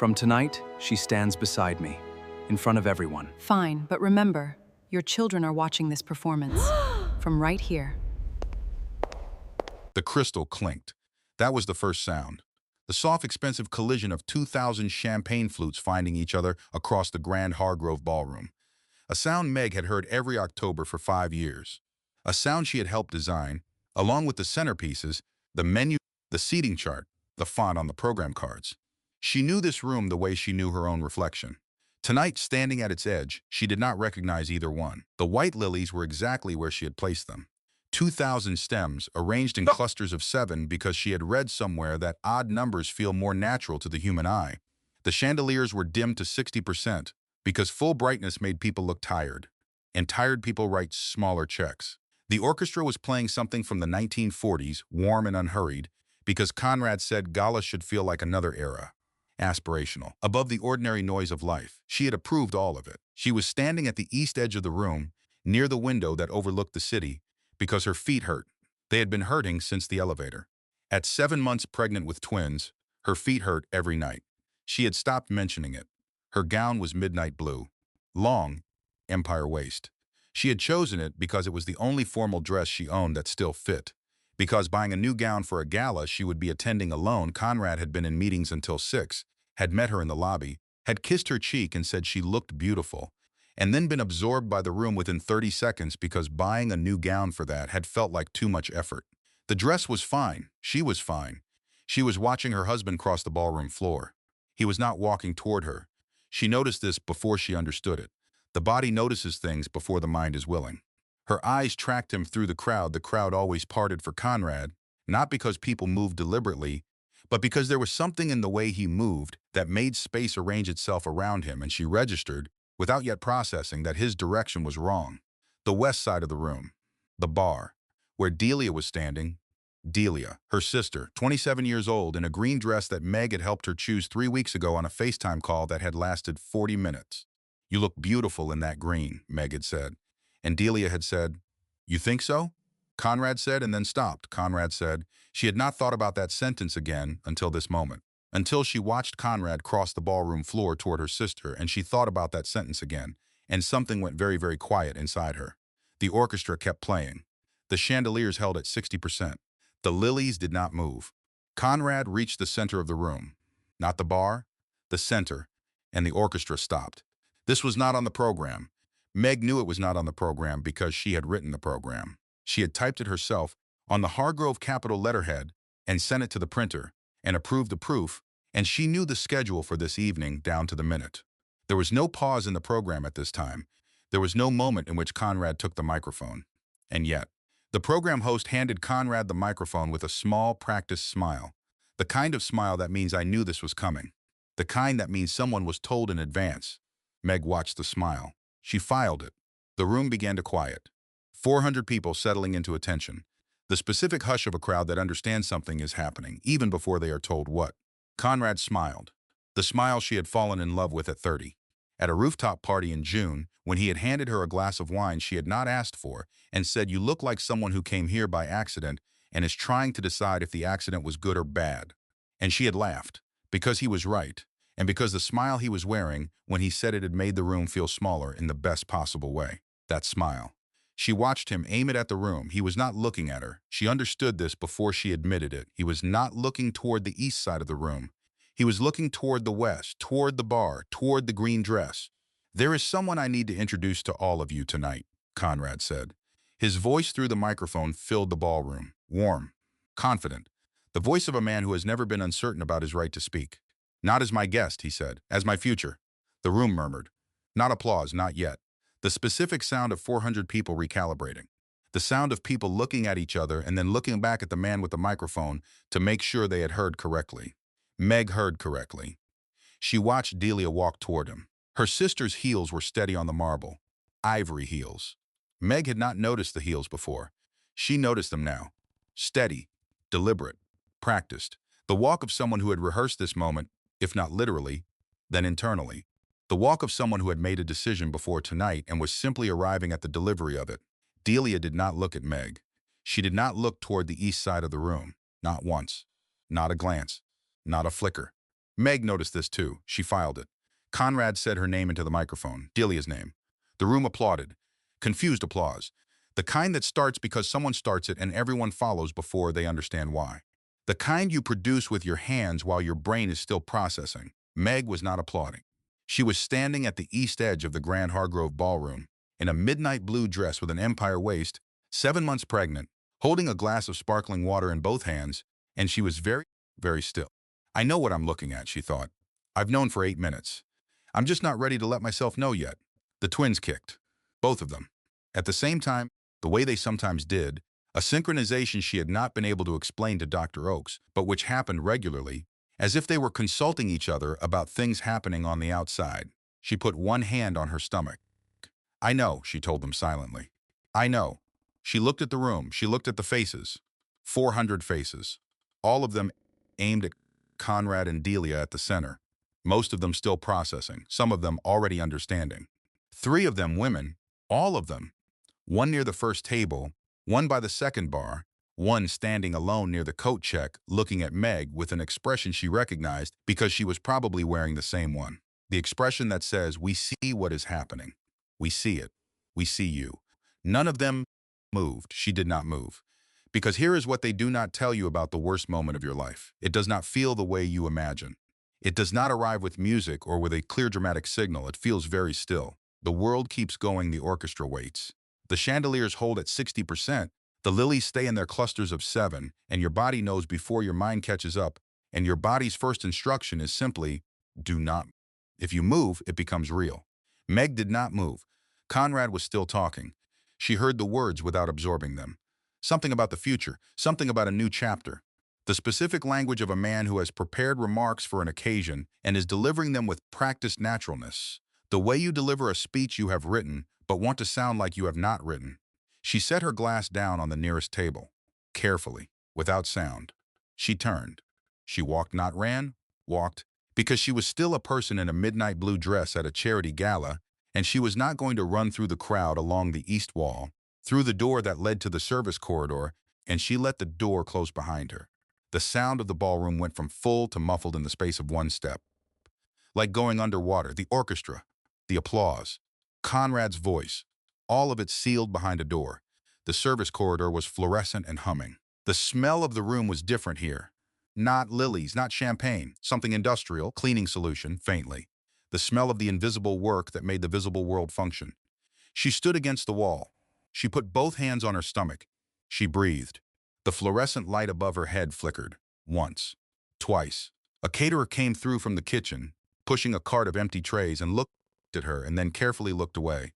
From tonight, she stands beside me, in front of everyone. Fine, but remember, your children are watching this performance. From right here. The crystal clinked. That was the first sound. The soft, expensive collision of 2,000 champagne flutes finding each other across the Grand Hargrove ballroom. A sound Meg had heard every October for 5 years. A sound she had helped design, along with the centerpieces, the menu, the seating chart, the font on the program cards. She knew this room the way she knew her own reflection. Tonight, standing at its edge, she did not recognize either one. The white lilies were exactly where she had placed them. 2,000 stems, arranged in clusters of 7 because she had read somewhere that odd numbers feel more natural to the human eye. The chandeliers were dimmed to 60% because full brightness made people look tired, and tired people write smaller checks. The orchestra was playing something from the 1940s, warm and unhurried, because Conrad said gala should feel like another era. Aspirational. Above the ordinary noise of life, she had approved all of it. She was standing at the east edge of the room, near the window that overlooked the city, because her feet hurt. They had been hurting since the elevator. At 7 months pregnant with twins, her feet hurt every night. She had stopped mentioning it. Her gown was midnight blue. Long, empire waist. She had chosen it because it was the only formal dress she owned that still fit. Because buying a new gown for a gala she would be attending alone, Conrad had been in meetings until 6, had met her in the lobby, had kissed her cheek and said she looked beautiful, and then been absorbed by the room within 30 seconds because buying a new gown for that had felt like too much effort. The dress was fine. She was fine. She was watching her husband cross the ballroom floor. He was not walking toward her. She noticed this before she understood it. The body notices things before the mind is willing. Her eyes tracked him through the crowd always parted for Conrad, not because people moved deliberately, but because there was something in the way he moved that made space arrange itself around him, and she registered, without yet processing, that his direction was wrong. The west side of the room. The bar. Where Delia was standing. Delia, her sister, 27 years old, in a green dress that Meg had helped her choose 3 weeks ago on a FaceTime call that had lasted 40 minutes. "You look beautiful in that green," Meg had said. And Delia had said, "You think so?" Conrad said, and then stopped. Conrad said, she had not thought about that sentence again until this moment. Until she watched Conrad cross the ballroom floor toward her sister, and she thought about that sentence again, and something went very, very quiet inside her. The orchestra kept playing. The chandeliers held at 60%. The lilies did not move. Conrad reached the center of the room. Not the bar, the center, and the orchestra stopped. This was not on the program. Meg knew it was not on the program because she had written the program. She had typed it herself on the Hargrove capital letterhead and sent it to the printer and approved the proof, and she knew the schedule for this evening down to the minute. There was no pause in the program at this time. There was no moment in which Conrad took the microphone. And yet, the program host handed Conrad the microphone with a small, practiced smile. The kind of smile that means I knew this was coming. The kind that means someone was told in advance. Meg watched the smile. She filed it. The room began to quiet. 400 people settling into attention. The specific hush of a crowd that understands something is happening, even before they are told what. Conrad smiled. The smile she had fallen in love with at 30. At a rooftop party in June, when he had handed her a glass of wine she had not asked for and said, "You look like someone who came here by accident and is trying to decide if the accident was good or bad." And she had laughed, because he was right, and because the smile he was wearing when he said it had made the room feel smaller in the best possible way. That smile. She watched him aim it at the room. He was not looking at her. She understood this before she admitted it. He was not looking toward the east side of the room. He was looking toward the west, toward the bar, toward the green dress. "There is someone I need to introduce to all of you tonight," Conrad said. His voice through the microphone filled the ballroom. Warm, confident. The voice of a man who has never been uncertain about his right to speak. "Not as my guest," he said, "as my future." The room murmured. Not applause, not yet. The specific sound of 400 people recalibrating. The sound of people looking at each other and then looking back at the man with the microphone to make sure they had heard correctly. Meg heard correctly. She watched Delia walk toward him. Her sister's heels were steady on the marble. Ivory heels. Meg had not noticed the heels before. She noticed them now. Steady, deliberate, practiced. The walk of someone who had rehearsed this moment, if not literally, then internally. The walk of someone who had made a decision before tonight and was simply arriving at the delivery of it. Delia did not look at Meg. She did not look toward the east side of the room. Not once. Not a glance. Not a flicker. Meg noticed this too. She filed it. Conrad said her name into the microphone, Delia's name. The room applauded. Confused applause. The kind that starts because someone starts it and everyone follows before they understand why. The kind you produce with your hands while your brain is still processing. Meg was not applauding. She was standing at the east edge of the Grand Hargrove ballroom, in a midnight blue dress with an empire waist, 7 months pregnant, holding a glass of sparkling water in both hands, and she was very, very still. I know what I'm looking at, she thought. I've known for 8 minutes. I'm just not ready to let myself know yet. The twins kicked. Both of them. At the same time, the way they sometimes did, a synchronization she had not been able to explain to Dr. Oakes, but which happened regularly, as if they were consulting each other about things happening on the outside. She put one hand on her stomach. I know, she told them silently. I know. She looked at the room. She looked at the faces. 400 faces. All of them aimed at Conrad and Delia at the center. Most of them still processing, some of them already understanding. 3 of them women, all of them. One near the first table, one by the second bar, one standing alone near the coat check, looking at Meg with an expression she recognized because she was probably wearing the same one. The expression that says, we see what is happening. We see it. We see you. None of them moved. She did not move. Because here is what they do not tell you about the worst moment of your life. It does not feel the way you imagine. It does not arrive with music or with a clear dramatic signal. It feels very still. The world keeps going, the orchestra waits. The chandeliers hold at 60%, the lilies stay in their clusters of 7, and your body knows before your mind catches up, and your body's first instruction is simply, do not. If you move, it becomes real. Meg did not move. Conrad was still talking. She heard the words without absorbing them. Something about the future, something about a new chapter. The specific language of a man who has prepared remarks for an occasion and is delivering them with practiced naturalness. The way you deliver a speech you have written, but want to sound like you have not written. She set her glass down on the nearest table, carefully, without sound. She turned. She walked, not ran, walked, because she was still a person in a midnight blue dress at a charity gala, and she was not going to run through the crowd along the east wall, through the door that led to the service corridor, and she let the door close behind her. The sound of the ballroom went from full to muffled in the space of one step. Like going underwater, the orchestra, the applause, Conrad's voice, all of it sealed behind a door. The service corridor was fluorescent and humming. The smell of the room was different here. Not lilies, not champagne, something industrial, cleaning solution, faintly. The smell of the invisible work that made the visible world function. She stood against the wall. She put both hands on her stomach. She breathed. The fluorescent light above her head flickered. Once. Twice. A caterer came through from the kitchen, pushing a cart of empty trays, and looked at her and then carefully looked away.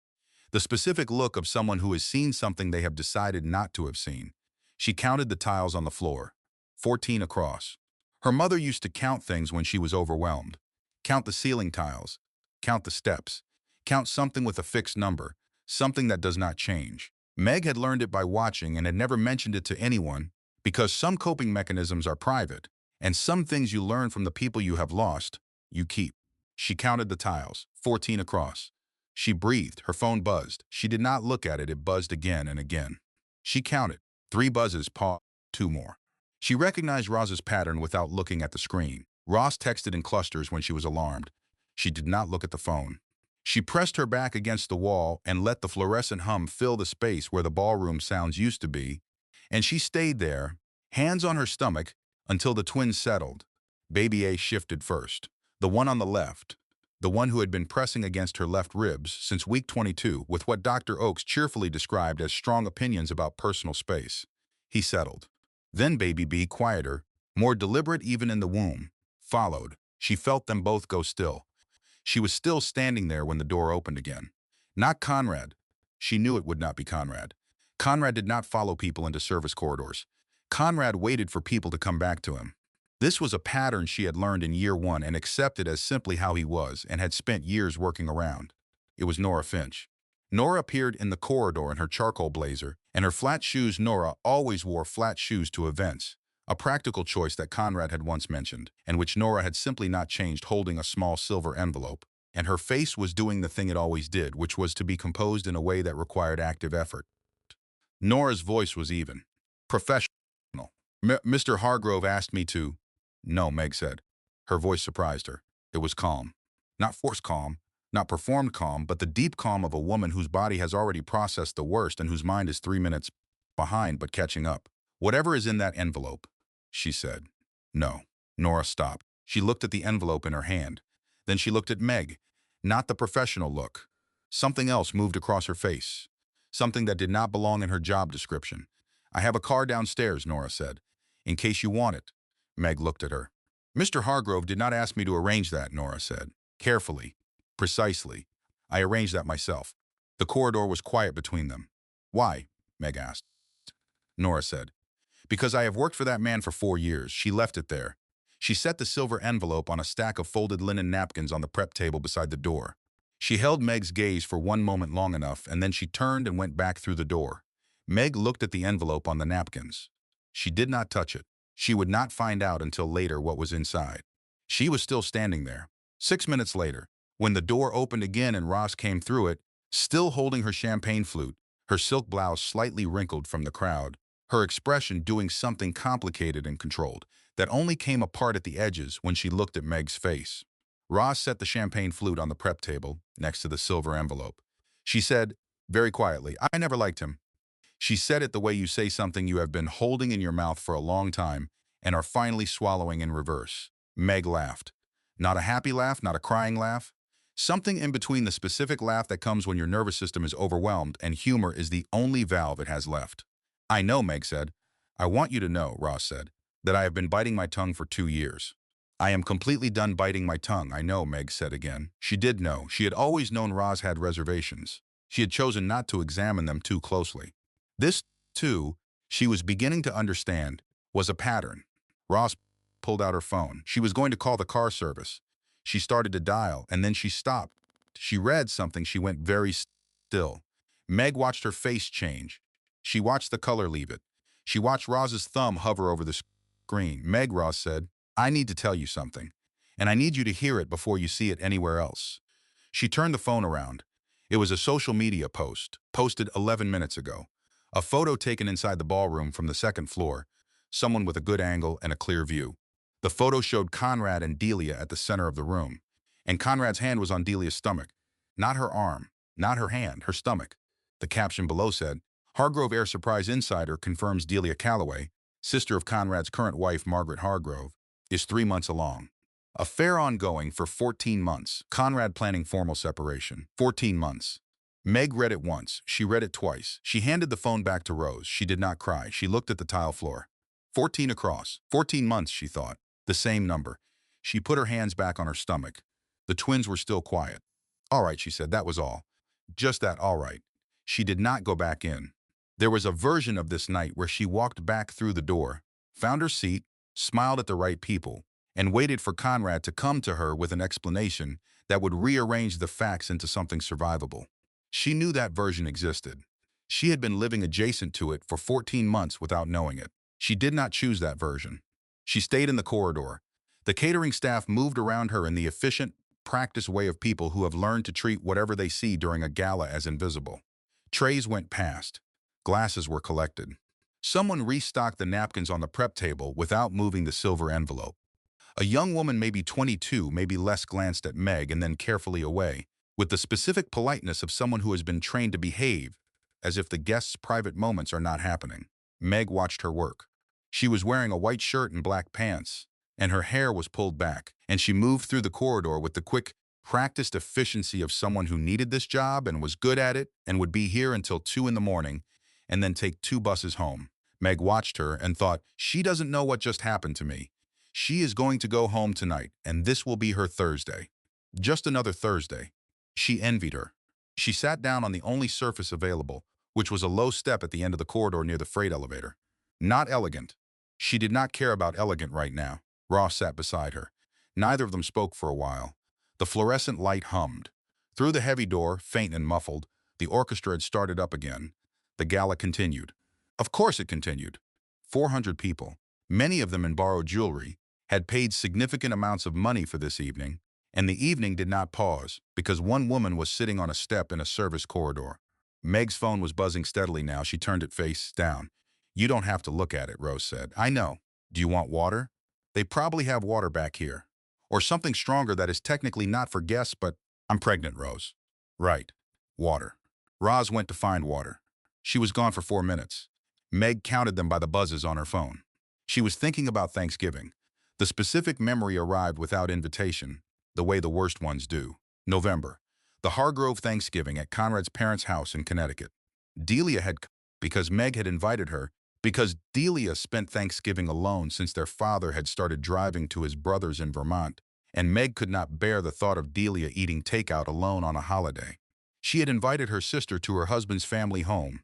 The specific look of someone who has seen something they have decided not to have seen. She counted the tiles on the floor. 14 across. Her mother used to count things when she was overwhelmed. Count the ceiling tiles. Count the steps. Count something with a fixed number. Something that does not change. Meg had learned it by watching and had never mentioned it to anyone because some coping mechanisms are private, and some things you learn from the people you have lost, you keep. She counted the tiles, 14 across. She breathed, her phone buzzed. She did not look at it, it buzzed again and again. She counted, 3 buzzes, paused, 2 more. She recognized Roz's pattern without looking at the screen. Roz texted in clusters when she was alarmed. She did not look at the phone. She pressed her back against the wall and let the fluorescent hum fill the space where the ballroom sounds used to be, and she stayed there, hands on her stomach, until the twins settled. Baby A shifted first, the one on the left, the one who had been pressing against her left ribs since week 22 with what Dr. Oakes cheerfully described as strong opinions about personal space. He settled. Then baby B, quieter, more deliberate even in the womb, followed. She felt them both go still. She was still standing there when the door opened again. Not Conrad. She knew it would not be Conrad. Conrad did not follow people into service corridors. Conrad waited for people to come back to him. This was a pattern she had learned in year 1 and accepted as simply how he was and had spent years working around. It was Nora Finch. Nora appeared in the corridor in her charcoal blazer, and her flat shoes. Nora always wore flat shoes to events. A practical choice that Conrad had once mentioned, and which Nora had simply not changed, holding a small silver envelope. And her face was doing the thing it always did, which was to be composed in a way that required active effort. Nora's voice was even. Professional. Mr. Hargrove asked me to. No, Meg said. Her voice surprised her. It was calm. Not forced calm, not performed calm, but the deep calm of a woman whose body has already processed the worst and whose mind is 3 minutes behind but catching up. "Whatever is in that envelope," she said. "No." Nora stopped. She looked at the envelope in her hand. Then she looked at Meg. Not the professional look. Something else moved across her face. Something that did not belong in her job description. "I have a car downstairs," Nora said. "In case you want it." Meg looked at her. "Mr. Hargrove did not ask me to arrange that," Nora said. Carefully. Precisely. "I arranged that myself." The corridor was quiet between them. "Why?" Meg asked. Nora said, "Because I have worked for that man for 4 years." She left it there. She set the silver envelope on a stack of folded linen napkins on the prep table beside the door. She held Meg's gaze for one moment long enough, and then she turned and went back through the door. Meg looked at the envelope on the napkins. She did not touch it. She would not find out until later what was inside. She was still standing there. 6 minutes later, when the door opened again and Ross came through it, still holding her champagne flute, her silk blouse slightly wrinkled from the crowd, her expression doing something complicated and controlled that only came apart at the edges when she looked at Meg's face. Ross set the champagne flute on the prep table next to the silver envelope. She said, very quietly, "I never liked him." She said it the way you say something you have been holding in your mouth for a long time and are finally swallowing in reverse. Meg laughed. Not a happy laugh, not a crying laugh. Something in between the specific laugh that comes when your nervous system is overwhelmed and humor is the only valve it has left. "I know," Meg said. "I want you to know," Ross said, "that I have been biting my tongue for 2 years." "I am completely done biting my tongue, I know," Meg said again. She did know. She had always known Ross had reservations. She had chosen not to examine them too closely. This, too, she was beginning to understand, was a pattern. Ross pulled out her phone. She was going to call the car service. She started to dial, and then she stopped. She read something. She went very still. Meg watched her face change. She watched the color leave it. She watched Ross's thumb hover over the screen. "Meg," Ross said, "I need to tell you something, and I need you to hear it before you see it anywhere else." She turned the phone around. It was a social media post, posted 11 minutes ago. A photo taken inside the ballroom from the second floor, someone with a good angle and a clear view. The photo showed Conrad and Delia at the center of the room, and Conrad's hand was on Delia's stomach. Not her arm, not her hand, her stomach. The caption below said, "Hargrove Air Surprise Insider confirms Delia Calloway, sister of Conrad's current wife Margaret Hargrove, is 3 months along. Affair ongoing for 14 months. Conrad planning formal separation. 14 months. Meg read it once. She read it twice. She handed the phone back to Rose. She did not cry. She looked at the tile floor. 14 across. 14 months, she thought. The same number. She put her hands back on her stomach. The twins were still quiet. "All right," she said. "That was all. Just that, all right." She did not go back in. There was a version of this night where she walked back through the door, found her seat, smiled at the right people, and waited for Conrad to come to her with an explanation that would rearrange the facts into something survivable. She knew that version existed. She had been living adjacent to it for 14 months without knowing it. She did not choose that version. She stayed in the corridor. The catering staff moved around her in the efficient, practiced way of people who have learned to treat whatever they see during a gala as invisible. Trays went past. Glasses were collected. Someone restocked the napkins on the prep table without moving the silver envelope. A young woman, maybe 22, maybe less, glanced at Meg and then carefully away, with the specific politeness of someone who has been trained to behave as if the guest's private moments are not happening. Meg watched her work. She was wearing a white shirt and black pants, and her hair was pulled back, and she moved through the corridor with the quick, practiced efficiency of someone who needed this job and was good at it and would be here until 2 in the morning and then take 2 buses home. Meg watched her and thought, she doesn't know what just happened to me. She is going to go home tonight, and this will be her Thursday. Just another Thursday. She envied her. She sat down on the only surface available, which was a low step at the end of the corridor near the freight elevator. Not elegant. She did not care about elegant right now. Ross sat beside her. Neither of them spoke for a while. The fluorescent light hummed. Through the heavy door, faint and muffled, the orchestra had started up again. The gala continued. Of course it continued. 400 people, many of them in borrowed jewelry, had paid significant amounts of money for this evening, and the evening did not pause because one woman was sitting on a step in a service corridor. Meg's phone was buzzing steadily now. She turned it face down. "You don't have to look at it," Rose said. "I know. Do you want water? They probably have water back here." Or something stronger that is technically not for guests, but I'm pregnant, Rose. Right. Water. Roz went to find water. She was gone for 4 minutes. Meg counted them by the buzzes on her phone. She was thinking about Thanksgiving. The specific memory arrived without invitation, the way the worst ones do. November. The Hargrove Thanksgiving at Conrad's parents' house in Connecticut. Delia had come because Meg had invited her, because Delia spent Thanksgiving alone since their father had started driving to his brother's in Vermont, and Meg could not bear the thought of Delia eating takeout alone on a holiday. She had invited her sister to her husband's family home.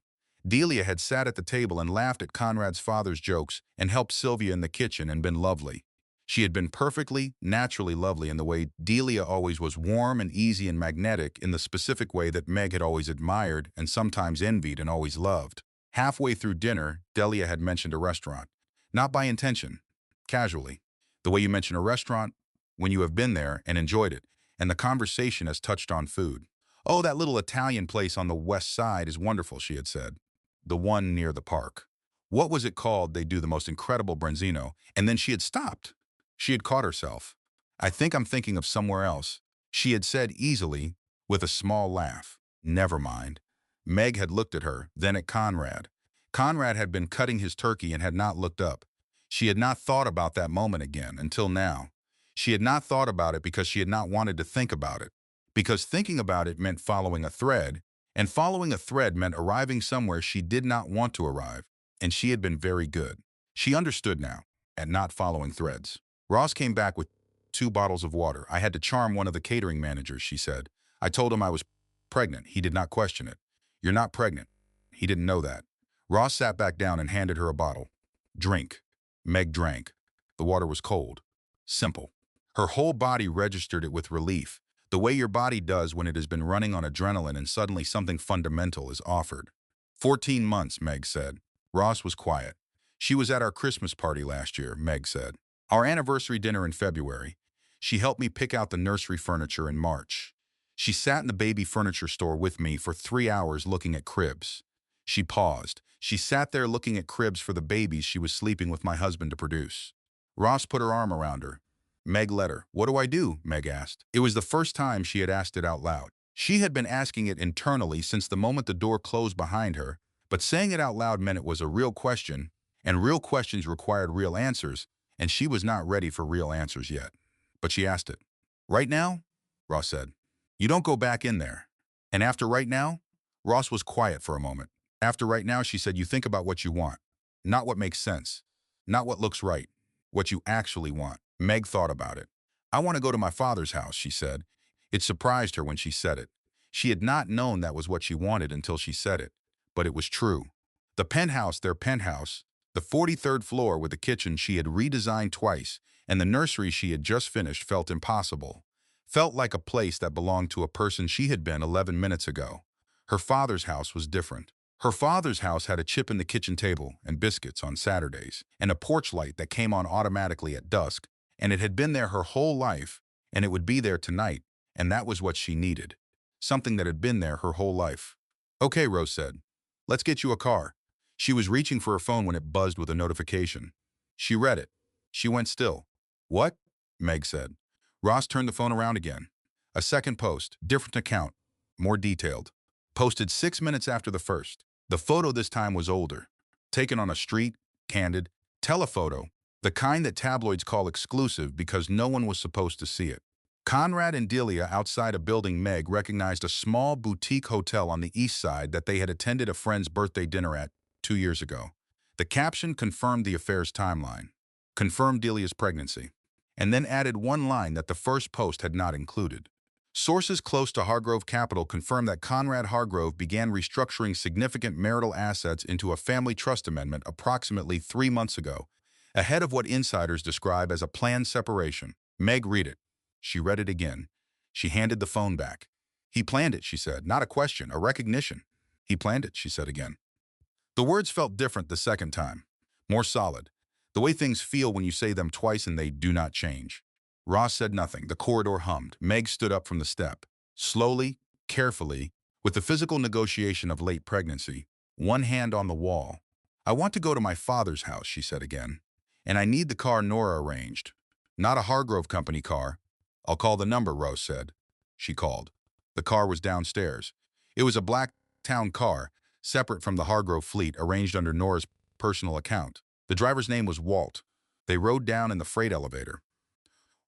Delia had sat at the table and laughed at Conrad's father's jokes and helped Sylvia in the kitchen and been lovely. She had been perfectly, naturally lovely in the way Delia always was, warm and easy and magnetic in the specific way that Meg had always admired and sometimes envied and always loved. Halfway through dinner, Delia had mentioned a restaurant. Not by intention, casually. The way you mention a restaurant when you have been there and enjoyed it, and the conversation has touched on food. Oh, that little Italian place on the west side is wonderful, she had said. The one near the park. What was it called? They do the most incredible branzino. And then she had stopped. She had caught herself. I think I'm thinking of somewhere else, she had said easily, with a small laugh. Never mind. Meg had looked at her, then at Conrad. Conrad had been cutting his turkey and had not looked up. She had not thought about that moment again until now. She had not thought about it because she had not wanted to think about it. Because thinking about it meant following a thread, and following a thread meant arriving somewhere she did not want to arrive, and she had been very good. She understood now, at not following threads. Ross came back with 2 bottles of water. I had to charm one of the catering managers, she said. I told him I was pregnant. He did not question it. You're not pregnant. He didn't know that. Ross sat back down and handed her a bottle. Drink. Meg drank. The water was cold. Simple. Her whole body registered it with relief, the way your body does when it has been running on adrenaline and suddenly something fundamental is offered. 14 months, Meg said. Ross was quiet. She was at our Christmas party last year, Meg said. Our anniversary dinner in February. She helped me pick out the nursery furniture in March. She sat in the baby furniture store with me for 3 hours looking at cribs. She paused. She sat there looking at cribs for the babies she was sleeping with my husband to produce. Ross put her arm around her. Meg let her. What do I do? Meg asked. It was the first time she had asked it out loud. She had been asking it internally since the moment the door closed behind her, but saying it out loud meant it was a real question, and real questions required real answers, and she was not ready for real answers yet. But she asked it. Right now? Ross said. You don't go back in there. And after right now? Ross was quiet for a moment. After right now, she said, you think about what you want. Not what makes sense. Not what looks right. What you actually want. Meg thought about it. I want to go to my father's house, she said. It surprised her when she said it. She had not known that was what she wanted until she said it. But it was true. The penthouse, their penthouse, the 43rd floor with the kitchen she had redesigned twice, and the nursery she had just finished felt impossible. Felt like a place that belonged to a person she had been 11 minutes ago. Her father's house was different. Her father's house had a chip in the kitchen table and biscuits on Saturdays, and a porch light that came on automatically at dusk, and it had been there her whole life, and it would be there tonight, and that was what she needed. Something that had been there her whole life. Okay, Rose said. Let's get you a car. She was reaching for her phone when it buzzed with a notification. She read it. She went still. What? Meg said. Ross turned the phone around again. A second post, different account, more detailed. Posted 6 minutes after the first. The photo this time was older. Taken on a street, candid, telephoto, the kind that tabloids call exclusive because no one was supposed to see it. Conrad and Delia outside a building. Meg recognized a small boutique hotel on the east side that they had attended a friend's birthday dinner at 2 years ago. The caption confirmed the affair's timeline, confirmed Delia's pregnancy, and then added one line that the first post had not included. Sources close to Hargrove Capital confirmed that Conrad Hargrove began restructuring significant marital assets into a family trust amendment approximately 3 months ago, ahead of what insiders describe as a planned separation. Meg read it. She read it again. She handed the phone back. He planned it, she said. Not a question, a recognition. He planned it, she said again. The words felt different the second time, more solid. The way things feel when you say them twice and they do not change. Ross said nothing. The corridor hummed. Meg stood up from the step. Slowly, carefully, with the physical negotiation of late pregnancy, one hand on the wall. I want to go to my father's house, she said again. And I need the car Nora arranged. Not a Hargrove Company car, I'll call the number, Rose said. She called. The car was downstairs. It was a black town car, separate from the Hargrove fleet, arranged under Nora's personal account. The driver's name was Walt. They rode down in the freight elevator.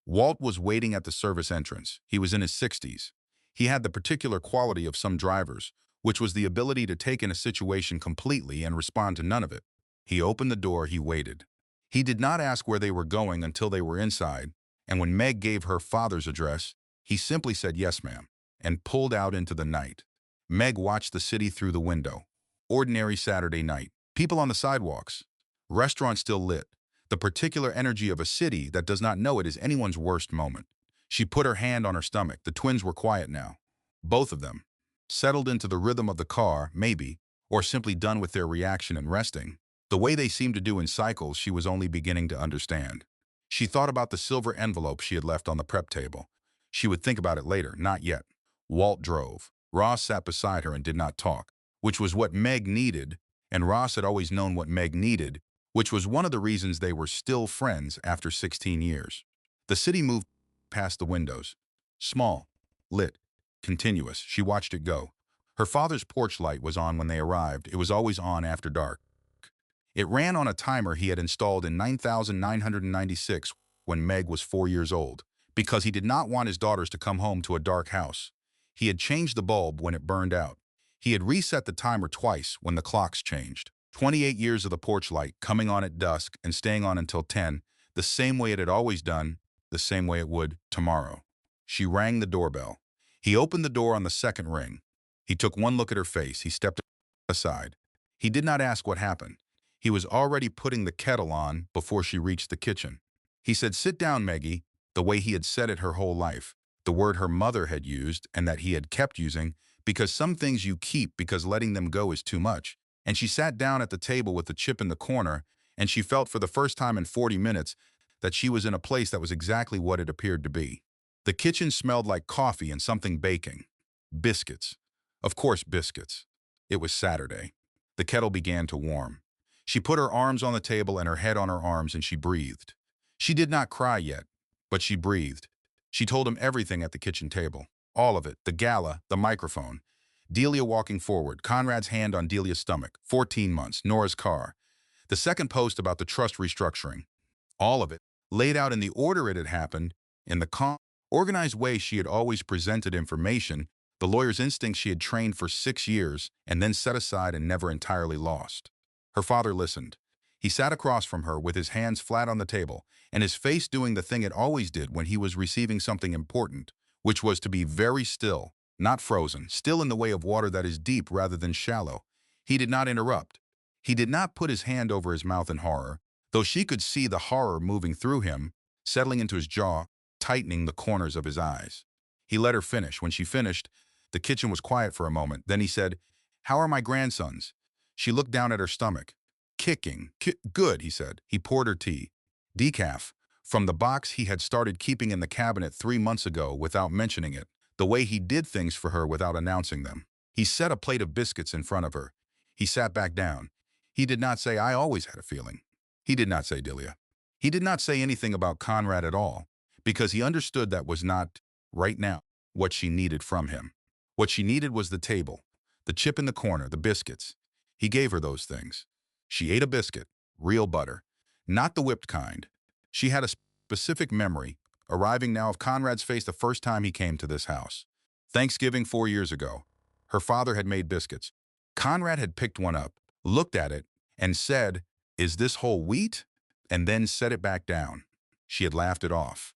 Walt was waiting at the service entrance. He was in his 60s. He had the particular quality of some drivers, which was the ability to take in a situation completely and respond to none of it. He opened the door, he waited. He did not ask where they were going until they were inside, and when Meg gave her father's address, he simply said, "Yes, ma'am," and pulled out into the night. Meg watched the city through the window. Ordinary Saturday night. People on the sidewalks. Restaurants still lit. The particular energy of a city that does not know it is anyone's worst moment. She put her hand on her stomach. The twins were quiet now. Both of them. Settled into the rhythm of the car, maybe, or simply done with their reaction and resting. The way they seemed to do in cycles, she was only beginning to understand. She thought about the silver envelope she had left on the prep table. She would think about it later, not yet. Walt drove. Ross sat beside her and did not talk, which was what Meg needed, and Ross had always known what Meg needed, which was one of the reasons they were still friends after 16 years. The city moved past the windows. Small, lit, continuous. She watched it go. Her father's porch light was on when they arrived. It was always on after dark. It ran on a timer he had installed in 9996 when Meg was 4 years old, because he did not want his daughters to come home to a dark house. He had changed the bulb when it burned out. He had reset the timer twice when the clocks changed. 28 years of the porch light, coming on at dusk and staying on until 10, the same way it had always done, the same way it would tomorrow. She rang the doorbell. He opened the door on the second ring. He took one look at her face. He stepped aside. He did not ask what happened. He was already putting the kettle on before she reached the kitchen. He said, "Sit down, Maggie," the way he had said it her whole life, the word her mother had used and that he had kept using, because some things you keep because letting them go is too much. And she sat down at the table with the chip in the corner, and she felt for the first time in 40 minutes that she was in a place that was exactly what it appeared to be. The kitchen smelled like coffee and something baking. Biscuits. Of course, biscuits. It was Saturday. The kettle began to warm. She put her arms on the table and her head on her arms, and she breathed. She did not cry yet, but she breathed. She told him everything at the kitchen table. All of it. The gala, the microphone. Delia walking forward, Conrad's hand on Delia's stomach, 14 months, Nora's car. The second post about the trust restructuring. All of it, laid out in the order it had happened, in the calm, organized way she had always presented information, the lawyer's instinct she had trained for 6 years and then set aside and never entirely lost. Her father listened. He sat across from her with his hands flat on the table and his face doing the thing it always did when he was receiving something important, which was to be very still. Not frozen, still in the way of water that is deep rather than shallow. He did not interrupt. He did not put his hand over his mouth in horror, though she could see the horror moving through him, settling into his jaw, tightening the corners of his eyes. He let her finish. When she finished, the kitchen was quiet for a moment. Then he said, "How are my grandsons?" She looked down at her stomach. "Kicking. Good," he said. He poured her tea. Decaf, from the box he had started keeping in the cabinet 3 months ago without mentioning it. The way he did things for her without announcing them. He set a plate of biscuits in front of her. He sat back down. He did not say, "I always had a feeling." He did not say Delia. He did not say anything about Conrad at all, because he understood that was not, right now, what she needed from him. What she needed was the table, the chip in the corner, the biscuits. He gave her those things. She ate a biscuit, real butter, not the whipped kind. She had a specific memory, arriving now of Conrad's face the first time he came to this house. Thanksgiving 4 years ago. Her father had made biscuits. Conrad had picked one up, looked at it, and said, "Is this whole wheat?" and then set it back down. She had laughed it off,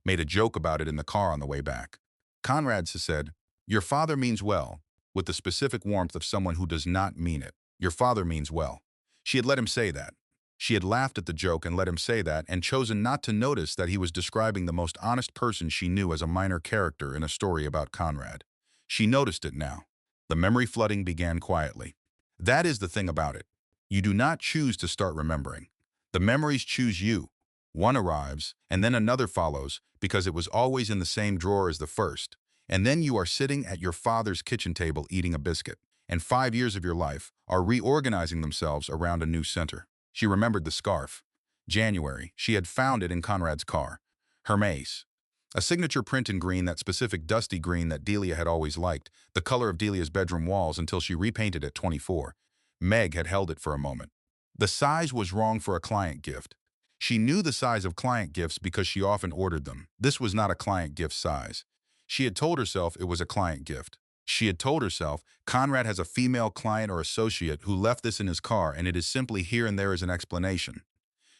made a joke about it in the car on the way back. Conrad said, "Your father means well," with the specific warmth of someone who does not mean it. "Your father means well." She had let him say that. She had laughed at the joke and let him say that and chosen not to notice that he was describing the most honest person she knew as a minor character in a story about Conrad. She noticed it now. The memory flooding began quietly. That is the thing about it. You do not choose to start remembering. The memories choose you. One arrives, and then another follows, because it was always in the same drawer as the first. And then you are sitting at your father's kitchen table eating a biscuit, and 5 years of your life are reorganizing themselves around a new center. She remembered the scarf. January, she had found it in Conrad's car. Hermes. A signature print in green, that specific dusty green that Delia had always liked, the color of Delia's bedroom walls until she repainted at 24. Meg had held it for a moment. The size was wrong for a client gift. She knew the size of client gifts because she often ordered them. This was not a client gift size. She had told herself it was a client gift. She had told herself, Conrad has a female client or associate who left this in his car, and it is simply here and there as an explanation.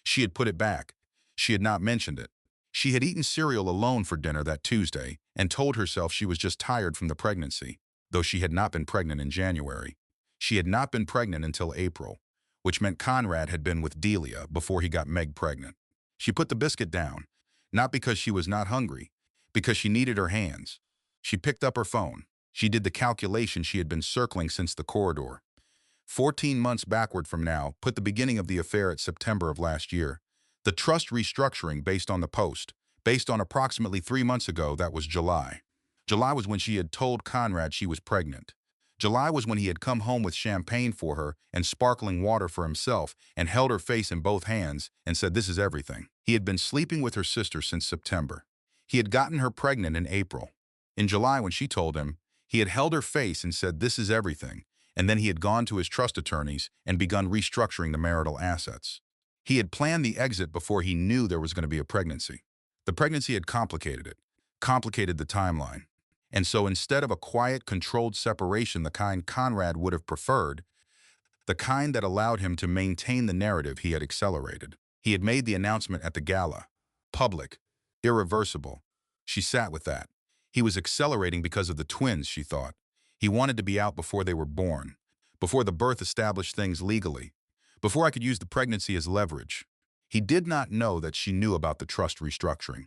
She had put it back. She had not mentioned it. She had eaten cereal alone for dinner that Tuesday and told herself she was just tired from the pregnancy, though she had not been pregnant in January. She had not been pregnant until April, which meant Conrad had been with Delia before he got Meg pregnant. She put the biscuit down, not because she was not hungry, because she needed her hands. She picked up her phone. She did the calculation she had been circling since the corridor. 14 months backward from now put the beginning of the affair at September of last year. The trust restructuring based on the post, based on approximately 3 months ago, that was July. July was when she had told Conrad she was pregnant. July was when he had come home with champagne for her and sparkling water for himself and held her face in both hands and said, "This is everything." He had been sleeping with her sister since September. He had gotten her pregnant in April. In July, when she told him, he had held her face and said, "This is everything." And then he had gone to his trust attorneys and begun restructuring the marital assets. He had planned the exit before he knew there was going to be a pregnancy. The pregnancy had complicated it, complicated the timeline. And so instead of a quiet, controlled separation, the kind Conrad would have preferred, the kind that allowed him to maintain the narrative, he had accelerated. He had made the announcement at the gala. Public. Irreversible. She sat with that. He was accelerating because of the twins, she thought. He wanted to be out before they were born, before the birth established things legally, before I could use the pregnancy as leverage. He did not know that she knew about the trust restructuring.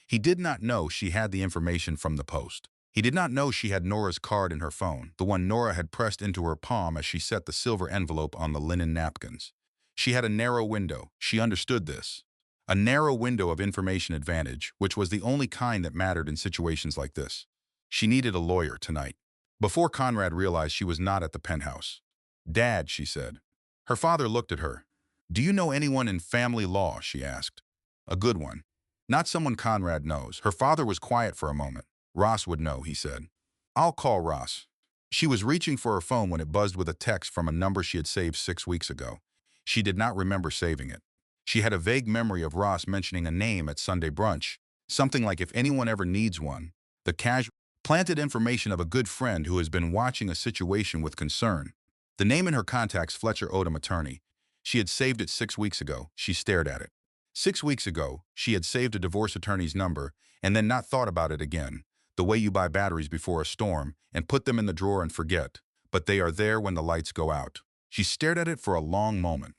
He did not know she had the information from the post. He did not know she had Nora's card in her phone, the one Nora had pressed into her palm as she set the silver envelope on the linen napkins. She had a narrow window. She understood this. A narrow window of information advantage, which was the only kind that mattered in situations like this. She needed a lawyer tonight. Before Conrad realized she was not at the penthouse. "Dad," she said. Her father looked at her. "Do you know anyone in family law?" she asked. "A good one." "Not someone Conrad knows." Her father was quiet for a moment. "Ross would know," he said. "I'll call Ross." She was reaching for her phone when it buzzed with a text from a number she had saved 6 weeks ago. She did not remember saving it. She had a vague memory of Ross mentioning a name at Sunday brunch, something like, "If anyone ever needs one." The casual, planted information of a good friend who has been watching a situation with concern. The name in her contacts, Fletcher Odom, attorney. She had saved it 6 weeks ago. She stared at it. 6 weeks ago, she had saved a divorce attorney's number and then not thought about it again, the way you buy batteries before a storm and put them in the drawer and forget, but they are there when the lights go out. She stared at it for a long moment.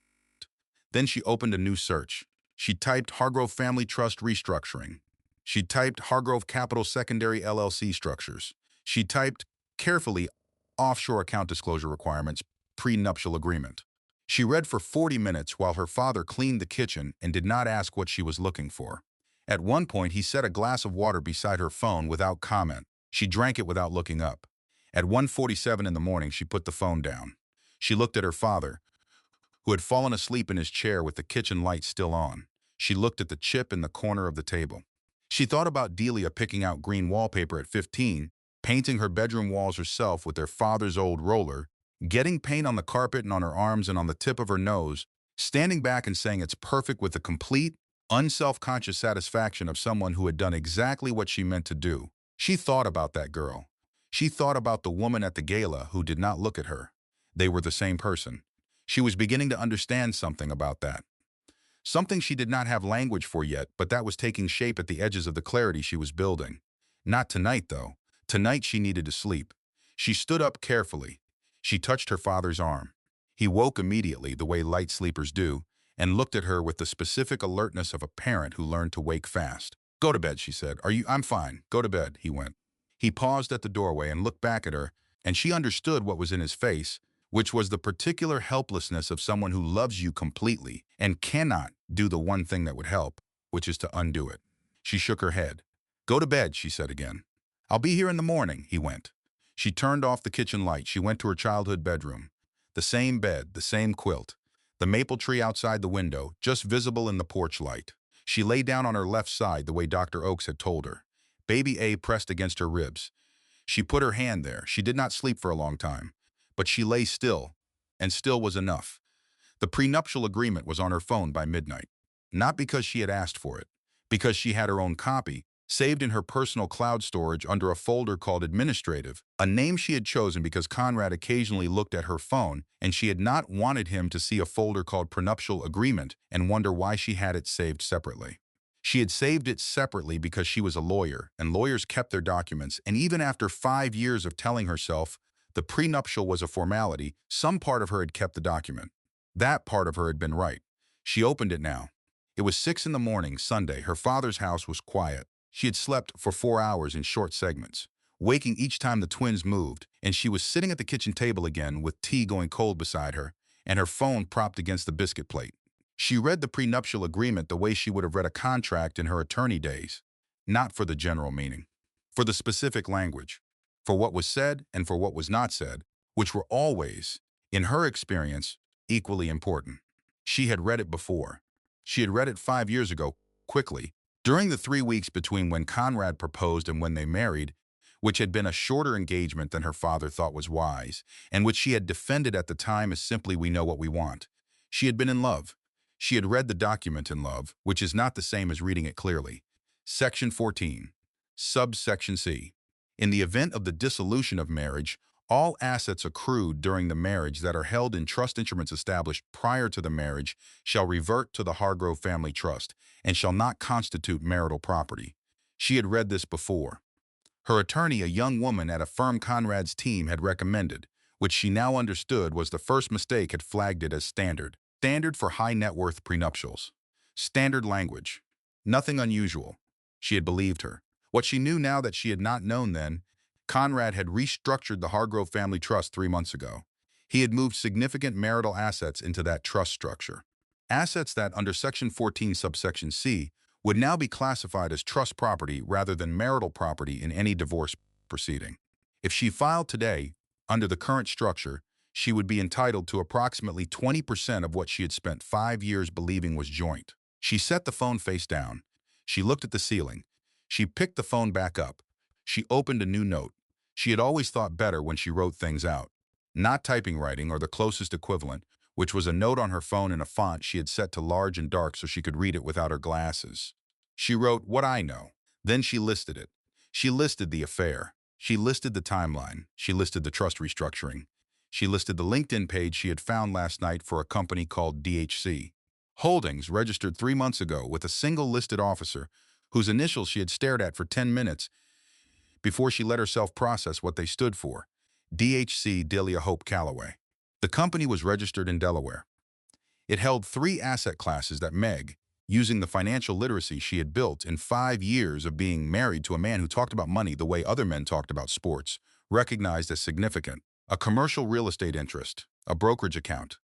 Then she opened a new search. She typed Hargrove Family Trust Restructuring. She typed Hargrove Capital Secondary LLC Structures. She typed, carefully, Offshore Account Disclosure Requirements, Prenuptial Agreement. She read for 40 minutes while her father cleaned the kitchen and did not ask what she was looking for. At one point, he set a glass of water beside her phone without comment. She drank it without looking up. At 1:47 in the morning, she put the phone down. She looked at her father, who had fallen asleep in his chair with the kitchen light still on. She looked at the chip in the corner of the table. She thought about Delia picking out green wallpaper at 15, painting her bedroom walls herself with their father's old roller, getting paint on the carpet and on her arms and on the tip of her nose, standing back and saying it's perfect with the complete, unself-conscious satisfaction of someone who had done exactly what she meant to do. She thought about that girl. She thought about the woman at the gala who did not look at her. They were the same person. She was beginning to understand something about that. Something she did not have language for yet, but that was taking shape at the edges of the clarity she was building. Not tonight, though. Tonight she needed to sleep. She stood up carefully. She touched her father's arm. He woke immediately, the way light sleepers do, and looked at her with the specific alertness of a parent who learned to wake fast. "Go to bed," she said. I'm fine. Go to bed," he went. He paused at the doorway and looked back at her, and she understood what was in his face, which was the particular helplessness of someone who loves you completely and cannot do the one thing that would help, which is to undo it. She shook her head. "Go to bed," she said again. "I'll be here in the morning," he went. She turned off the kitchen light. She went to her childhood bedroom. The same bed, the same quilt, the maple tree outside the window, just visible in the porch light. She lay down on her left side the way Dr. Oakes had told her. Baby A pressed against her ribs. She put her hand there. She did not sleep for a long time, but she lay still, and still was enough. The prenuptial agreement was on her phone by midnight. Not because she had asked for it, because she had her own copy, saved in her personal cloud storage under a folder called Administrative, a name she had chosen because Conrad occasionally looked at her phone and she had not wanted him to see a folder called Prenuptial Agreement and wonder why she had it saved separately. She had saved it separately because she was a lawyer, and lawyers kept their documents, and even after 5 years of telling herself the prenuptial was a formality, some part of her had kept the document. That part of her had been right. She opened it now. It was 6 in the morning, Sunday. Her father's house was quiet. She had slept for 4 hours in short segments, waking each time the twins moved, and she was sitting at the kitchen table again with tea going cold beside her and her phone propped against the biscuit plate. She read the prenuptial agreement the way she would have read a contract in her attorney days, not for the general meaning, for the specific language, for what was said and for what was not said, which were always, in her experience, equally important. She had read it before. She had read it 5 years ago, quickly, during the 3 weeks between when Conrad proposed and when they married, which had been a shorter engagement than her father thought was wise, and which she had defended at the time as simply "we know what we want." She had been in love. She had read the document in love, which is not the same as reading it clearly. Section 14, subsection C. In the event of the dissolution of marriage, all assets accrued during the marriage that are held in trust instruments established prior to the marriage shall revert to the Hargrove Family Trust and shall not constitute marital property. She had read this before. Her attorney, a young woman at a firm Conrad's team, had recommended, which she now understood was the first mistake, had flagged it as standard. Standard for high net worth prenuptials. Standard language. Nothing unusual. She had believed her. What she knew now that she had not known then, Conrad had restructured the Hargrove Family Trust 3 months ago. He had moved significant marital assets into that trust structure. Assets that, under Section 14, subsection C, would now be classified as trust property rather than marital property in any divorce proceeding. If she filed today, under the current structure, she would be entitled to approximately 20% of what she had spent 5 years believing was joint. She set the phone face down. She looked at the ceiling. She picked the phone back up. She opened a new note. She had always thought better when she wrote things out. Not typing writing or the closest equivalent, which was a note on her phone in a font she had set to large and dark so she could read it without her glasses. She wrote, "What I know." Then she listed it. She listed the affair. She listed the timeline. She listed the trust restructuring. She listed the LinkedIn page she had found last night for a company called DHC Holdings, registered 3 months ago with a single listed officer whose initials she had stared at for 10 minutes before she let herself process what they stood for. DHC Delia Hope Calloway. The company was registered in Delaware. It held 3 asset classes that Meg, using the financial literacy she had built in 5 years of being married to a man who talked about money the way other men talked about sports, recognized as significant: a commercial real estate interest, a brokerage account,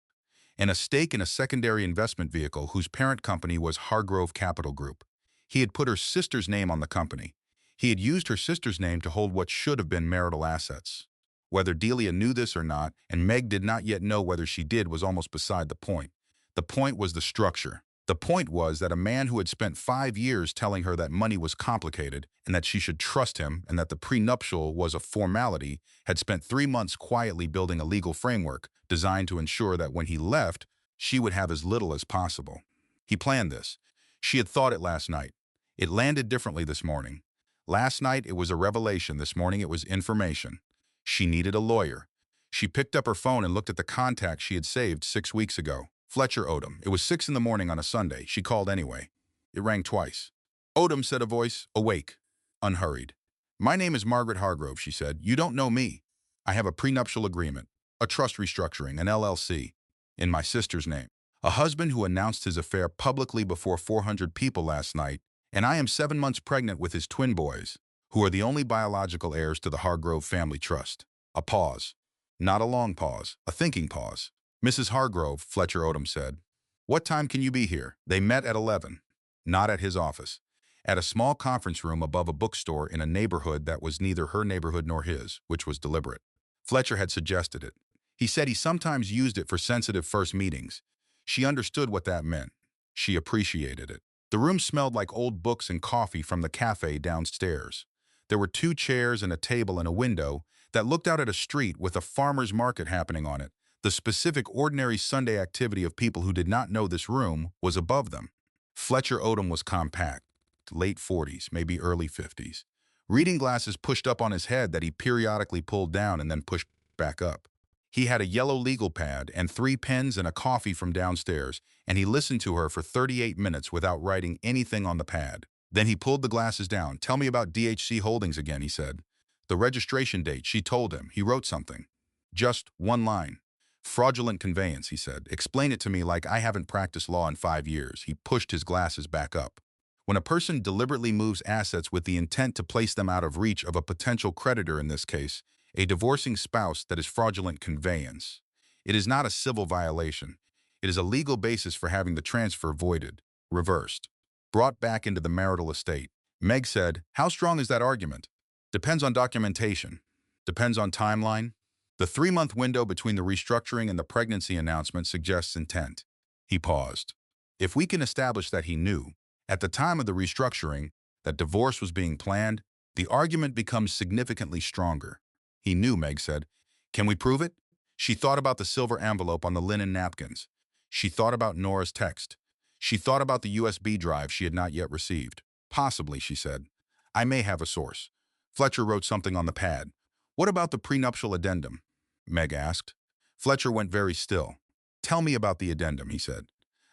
and a stake in a secondary investment vehicle whose parent company was Hargrove Capital Group. He had put her sister's name on the company. He had used her sister's name to hold what should have been marital assets. Whether Delia knew this or not, and Meg did not yet know whether she did, was almost beside the point. The point was the structure. The point was that a man who had spent 5 years telling her that money was complicated and that she should trust him and that the prenuptial was a formality had spent 3 months quietly building a legal framework designed to ensure that when he left, she would have as little as possible. He planned this. She had thought it last night. It landed differently this morning. Last night it was a revelation. This morning it was information. She needed a lawyer. She picked up her phone and looked at the contact she had saved 6 weeks ago. Fletcher Odom. It was 6 in the morning on a Sunday. She called anyway. It rang twice. "Odom," said a voice, awake, unhurried. "My name is Margaret Hargrove," she said. "You don't know me. I have a prenuptial agreement, a trust restructuring, an LLC, in my sister's name. A husband who announced his affair publicly before 400 people last night, and I am 7 months pregnant with his twin boys, who are the only biological heirs to the Hargrove Family Trust." A pause. Not a long pause, a thinking pause. "Mrs. Hargrove," Fletcher Odom said, "what time can you be here?" They met at 11. Not at his office. At a small conference room above a bookstore in a neighborhood that was neither her neighborhood nor his, which was deliberate. Fletcher had suggested it. He said he sometimes used it for sensitive first meetings. She understood what that meant. She appreciated it. The room smelled like old books and coffee from the cafe downstairs. There were 2 chairs and a table and a window that looked out at a street with a farmer's market happening on it. The specific ordinary Sunday activity of people who did not know this room was above them. Fletcher Odom was compact, late 40s, maybe early 50s. Reading glasses pushed up on his head that he periodically pulled down and then pushed back up. He had a yellow legal pad and 3 pens and a coffee from downstairs, and he listened to her for 38 minutes without writing anything on the pad. Then he pulled the glasses down. "Tell me about DHC Holdings again," he said. The registration date, she told him. He wrote something. Just one line. "Fraudulent conveyance," he said. "Explain it to me like I haven't practiced law in 5 years." He pushed his glasses back up. When a person deliberately moves assets with the intent to place them out of reach of a potential creditor, in this case, a divorcing spouse, that is fraudulent conveyance. It is not a civil violation. It is a legal basis for having the transfer voided, reversed, brought back into the marital estate. Meg said, "How strong is that argument?" "Depends on documentation. Depends on timeline." The 3-month window between the restructuring and the pregnancy announcement suggests intent. He paused. If we can establish that he knew, at the time of the restructuring, that divorce was being planned, the argument becomes significantly stronger. He knew, Meg said. "Can we prove it?" She thought about the silver envelope on the linen napkins. She thought about Nora's text. She thought about the USB drive she had not yet received. "Possibly," she said. "I may have a source." Fletcher wrote something on the pad. "What about the prenuptial addendum?" Meg asked. Fletcher went very still. "Tell me about the addendum," he said.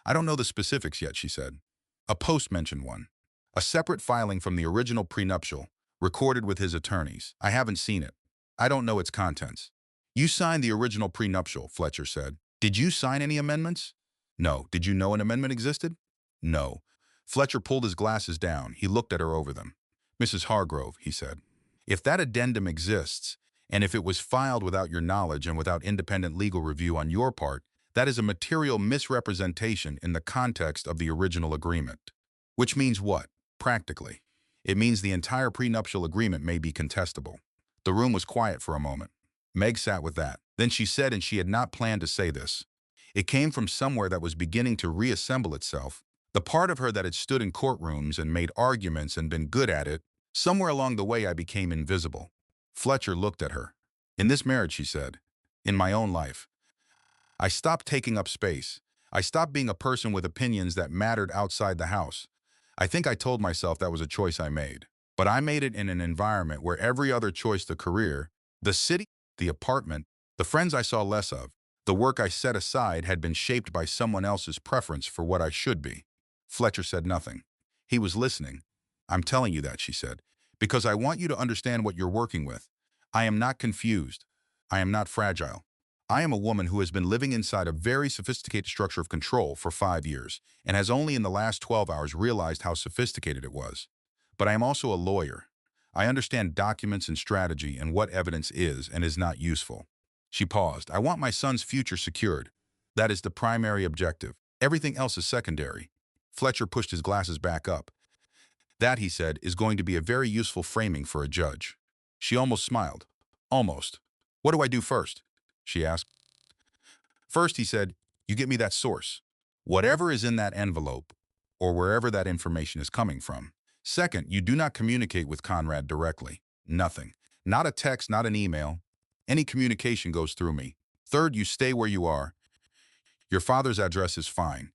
"I don't know the specifics yet," she said. A post mentioned one. A separate filing from the original prenuptial, recorded with his attorneys. "I haven't seen it. I don't know its contents." "You signed the original prenuptial," Fletcher said. "Did you sign any amendments?" "No." "Did you know an amendment existed?" "No." Fletcher pulled his glasses down. He looked at her over them. "Mrs. Hargrove," he said, "if that addendum exists, and if it was filed without your knowledge and without independent legal review on your part, that is a material misrepresentation in the context of the original agreement." Which means what, practically? It means the entire prenuptial agreement may be contestable. The room was quiet for a moment. Meg sat with that. Then she said, and she had not planned to say this. It came from somewhere that was beginning to reassemble itself. The part of her that had stood in courtrooms and made arguments and been good at it. Somewhere along the way I became invisible. Fletcher looked at her. "In this marriage," she said, "in my own life, I stopped taking up space. I stopped being a person with opinions that mattered outside the house. I think I told myself that was a choice I made. But I made it in an environment where every other choice, the career, the city, the apartment, the friends I saw less of, the work I set aside, had been shaped by someone else's preference for what I should be." Fletcher said nothing. He was listening. "I'm telling you that," she said, "because I want you to understand what you're working with. I am not confused. I am not fragile. I am a woman who has been living inside a very sophisticated structure of control for 5 years and has only in the last 12 hours realized how sophisticated it was. But I am also a lawyer. I understand documents and strategy and what evidence is and is not useful." She paused. "I want my son's future secured. That is the primary objective. Everything else is secondary." Fletcher pushed his glasses back up. "That," he said, "is going to be a very useful framing for a judge." She almost smiled. "Almost. What do I do first?" she asked. "First," he said, "you get me that source. Whatever is in that envelope, or wherever that information is coming from. Second, you do not communicate with Conrad directly. Nothing. Not a text, not an email. Any communication goes through me. Third, you stay where you are. Your father's address is fine.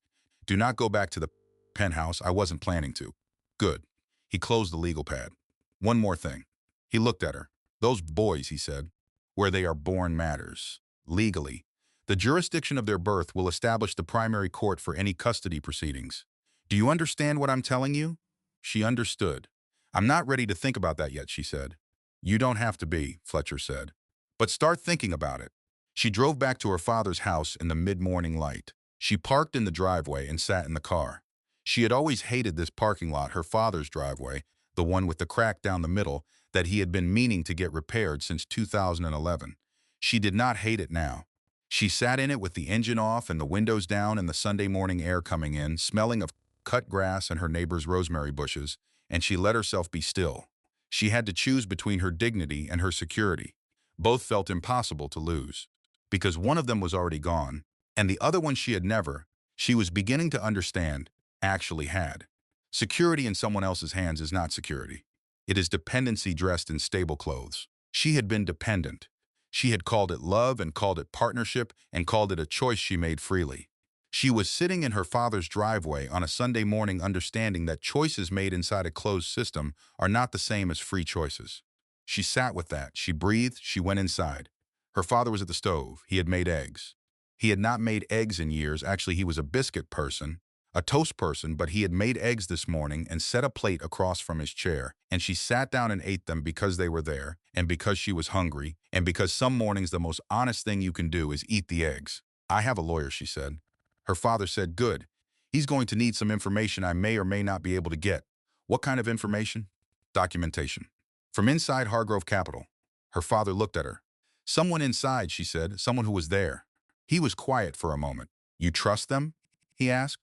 Do not go back to the penthouse. I wasn't planning to." "Good." He closed the legal pad. "One more thing." He looked at her. "Those boys," he said, "where they are born matters. Legally, the jurisdiction of their birth will establish the primary court for any custody proceedings. Do you understand what I'm telling you?" She understood. "I'm not ready to think about that yet," she said. "You don't have to be," Fletcher said. "But start thinking about it." She drove back to her father's house in the mid-morning light. She parked in the driveway and sat in the car. She had always hated this parking lot, her father's driveway, the one with the crack down the middle that he had been meaning to get repaired since 2011. She did not hate it now. She sat in it with the engine off and the windows down and the Sunday morning air coming in, smelling of cut grass and her neighbor's rosemary bushes, and she let herself be still. She had to choose between her dignity and her security. Both felt impossible to lose. Because one of them was already gone, and the other one she had never, she was beginning to understand, actually had. Security in someone else's hands is not security. It is dependency dressed in stable clothes. She had been dependent. She had called it love and called it partnership and called it a choice she made freely. She was sitting in her father's driveway on a Sunday morning understanding that choices made inside a closed system are not the same as free choices. She sat with that. She breathed. She went inside. Her father was at the stove. He had made eggs. He had not made eggs in years. Actually, he was a biscuit person, a toast person, but he had made eggs this morning and set a plate across from his chair, and she sat down and ate them because they were there, and because she was hungry, and because some mornings the most honest thing you can do is eat the eggs. "I have a lawyer," she said. Her father said, "Good. He's going to need some information I may or may not be able to get." "What kind of information?" "Documentation. From inside Hargrove Capital." Her father looked at her. "Someone inside," she said, "someone who was there." He was quiet for a moment. "You trust them?" he asked.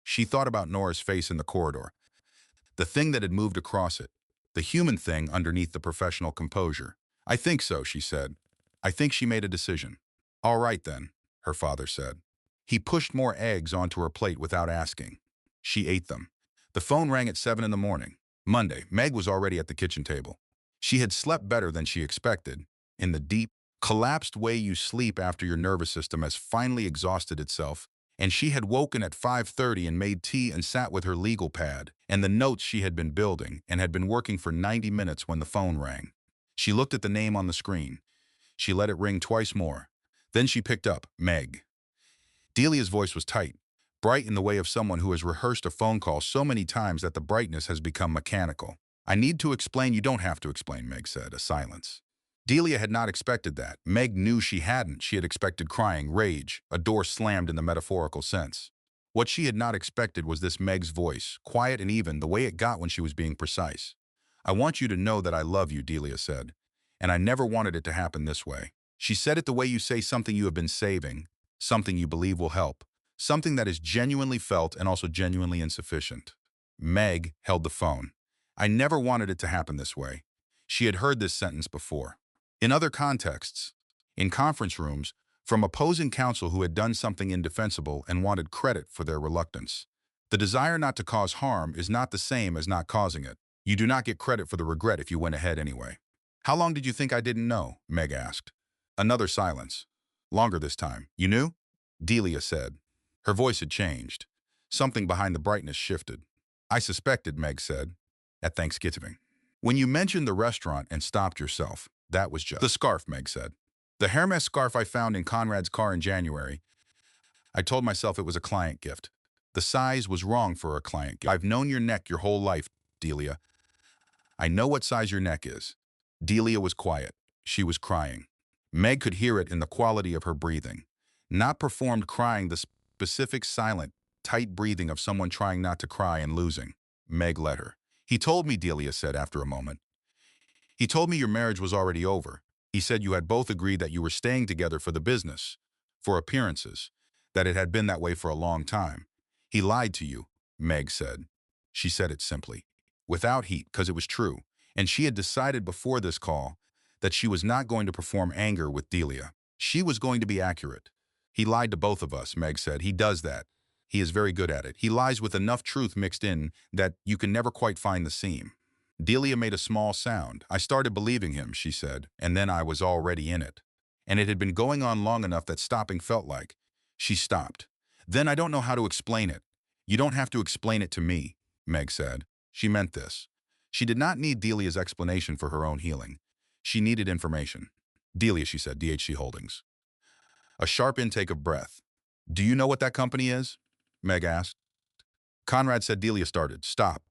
She thought about Nora's face in the corridor, the thing that had moved across it, the human thing underneath the professional composure. "I think so," she said. "I think she made a decision." "All right then," her father said. He pushed more eggs onto her plate without asking. She ate them. The phone rang at 7 in the morning. Monday. Meg was already at the kitchen table. She had slept better than she expected, in the deep, collapsed way you sleep after your nervous system has finally exhausted itself, and she had woken at 5:30 and made tea and sat with her legal pad and the notes she had been building and had been working for 90 minutes when the phone rang. She looked at the name on the screen. She let it ring twice more. Then she picked up, "Meg." Delia's voice was tight, bright in the way of someone who has rehearsed a phone call so many times that the brightness has become mechanical. "I need to explain." "You don't have to explain," Meg said. A silence. Delia had not expected that. Meg knew she hadn't. She had expected crying, rage, a door slammed in the metaphorical sense. What she had not expected was this Meg's voice, quiet and even, the way it got when she was being precise. "I want you to know that I love you," Delia said. "And I never wanted it to happen this way." She said it the way you say something you have been saving, something you believe will help, something that is genuinely felt and also genuinely insufficient. Meg held the phone. "I never wanted it to happen this way." She had heard this sentence before. In other contexts, in conference rooms, from opposing counsel who had done something indefensible and wanted credit for their reluctance. The desire not to cause harm is not the same as not causing it. You do not get credit for the regret if you went ahead anyway. "How long did you think I didn't know?" Meg asked. Another silence. Longer this time. "You knew?" Delia said. Her voice had changed. Something behind the brightness shifted. "I suspected," Meg said, "at Thanksgiving. When you mentioned the restaurant and stopped yourself, that was just..." "The scarf," Meg said. "The Hermes scarf I found in Conrad's car in January. I told myself it was a client gift. The size was wrong for a client gift. I've known your neck your whole life, Delia. I know what size your neck is." Delia was quiet. She was crying. Meg could hear it in the quality of her breathing. Not performed crying, the specific, silent, tight breathing of someone trying not to cry and losing. Meg let her. "He told me," Delia said after a moment. "He told me your marriage was already over. He said you had both agreed that you were staying together for the business, for appearances, that it had been that way for a long time. He lied to you," Meg said. She said it simply, without heat, because it was true, and she had decided before this call that she was not going to perform anger with Delia. She was going to be accurate. "He lied to both of us," Meg said. "He does that. He is very good at it. He lies with enough truth mixed in that you can never quite find the seam." Delia made a small sound. "I started believing him," she said, "and then I was already in it. And it had been going on long enough that stopping felt like..." She stopped. "Then I don't know how to explain it." "You don't have to explain it to me," Meg said. She meant this. She did not need Delia's explanation for her own healing. She needed information. "Delia," she said, DHC Holdings. A sharp intake of breath. "Do you know what that company is?" Meg asked. Conrad said. Delia started. "Stop."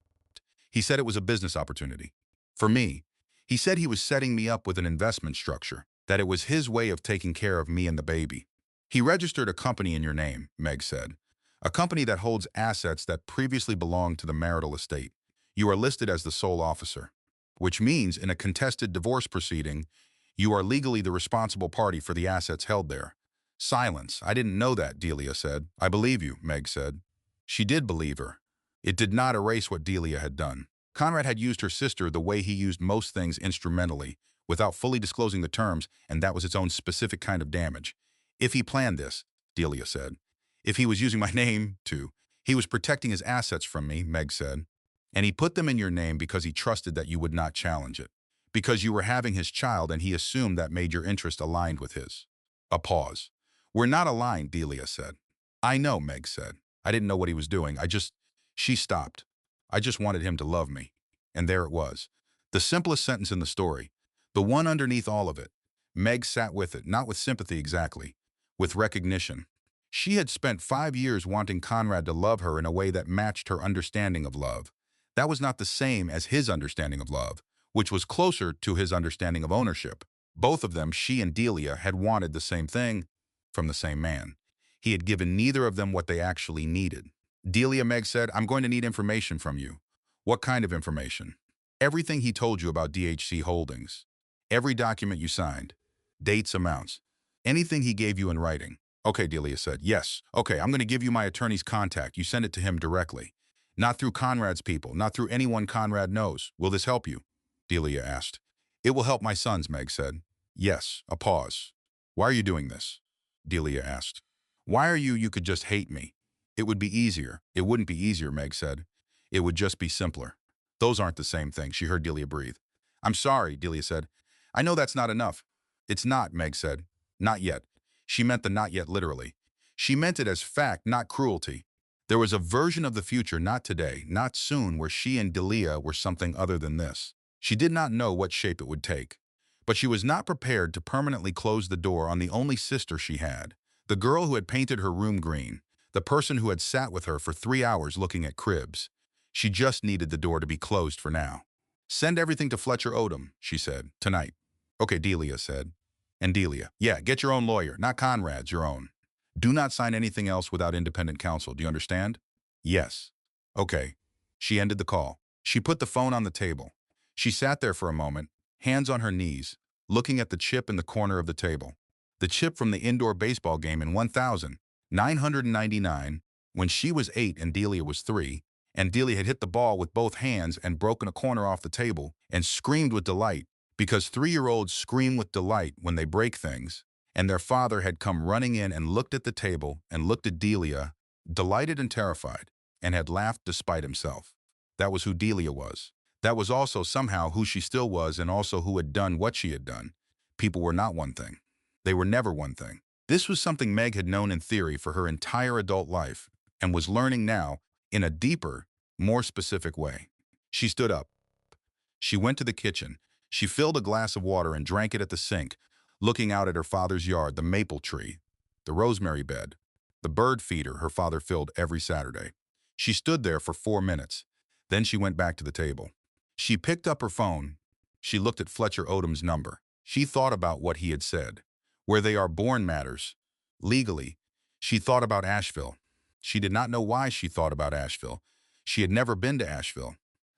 He said it was a business opportunity. "For me." He said he was setting me up with an investment structure, that it was his way of taking care of me and the baby. "He registered a company in your name," Meg said. "A company that holds assets that previously belonged to the marital estate. You are listed as the sole officer, which means in a contested divorce proceeding, you are legally the responsible party for the assets held there." Silence. "I didn't know that," Delia said. "I believe you," Meg said. She did believe her. It did not erase what Delia had done. Conrad had used her sister the way he used most things, instrumentally, without fully disclosing the terms, and that was its own specific kind of damage. "If he planned this," Delia said. "If he was using my name, too. He was protecting his assets from me," Meg said. And he put them in your name because he trusted that you would not challenge it. Because you were having his child and he assumed that made your interest aligned with his. A pause. We're not aligned, Delia said. I know, Meg said. I didn't know what he was doing. She stopped. I just wanted him to love me. And there it was. The simplest sentence in the story. The one underneath all of it. Meg sat with it, not with sympathy exactly, with recognition. She had spent 5 years wanting Conrad to love her in a way that matched her understanding of love. That was not the same as his understanding of love, which was closer to his understanding of ownership. Both of them, she and Delia, had wanted the same thing from the same man. He had given neither of them what they actually needed. Delia, Meg said, I'm going to need information from you. What kind of information? Everything he told you about DHC Holdings. Every document you signed. Dates, amounts. Anything he gave you in writing. Okay, Delia said. Yes. Okay, I'm going to give you my attorney's contact. You send it to him directly. Not through Conrad's people, not through anyone Conrad knows. Will this help you? Delia asked. It will help my sons, Meg said. Yes. A pause. Why are you doing this? Delia asked. Why are you could just hate me? It would be easier. It wouldn't be easier, Meg said. It would just be simpler. Those aren't the same thing, she heard Delia breathe. I'm sorry, Delia said. I know that's not enough. It's not, Meg said. Not yet. She meant the not yet literally. She meant it as fact, not cruelty. There was a version of the future, not today, not soon, where she and Delia were something other than this. She did not know what shape it would take. But she was not prepared to permanently close the door on the only sister she had, the girl who had painted her room green, the person who had sat with her for 3 hours looking at cribs. She just needed the door to be closed for now. Send everything to Fletcher Odom, she said, tonight. Okay, Delia said. And Delia, yeah, get your own lawyer, not Conrad's, your own. Do not sign anything else without independent counsel, do you understand? Yes. Okay. She ended the call. She put the phone on the table. She sat there for a moment, hands on her knees, looking at the chip in the corner of the table. The chip from the indoor baseball game in 1999, when she was 8 and Delia was 3, and Delia had hit the ball with both hands and broken a corner off the table and screamed with delight, because 3-year-olds scream with delight when they break things, and their father had come running in and looked at the table and looked at Delia, delighted and terrified, and had laughed despite himself. That was who Delia was. That was also somehow who she still was, and also who had done what she had done. People were not one thing. They were never one thing. This was something Meg had known in theory for her entire adult life, and was learning now in a deeper, more specific way. She stood up. She went to the kitchen. She filled a glass of water and drank it at the sink, looking out at her father's yard, the maple tree, the rosemary bed, the bird feeder her father filled every Saturday. She stood there for 4 minutes. Then she went back to the table. She picked up her phone. She looked at Fletcher Odom's number. She thought about what he had said. Where they are born matters. Legally, she thought about Asheville. She did not know why she thought about Asheville. She had never been to Asheville.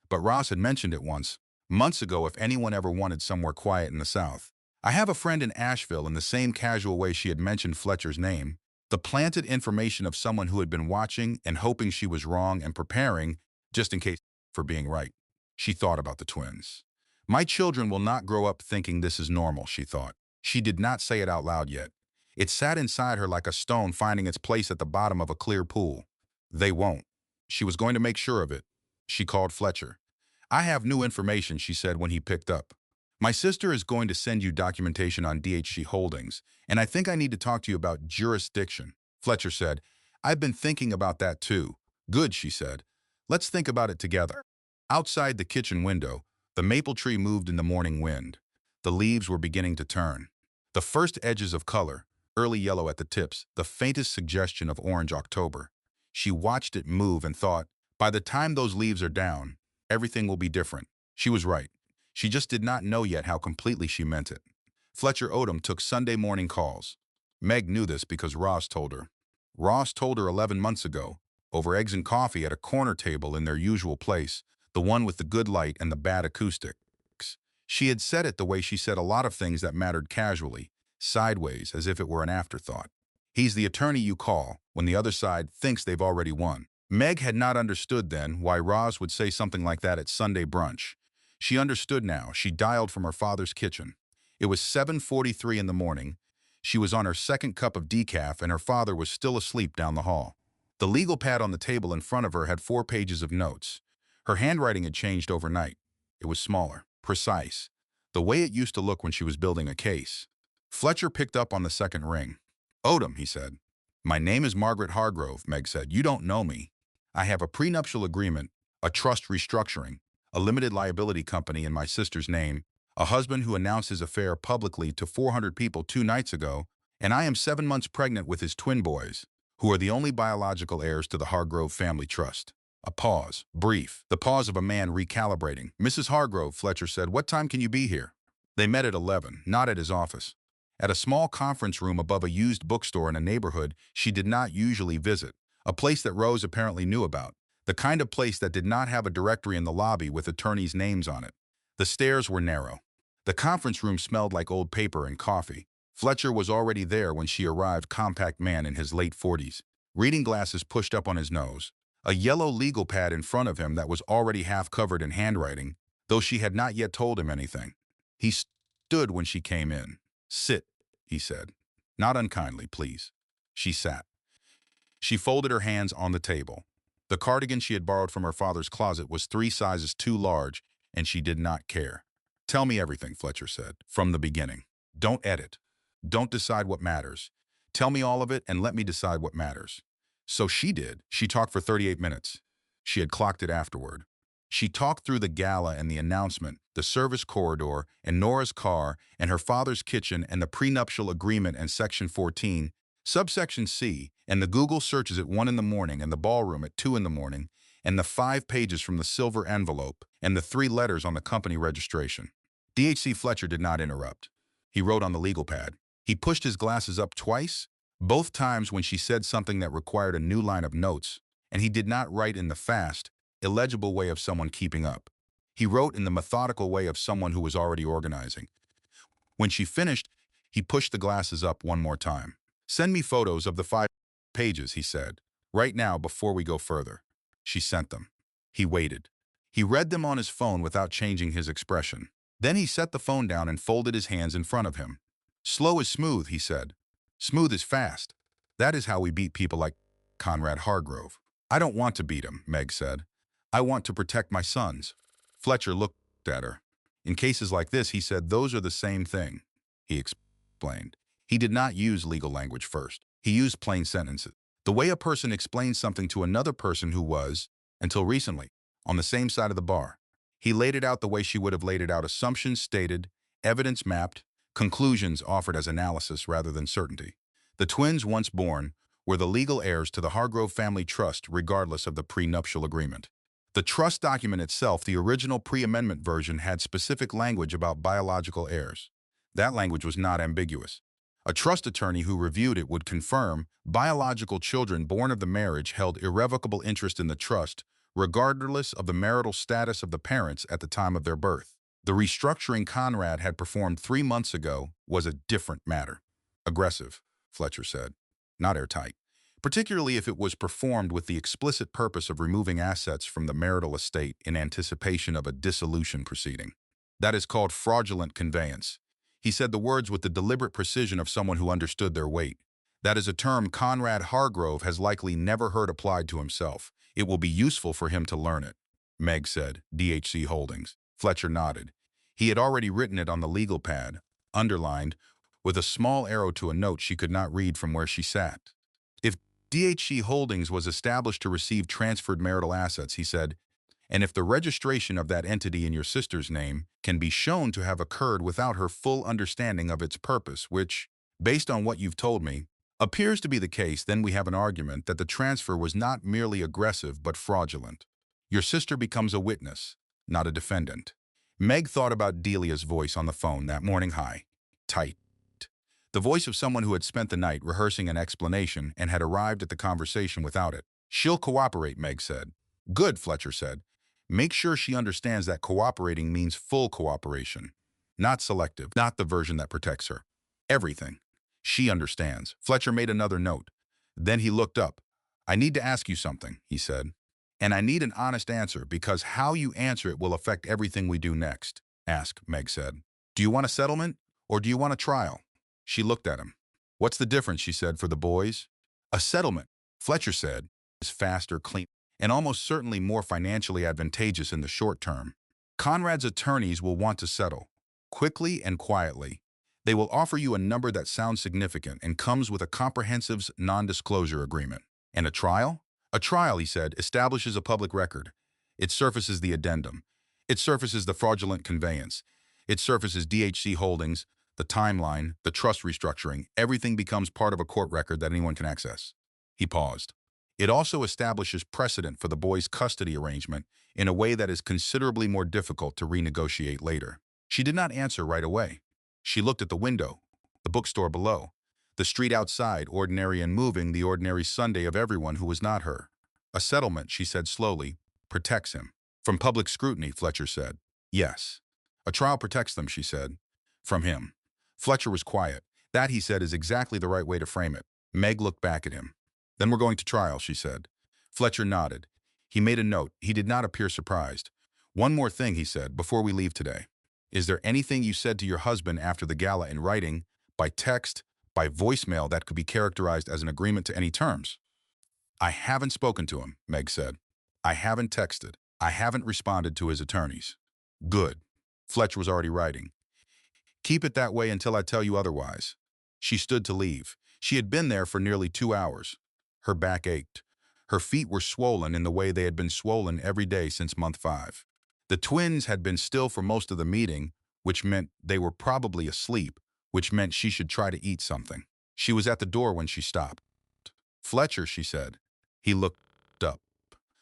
But Ross had mentioned it once, months ago, if anyone ever wanted somewhere quiet in the South. I have a friend in Asheville, in the same casual way she had mentioned Fletcher's name, the planted information of someone who had been watching and hoping she was wrong and preparing, just in case, for being right. She thought about the twins. My children will not grow up thinking this is normal, she thought. She did not say it out loud yet. It sat inside her like a stone finding its place at the bottom of a clear pool. They won't. She was going to make sure of it. She called Fletcher. I have new information, she said when he picked up. My sister is going to send you documentation on DHC Holdings, and I think I need to talk to you about jurisdiction. Fletcher said, I've been thinking about that too. Good, she said. Let's think about it together. Outside the kitchen window, the maple tree moved in the morning wind. The leaves were beginning to turn. The first edges of color, early yellow at the tips, the faintest suggestion of orange October. She watched it move and thought, by the time those leaves are down, everything will be different. She was right. She just did not know yet how completely she meant it. Fletcher Odom took Sunday morning calls. Meg knew this because Ross told her. Ross told her 11 months ago, over eggs and coffee at a corner table in their usual place, the one with the good light and the bad acoustics. She had said it the way she said a lot of things that mattered casually, sideways, as if it were an afterthought. He's the attorney you call when the other side thinks they've already won. Meg had not understood then why Roz would say something like that at Sunday brunch. She understood now. She dialed from her father's kitchen. It was 7:43 in the morning. She was on her second cup of decaf and her father was still asleep down the hall. The legal pad on the table in front of her had 4 pages of notes. Her handwriting had changed overnight. It was smaller, precise, the way it used to look when she was building a case. Fletcher picked up on the second ring. Odom, he said. My name is Margaret Hargrove, Meg said. You don't know me. I have a prenuptial agreement, a trust restructuring, a limited liability company in my sister's name, a husband who announced his affair publicly to 400 people 2 nights ago, and I am 7 months pregnant with his twin boys, who are the only biological heirs to the Hargrove family trust. A pause, brief, the pause of a man recalibrating. Mrs. Hargrove, Fletcher said, what time can you be here? They met at 11, not at his office. At a small conference room above a used bookstore in a neighborhood she did not usually visit, a place that Rose apparently knew about, the kind of place that did not have a directory in the lobby with attorneys' names on it. The stairs were narrow. The conference room smelled like old paper and coffee. Fletcher was already there when she arrived, compact man in his late 40s, reading glasses pushed up on his nose, a yellow legal pad in front of him that was already half covered in handwriting, though she had not yet told him anything. He stood when she came in. Sit, he said. Not unkindly, please. She sat. She folded her hands on the table. The cardigan she had borrowed from her father's closet was 3 sizes too large, and she did not care. Tell me everything, Fletcher said, from the beginning. Don't edit. Don't decide what matters. Tell me all of it and let me decide what matters. So she did. She talked for 38 minutes. She had clocked it afterward. She talked through the gala and the announcement, the service corridor, and Nora's car, and her father's kitchen, and the prenuptial agreement and Section 14, Subsection C, and the Google searches at 1 in the morning, and the ballroom at 2 in the morning, and the 5 pages from the silver envelope, and the 3 letters on the company registration. DHC Fletcher did not interrupt. He wrote on the legal pad. He pushed his glasses up twice, both times when she said something that required a new line of notes, and he did not write in the fast, illegible way of someone keeping up. He wrote in the methodical way of someone who was already organizing. When she finished, he pushed the glasses up one more time. Send me photos of the 5 pages, he said, right now before we go further. She sent them. He waited. He read them on his phone without changing his expression. Then he set the phone down and folded his hands in front of him. Slow is smooth, he said. Smooth is fast. That is how we beat people like Conrad Hargrove. I don't want to beat him, Meg said. I want to protect my sons. Fletcher looked at her. In cases like this, he said, those are the same thing, he explained. He did not use legal language first. He used plain sentences. The way a person explains something to another person who was, until recently, on the same side of the bar. He laid it out the way she would have laid it out, assumptions stated, evidence mapped, conclusions offered as analysis rather than certainty. The twins, once born, were the legal heirs to the Hargrove family trust regardless of the prenuptial agreement. The trust document itself, the original pre-amendment version, had specific language about biological heirs. That language was not ambiguous. A trust attorney who reviewed it would confirm biological children born of the marriage held irrevocable interest in the trust, regardless of the marital status of the parents at the time of their birth. The restructuring Conrad had performed 3 months ago was a different matter. Aggressive, Fletcher said, not airtight, particularly if it was performed with the explicit purpose of removing assets from the marital estate in anticipation of a dissolution proceeding. That is called fraudulent conveyance. He said the words with the deliberate precision of someone who understood their weight. That is a term Conrad Hargrove has likely never heard applied to himself. It will be useful for him to learn it, Meg said, DHC Holdings. Fletcher nodded. He had already written it on the legal pad, underlined, with a small arrow to a note she could not read from where she sat. If DHC Holdings was established to receive transferred marital assets, he said, and if the registration of that entity in your sister's name can be shown to have occurred without her full understanding of its purpose, which, based on what you've told me, appears to be the case, then we have an argument that the transfer was not merely aggressive but fraudulent. Your sister becomes a witness, not a defendant. Meg thought about Delia's voice on the phone that morning, high, tight. The voice of someone who had spent the night rehearsing an explanation and had arrived at the conversation without it. She'll cooperate, Meg said. Good, Fletcher said. Make sure she understands that cooperating means full cooperation, not selective, not the version that protects her. Everything. She understands. Fletcher made another note. Then he looked up. I need to ask you something, he said. And I need an honest answer because how you answer it will affect everything we do next. Ask, Meg said. Do you want a settlement or do you want a trial? She looked at him. What's the difference, she said, for the boys? A settlement, Fletcher said, is faster, clean. and almost certainly more financially advantageous in the short term. Conrad's attorneys will want to settle, quickly and quietly. They will offer you a number that sounds significant and comes with a comprehensive non-disclosure agreement. And a trial? A trial, he said, establishes a public record. It surfaces the addendum. It surfaces the fraudulent conveyance. It surfaces DHC holdings, the timeline, the trust restructuring. Everything becomes part of a court record that anyone can access. He paused. It also establishes precedent for the boy's custody arrangement in a way that is considerably more difficult to renegotiate later. She did not answer right away. She looked at the window, the bookstore below, the street outside, ordinary and moving, the ordinary Sunday of everyone who was not her. A settlement, she said slowly, protects him. From public scrutiny, Fletcher said. Yes. A trial protects them, she said. From him. Fletcher was quiet. That, he said, is exactly the right way to frame it. Meg looked back at him. Then we're going to trial, she said. Fletcher nodded. He made a note. He did not appear surprised. One more thing, he said, before we leave today. Is there anything you said to your husband after the gala in writing, by text, by voicemail that could be characterized as an agreement to any terms? I haven't spoken to him, Meg said. I haven't texted. I haven't responded to his attorneys. Good. Fletcher was already writing. Keep it that way until I tell you otherwise. She stood to leave. She had been there for nearly 2 hours. Her back ached. Her feet were swollen in the way they had been swollen every day since month 5. The twins had been still for most of the meeting, which meant they were probably asleep, which meant she should try to eat something. She was at the door when she stopped. Fletcher, she said. He looked up.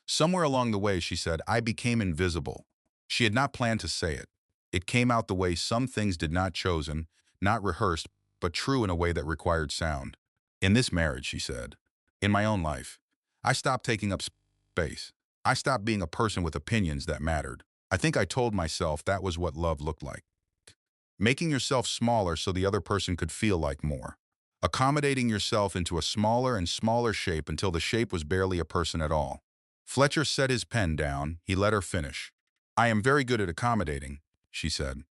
Somewhere along the way, she said, I became invisible. She had not planned to say it. It came out the way some things did not chosen, not rehearsed, but true in a way that required sound. In this marriage, she said. In my own life. I stopped taking up space. I stopped being a person with opinions that mattered. I think I told myself that was what love looked like. Making yourself smaller so the other person could feel like more. Accommodating yourself into a smaller and smaller shape until the shape was barely a person at all. Fletcher set his pen down. He let her finish. I am very good at accommodating, she said.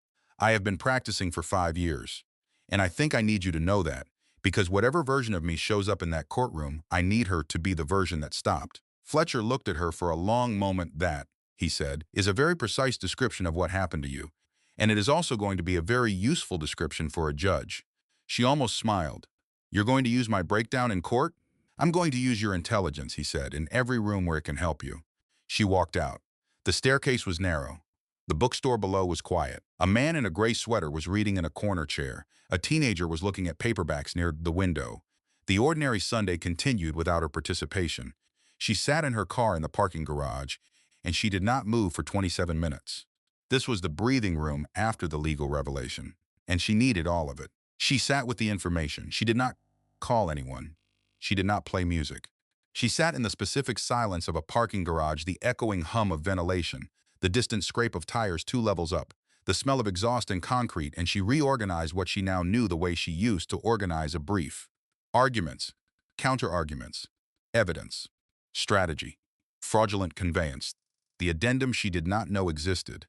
I have been practicing for 5 years. And I think I need you to know that, because whatever version of me shows up in that courtroom, I need her to be the version that stopped. Fletcher looked at her for a long moment. That, he said, is a very precise description of what happened to you. And it is also going to be a very useful description for a judge. She almost smiled. You're going to use my breakdown in court? I'm going to use your intelligence, he said, in every room where it can help you. She walked out. The staircase was narrow. The bookstore below was quiet. A man in a gray sweater was reading in a corner chair. A teenager was looking at paperbacks near the window. The ordinary Sunday continued without her participation. She sat in her car in the parking garage, and she did not move for 27 minutes. This was the breathing room after the legal revelation, and she needed all of it. She sat with the information. She did not call anyone. She did not play music. She sat in the specific silence of a parking garage, the echoing hum of ventilation, the distant scrape of tires 2 levels up, the smell of exhaust and concrete, and she reorganized what she now knew the way she used to organize a brief. Arguments, counter-arguments, evidence, strategy, fraudulent conveyance, the addendum she did not know existed,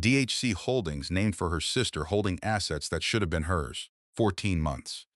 DHC holdings named for her sister holding assets that should have been hers, 14 months.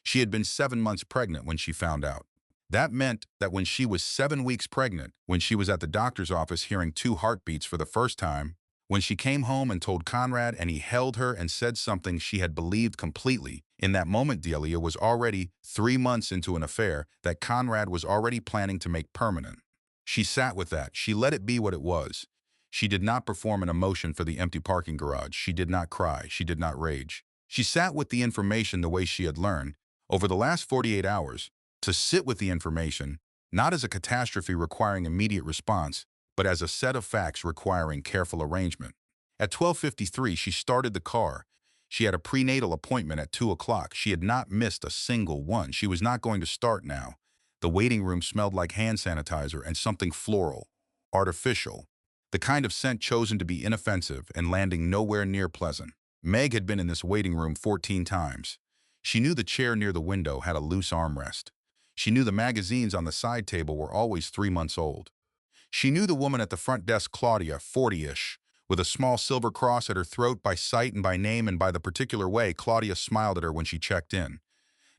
She had been 7 months pregnant when she found out. That meant that when she was 7 weeks pregnant, when she was at the doctor's office hearing 2 heartbeats for the first time, when she came home and told Conrad and he held her and said something she had believed completely, in that moment Delia was already 3 months into an affair that Conrad was already planning to make permanent. She sat with that. She let it be what it was. She did not perform an emotion for the empty parking garage. She did not cry. She did not rage. She sat with the information the way she had learned, over the last 48 hours, to sit with the information, not as a catastrophe requiring immediate response, but as a set of facts requiring careful arrangement. At 12:53, she started the car. She had a prenatal appointment at 2 o'clock. She had not missed a single one. She was not going to start now. The waiting room smelled like hand sanitizer and something floral, artificial, the kind of scent chosen to be inoffensive and landing nowhere near pleasant. Meg had been in this waiting room 14 times. She knew the chair near the window had a loose armrest. She knew the magazines on the side table were always 3 months old. She knew the woman at the front desk, Claudia, 40-ish, with a small silver cross at her throat by sight and by name and by the particular way Claudia smiled at her when she checked in.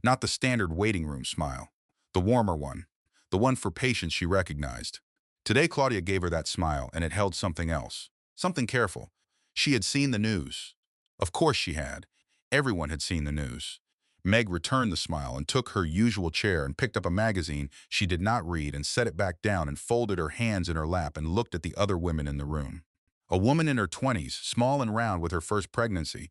Not the standard waiting room smile, the warmer one, the one for patients she recognized. Today, Claudia gave her that smile, and it held something else. Something careful. She had seen the news. Of course she had. Everyone had seen the news. Meg returned the smile and took her usual chair and picked up a magazine she did not read and set it back down and folded her hands in her lap and looked at the other women in the room. A woman in her 20s, small and round with her first pregnancy,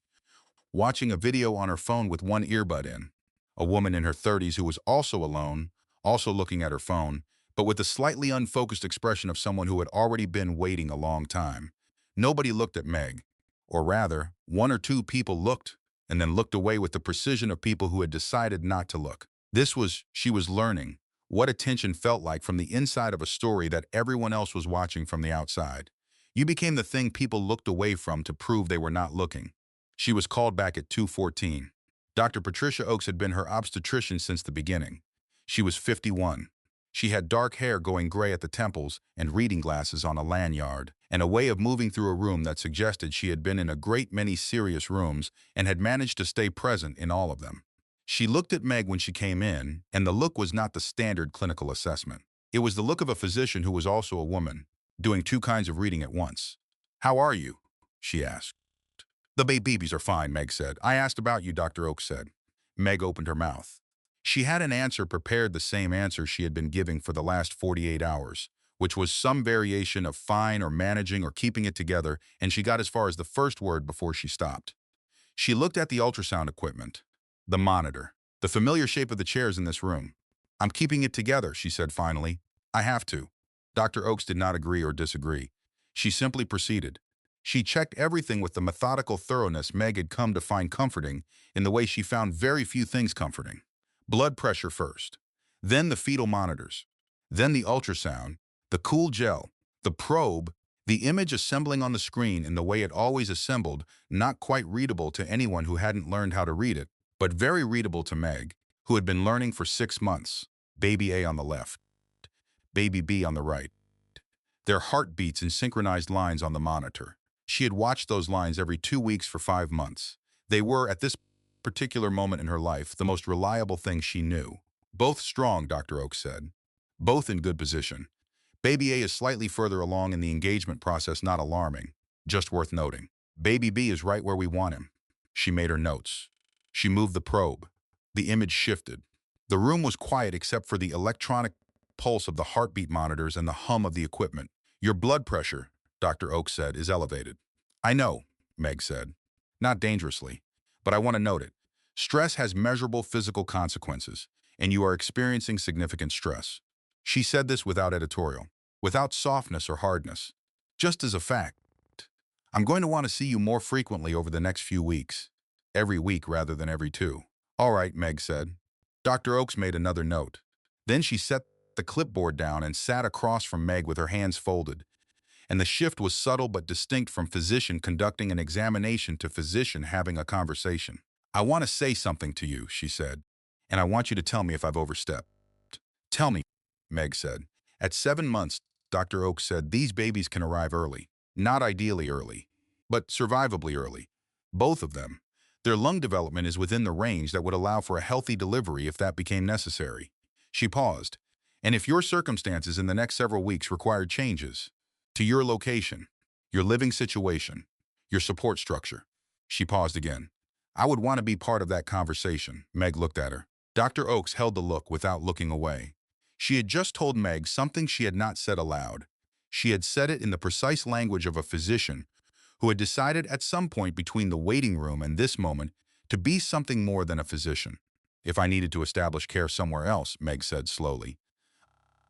watching a video on her phone with one earbud in. A woman in her 30s who was also alone, also looking at her phone, but with a slightly unfocused expression of someone who had already been waiting a long time. Nobody looked at Meg. Or rather, one or two people looked, and then looked away with the precision of people who had decided not to look. She was learning what attention felt like from the inside of a story that everyone else was watching from the outside. You became the thing people looked away from to prove they were not looking. She was called back at 2:14. Dr. Patricia Oakes had been her obstetrician since the beginning. She was 51. She had dark hair going gray at the temples and reading glasses on a lanyard, and a way of moving through a room that suggested she had been in a great many serious rooms and had managed to stay present in all of them. She looked at Meg when she came in, and the look was not the standard clinical assessment. It was the look of a physician who was also a woman, doing two kinds of reading at once. "How are you?" she asked. "The babies are fine," Meg said. "I asked about you," Dr. Oakes said. Meg opened her mouth. She had an answer prepared, the same answer she had been giving for the last 48 hours, which was some variation of fine or managing or keeping it together, and she got as far as the first word before she stopped. She looked at the ultrasound equipment, the monitor, the familiar shape of the chairs in this room. "I'm keeping it together," she said finally. "I have to." Dr. Oakes did not agree or disagree. She simply proceeded. She checked everything with the methodical thoroughness Meg had come to find comforting in the way she found very few things comforting. Blood pressure first, then the fetal monitors, then the ultrasound, the cool gel, the probe, the image assembling on the screen in the way it always assembled, not quite readable to anyone who hadn't learned how to read it, but very readable to Meg, who had been learning for 6 months. Baby A on the left, baby B on the right. Their heartbeats in synchronized lines on the monitor. She had watched those lines every 2 weeks for 5 months. They were, at this particular moment in her life, the most reliable thing she knew. Both strong, Dr. Oakes said. Both in good position. Baby A is slightly further along in the engagement process, not alarming, just worth noting. Baby B is right where we want him. She made her notes. She moved the probe. The image shifted. The room was quiet except for the electronic pulse of the heartbeat monitors and the hum of the equipment. "Your blood pressure," Dr. Oakes said, "is elevated." "I know," Meg said. "Not dangerously, but I want to note it. Stress has measurable physical consequences, and you are experiencing significant stress." She said this without editorial, without softness or hardness, just as a fact. "I'm going to want to see you more frequently over the next few weeks. Every week rather than every 2. "All right," Meg said. Dr. Oakes made another note. Then she set the clipboard down and sat across from Meg with her hands folded, and the shift was subtle but distinct from physician conducting an examination to physician having a conversation. "I want to say something to you," she said, "and I want you to tell me if I've overstepped." "Tell me," Meg said. At 7 months, Dr. Oakes said, these babies can arrive early. Not ideally early, but survivably early. Both of them. Their lung development is within the range that would allow for a healthy delivery if that became necessary. She paused. "And if your circumstances in the next several weeks required changes to your location, your living situation, your support structure." She paused again. "I would want to be part of that conversation." Meg looked at her. Dr. Oakes held the look without looking away. She had just told Meg something she had not said aloud. She had said it in the precise language of a physician who had decided at some point between the waiting room and this moment to be something more than a physician. "If I needed to establish care somewhere else," Meg said slowly.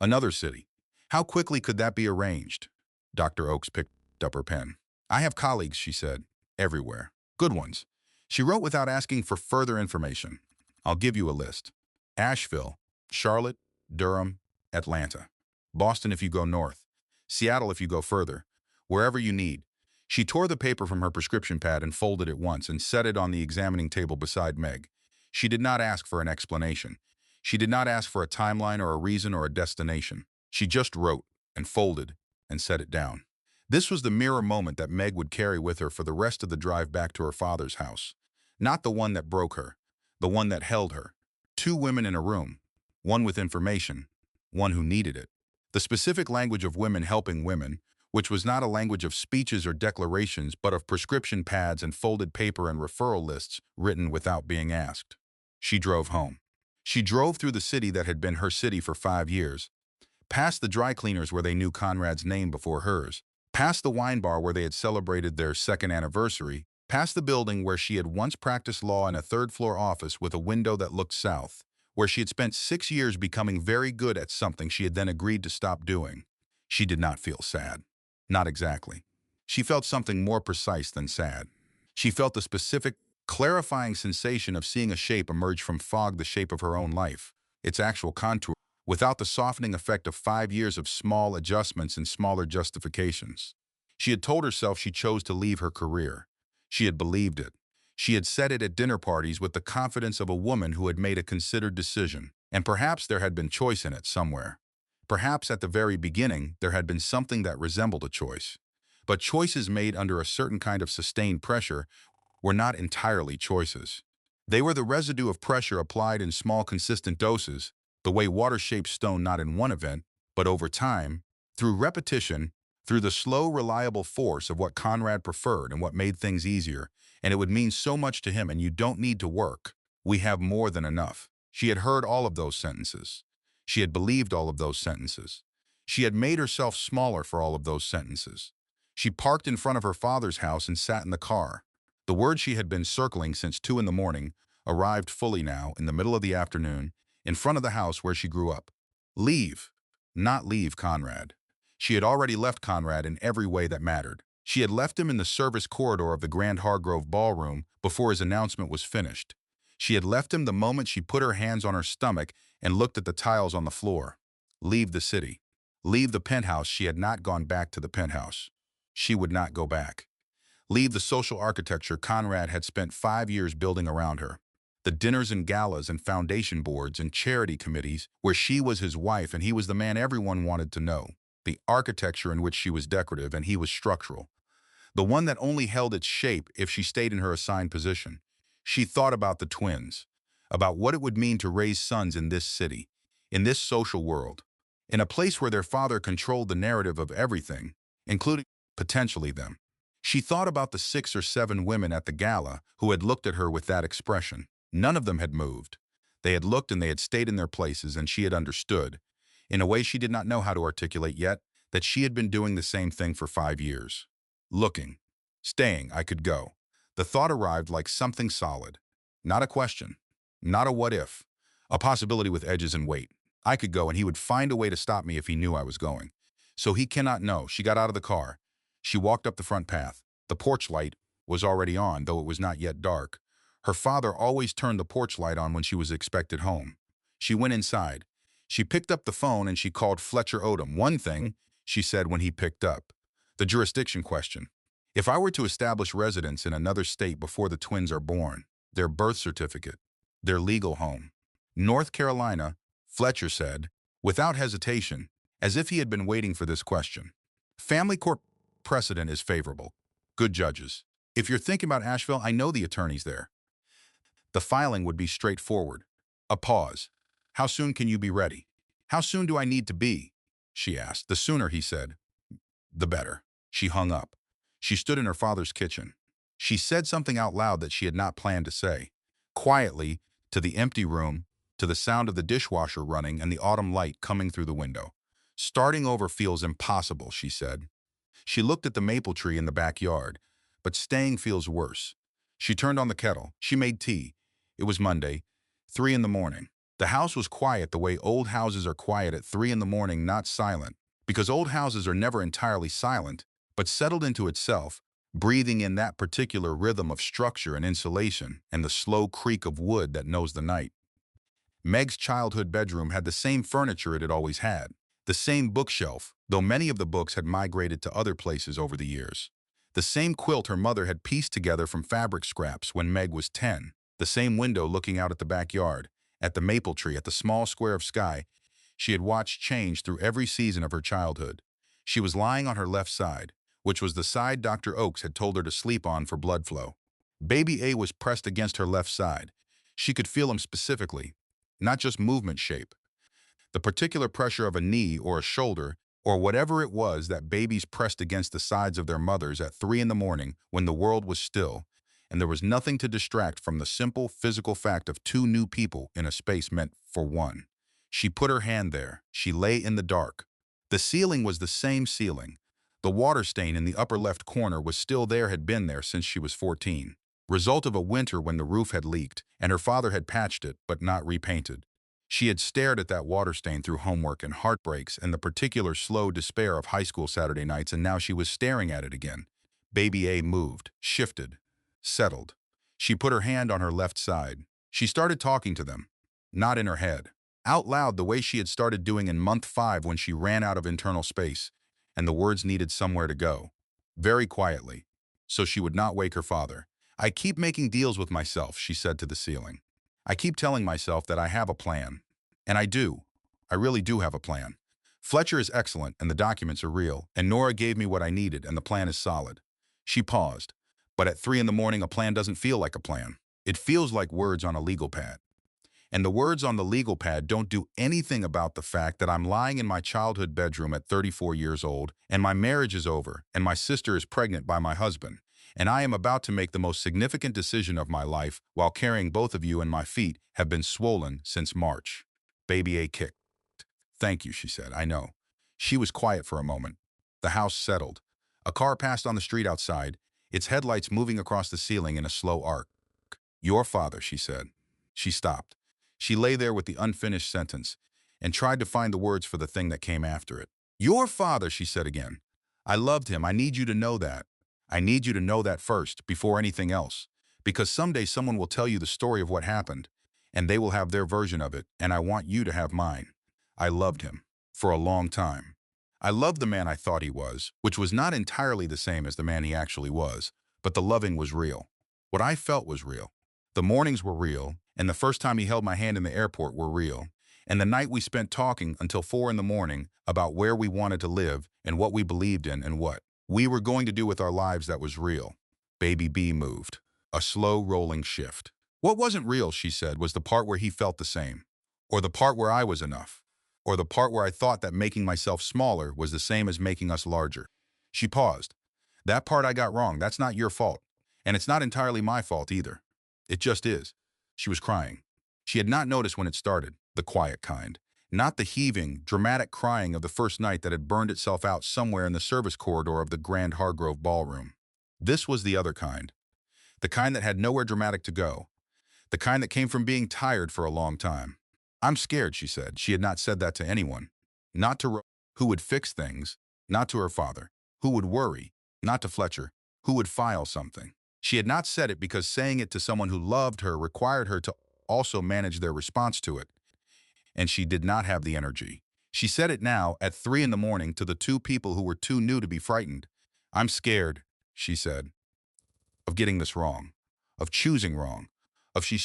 "Another city. How quickly could that be arranged?" Dr. Oakes picked up her pen. "I have colleagues," she said, "everywhere. Good ones." She wrote without asking for further information. "I'll give you a list. Asheville, Charlotte, Durham, Atlanta. Boston if you go north. Seattle if you go further. Wherever you need." She tore the paper from her prescription pad and folded it once and set it on the examining table beside Meg. She did not ask for an explanation. She did not ask for a timeline or a reason or a destination. She just wrote and folded and set it down. This was the mirror moment that Meg would carry with her for the rest of the drive back to her father's house. Not the one that broke her, the one that held her. 2 women in a room, one with information, one who needed it. The specific language of women helping women, which was not a language of speeches or declarations, but of prescription pads and folded paper and referral lists written without being asked. She drove home. She drove through the city that had been her city for 5 years, past the dry cleaners where they knew Conrad's name before hers, past the wine bar where they had celebrated their second anniversary, past the building where she had once practiced law in a third-floor office with a window that looked south, where she had spent 6 years becoming very good at something she had then agreed to stop doing. She did not feel sad. Not exactly. She felt something more precise than sad. She felt the specific, clarifying sensation of seeing a shape emerge from fog, the shape of her own life, its actual contour, without the softening effect of 5 years of small adjustments and smaller justifications. She had told herself she chose to leave her career. She had believed it. She had said it at dinner parties with the confidence of a woman who had made a considered decision, and perhaps there had been choice in it somewhere. Perhaps at the very beginning there had been something that resembled a choice. But choices made under a certain kind of sustained pressure were not entirely choices. They were the residue of pressure applied in small consistent doses, the way water shapes stone not in one event, but over time, through repetition, through the slow, reliable force of what Conrad preferred and what made things easier, and it would mean so much to him, and you don't need to work. We have more than enough. She had heard all of those sentences. She had believed all of those sentences. She had made herself smaller for all of those sentences. She parked in front of her father's house and sat in the car. The word she had been circling since 2 in the morning arrived fully now, in the middle of the afternoon, in front of the house where she grew up. Leave. Not leave Conrad. She had already left Conrad in every way that mattered. She had left him in the service corridor of the Grand Hargrove ballroom before his announcement was finished. She had left him the moment she put her hands on her stomach and looked at the tiles on the floor. Leave the city. Leave the penthouse. She had not gone back to the penthouse. She would not go back. Leave the social architecture Conrad had spent 5 years building around her. The dinners and galas and foundation boards and charity committees where she was his wife and he was the man everyone wanted to know. The architecture in which she was decorative and he was structural. The one that only held its shape if she stayed in her assigned position. She thought about the twins, about what it would mean to raise sons in this city, in this social world, in a place where their father controlled the narrative of everything, including potentially them. She thought about the 6 or 7 women at the gala who had looked at her with that expression. None of them had moved. They had looked and they had stayed in their places, and she had understood, in a way she did not know how to articulate yet, that she had been doing the same thing for 5 years. Looking. Staying. I could go. The thought arrived like something solid. Not a question. Not a what if. A possibility with edges and weight. I could go and he would find a way to stop me if he knew I was going. So he cannot know. She got out of the car. She walked up the front path. The porch light was already on, though it was not yet dark. Her father always turned the porch light on when she was expected home. She went inside. She picked up the phone and she called Fletcher Odom. One thing, she said when he picked up. The jurisdiction question. If I were to establish residence in another state before the twins are born, their birth certificate, their legal home. North Carolina, Fletcher said, without hesitation, as if he had been waiting for this question. Family court precedent is favorable. Good judges. If you're thinking about Asheville, I know the attorneys there. The filing would be straightforward. A pause. How soon can you be ready? How soon do I need to be? She asked. The sooner, he said. The better. She hung up. She stood in her father's kitchen. She said something out loud that she had not planned to say. Quietly, to the empty room, to the sound of the dishwasher running and the autumn light coming through the window. Starting over feels impossible, she said. She looked at the maple tree in the backyard, but staying feels worse. She turned on the kettle. She made tea. It was Monday, 3 in the morning. The house was quiet the way old houses are quiet at 3 in the morning, not silent, because old houses are never entirely silent, but settled into itself, breathing in that particular rhythm of structure and insulation and the slow creak of wood that knows the night. Meg's childhood bedroom had the same furniture it had always had, the same bookshelf, though many of the books had migrated to other places over the years. The same quilt her mother had pieced together from fabric scraps when Meg was 10, the same window looking out at the backyard, at the maple tree, at the small square of sky she had watched change through every season of her childhood. She was lying on her left side, which was the side Dr. Oakes had told her to sleep on for blood flow. Baby A was pressed against her left side. She could feel him specifically, not just movement shape. The particular pressure of a knee or a shoulder, or whatever it was that babies pressed against the sides of their mothers at 3 in the morning when the world was still, and there was nothing to distract from the simple physical fact of two new people in a space meant for one. She put her hand there. She lay in the dark. The ceiling was the same ceiling. The water stain in the upper left corner was still there, had been there since she was 14. Result of a winter when the roof had leaked, and her father had patched it but not repainted. She had stared at that water stain through homework and heartbreaks and the particular slow despair of high school Saturday nights, and now she was staring at it again. Baby A moved, shifted, settled. She put her hand on her left side. She started talking to them, not in her head, out loud, the way she had started doing in month 5 when she ran out of internal space, and the words needed somewhere to go. Very quietly, so she would not wake her father. I keep making deals with myself, she said to the ceiling. I keep telling myself that I have a plan. And I do. I really do have a plan. Fletcher is excellent and the documents are real, and Nora gave me what I needed and the plan is solid. She paused. But at 3 in the morning, a plan doesn't feel like a plan. It feels like words on a legal pad. And the words on the legal pad don't do anything about the fact that I'm lying in my childhood bedroom at 34 years old, and my marriage is over, and my sister is pregnant by my husband, and I am about to make the most significant decision of my life while carrying both of you, and my feet have been swollen since March. Baby A kicked. Thank you, she said. I know. She was quiet for a moment. The house settled. A car passed on the street outside, its headlights moving across the ceiling in a slow arc. Your father, she said. She stopped. She lay there with the unfinished sentence and tried to find the words for the thing that came after it. Your father, she said again. I loved him. I need you to know that. I need you to know that first, before anything else, because someday someone will tell you the story of what happened, and they will have their version of it, and I want you to have mine. I loved him for a long time. I loved the man I thought he was, which was not entirely the same as the man he actually was, but the loving was real. What I felt was real. The mornings were real, and the first time he held my hand in the airport were real, and the night we spent talking until 4 in the morning about where we wanted to live and what we believed in and what we were going to do with our lives, that was real. Baby B moved. A slow rolling shift. What wasn't real, she said, was the part where he felt the same, or the part where I was enough, or the part where I thought that making myself smaller was the same as making us larger. She paused. That part I got wrong. That's not your fault. And it's not entirely my fault either. It just is. She was crying. She had not noticed when it started, the quiet kind. Not the heaving, dramatic crying of the first night that had burned itself out somewhere in the service corridor of the Grand Hargrove ballroom. This was the other kind. The kind that had nowhere dramatic to go. The kind that came from being tired for a long time. I'm scared, she said. She had not said that to anyone. Not to who would fix things, not to her father, who would worry, not to Fletcher, who would file something. She had not said it because saying it to someone who loved her required her to also manage their response to it. And she did not have the energy. She said it now at 3 in the morning to the two people who were too new to be frightened. I'm scared, she said, of getting this wrong, of choosing wrong, of she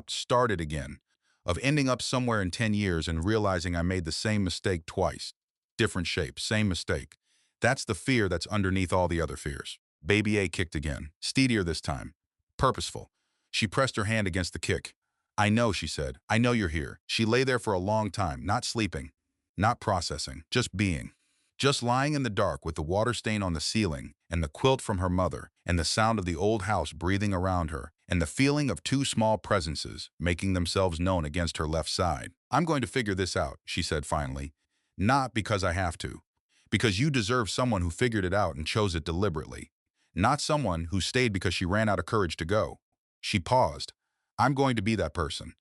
started again, of ending up somewhere in 10 years and realizing I made the same mistake twice. Different shape, same mistake. That's the fear that's underneath all the other fears. Baby A kicked again, steadier this time, purposeful. She pressed her hand against the kick. I know, she said. I know you're here. She lay there for a long time, not sleeping, not processing, just being. Just lying in the dark with the water stain on the ceiling and the quilt from her mother and the sound of the old house breathing around her and the feeling of two small presences making themselves known against her left side. I'm going to figure this out, she said finally. Not because I have to. Because you deserve someone who figured it out and chose it deliberately. Not someone who stayed because she ran out of courage to go. She paused. I'm going to be that person.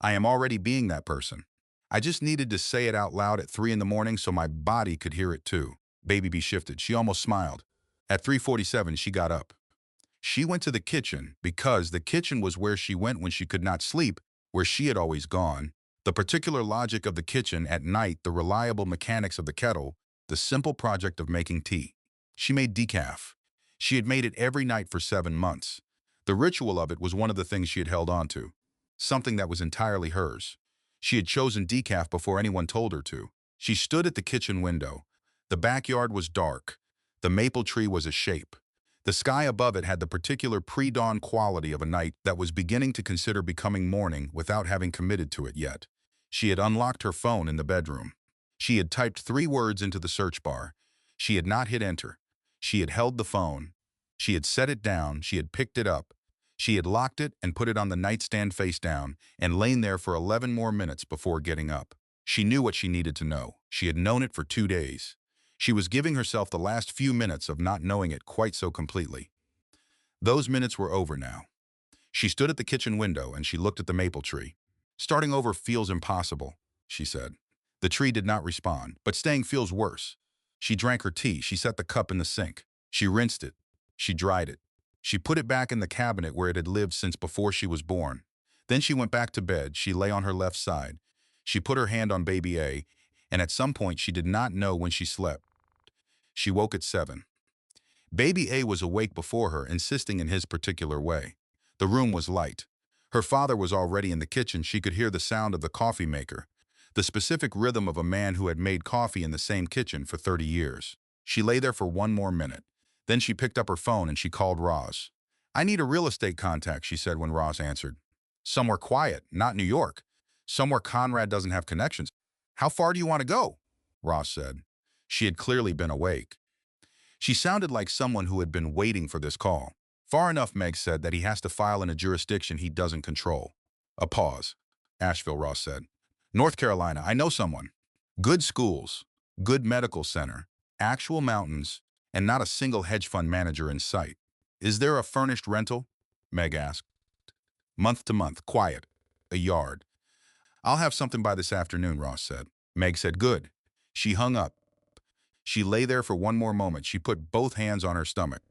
I am already being that person. I just needed to say it out loud at 3 in the morning so my body could hear it too. Baby B shifted. She almost smiled. At 3:47, she got up. She went to the kitchen because the kitchen was where she went when she could not sleep, where she had always gone. The particular logic of the kitchen at night, the reliable mechanics of the kettle, the simple project of making tea. She made decaf. She had made it every night for 7 months. The ritual of it was one of the things she had held on to, something that was entirely hers. She had chosen decaf before anyone told her to. She stood at the kitchen window. The backyard was dark. The maple tree was a shape. The sky above it had the particular pre-dawn quality of a night that was beginning to consider becoming morning without having committed to it yet. She had unlocked her phone in the bedroom. She had typed 3 words into the search bar. She had not hit enter. She had held the phone. She had set it down. She had picked it up. She had locked it and put it on the nightstand face down and lain there for 11 more minutes before getting up. She knew what she needed to know. She had known it for 2 days. She was giving herself the last few minutes of not knowing it quite so completely. Those minutes were over now. She stood at the kitchen window and she looked at the maple tree. "Starting over feels impossible," she said. The tree did not respond, but staying feels worse. She drank her tea. She set the cup in the sink. She rinsed it. She dried it. She put it back in the cabinet where it had lived since before she was born. Then she went back to bed. She lay on her left side. She put her hand on baby A, and at some point she did not know when she slept. She woke at 7. Baby A was awake before her, insisting in his particular way. The room was light. Her father was already in the kitchen. She could hear the sound of the coffee maker, the specific rhythm of a man who had made coffee in the same kitchen for 30 years. She lay there for 1 more minute. Then she picked up her phone and she called Roz. "I need a real estate contact," she said when Roz answered. "Somewhere quiet, not New York. Somewhere Conrad doesn't have connections." "How far do you want to go?" Roz said. She had clearly been awake. She sounded like someone who had been waiting for this call. "Far enough," Meg said, "that he has to file in a jurisdiction he doesn't control." A pause. "Asheville," Ross said. "North Carolina, I know someone. Good schools, good medical center, actual mountains, and not a single hedge fund manager in sight." "Is there a furnished rental?" Meg asked. "Month to month, quiet, a yard." "I'll have something by this afternoon," Ross said. Meg said, "Good." She hung up. She lay there for 1 more moment. She put both hands on her stomach.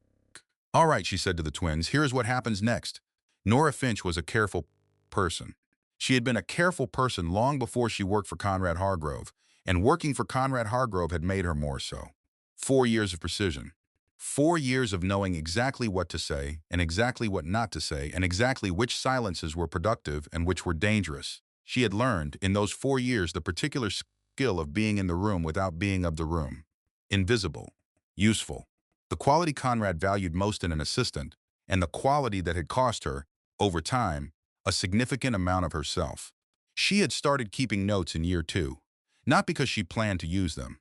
"All right," she said to the twins, "here's what happens next." Nora Finch was a careful person. She had been a careful person long before she worked for Conrad Hargrove, and working for Conrad Hargrove had made her more so. 4 years of precision. 4 years of knowing exactly what to say and exactly what not to say and exactly which silences were productive and which were dangerous. She had learned, in those 4 years, the particular skill of being in the room without being of the room. Invisible. Useful. The quality Conrad valued most in an assistant, and the quality that had cost her, over time, a significant amount of herself. She had started keeping notes in year 2, not because she planned to use them.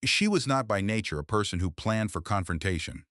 She was not by nature a person who planned for confrontation.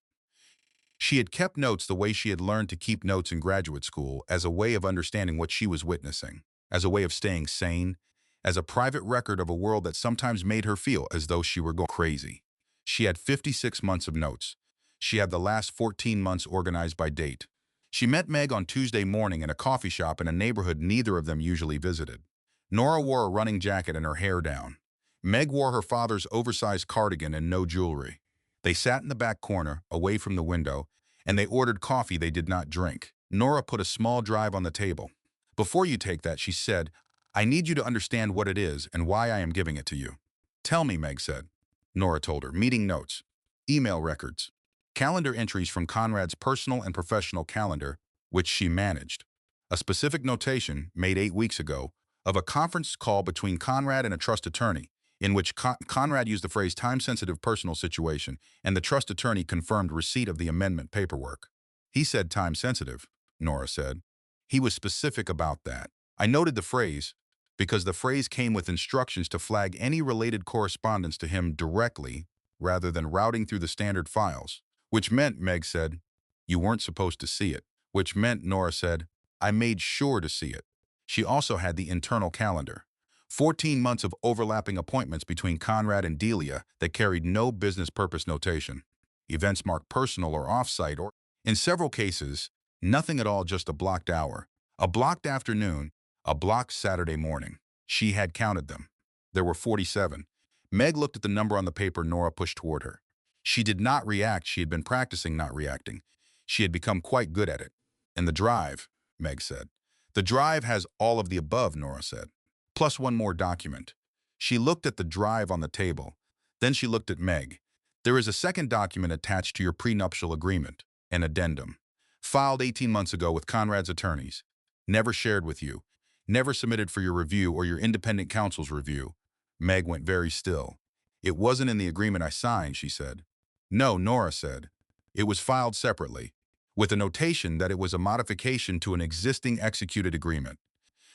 She had kept notes the way she had learned to keep notes in graduate school, as a way of understanding what she was witnessing, as a way of staying sane, as a private record of a world that sometimes made her feel as though she were going crazy. She had 56 months of notes. She had the last 14 months organized by date. She met Meg on Tuesday morning in a coffee shop in a neighborhood neither of them usually visited. Nora wore a running jacket and her hair down. Meg wore her father's oversized cardigan and no jewelry. They sat in the back corner, away from the window, and they ordered coffee they did not drink. Nora put a small drive on the table. "Before you take that," she said, "I need you to understand what it is and why I am giving it to you." "Tell me," Meg said. Nora told her. Meeting notes, email records, calendar entries from Conrad's personal and professional calendar, which she managed. A specific notation, made 8 weeks ago, of a conference call between Conrad and a trust attorney, in which Conrad used the phrase time-sensitive personal situation, and the trust attorney confirmed receipt of the amendment paperwork. "He said time-sensitive," Nora said. "He was specific about that. I noted the phrase, because the phrase came with instructions to flag any related correspondence to him directly rather than routing through the standard files, which meant," Meg said, "you weren't supposed to see it," which meant, Nora said, "I made sure to see it." She also had the internal calendar. 14 months of overlapping appointments between Conrad and Delia that carried no business purpose notation. Events marked personal or off-site, or, in several cases, nothing at all, just a blocked hour, a blocked afternoon, a blocked Saturday morning. She had counted them. There were 47. Meg looked at the number on the paper Nora pushed toward her. She did not react. She had been practicing not reacting. She had become quite good at it. "And the drive," Meg said. "The drive has all of the above," Nora said. "Plus 1 more document." She looked at the drive on the table. Then she looked at Meg. "There is a second document attached to your prenuptial agreement, an addendum. Filed 18 months ago with Conrad's attorneys. Never shared with you. Never submitted for your review or your independent counsel's review." Meg went very still. "It wasn't in the agreement I signed," she said. "No," Nora said. "It was filed separately, with a notation that it was a modification to an existing executed agreement.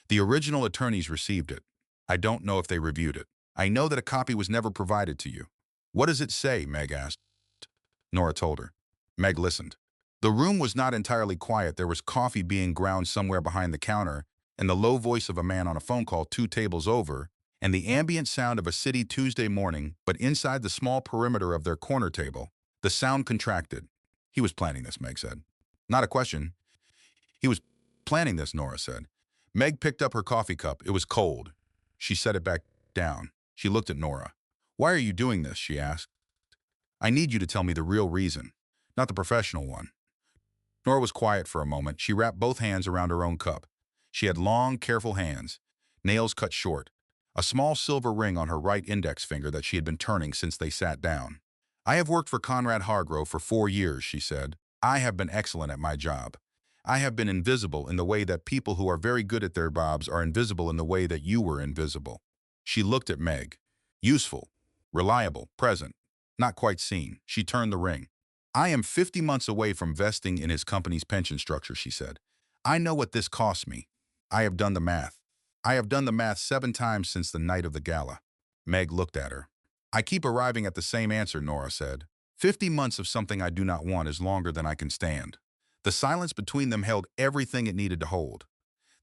The original attorneys received it. I don't know if they reviewed it. I know that a copy was never provided to you. What does it say? Meg asked. Nora told her. Meg listened. The room was not entirely quiet. There was coffee being ground somewhere behind the counter, and the low voice of a man on a phone call 2 tables over, and the ambient sound of a city Tuesday morning, but inside the small perimeter of their corner table, the sound contracted. He was planning this, Meg said. Not a question. He was planning this, Nora said. Meg picked up her coffee cup. It was cold. She set it back down. She looked at Nora. Why are you doing this? She asked. I need you to tell me the real reason, not the professional one. Nora was quiet for a moment. She wrapped both hands around her own cup. She had long, careful hands, nails cut short, a small silver ring on her right index finger that she had been turning since they sat down. I have worked for Conrad Hargrove for 4 years, she said. I have been excellent at my job. I have been invisible in the way that people who are very good at their jobs are invisible in the way that you were invisible. She looked at Meg. Useful, reliable, present, not quite seen. She turned the ring. I am 50 months away from vesting in his company's pension structure, she said. I know what this costs me. I have done the math. I have done the math 7 times since the night of the gala. Meg looked at her. I keep arriving at the same answer, Nora said. 50 months of something I do not want is longer than I can stand. The silence between them held everything it needed to hold.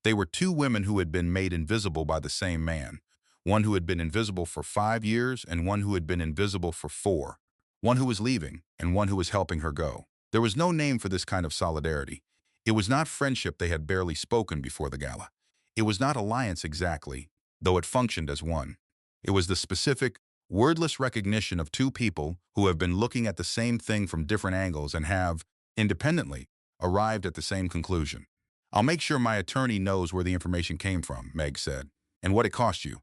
They were 2 women who had been made invisible by the same man. One who had been invisible for 5 years and one who had been invisible for 4. One who was leaving and one who was helping her go. There was no name for this kind of solidarity. It was not friendship. They had barely spoken before the gala. It was not alliance exactly, though it functioned as one. It was the specific, wordless recognition of 2 people who have been looking at the same thing from different angles and have, independently, arrived at the same conclusion. I'll make sure my attorney knows where the information came from, Meg said. And what it cost you.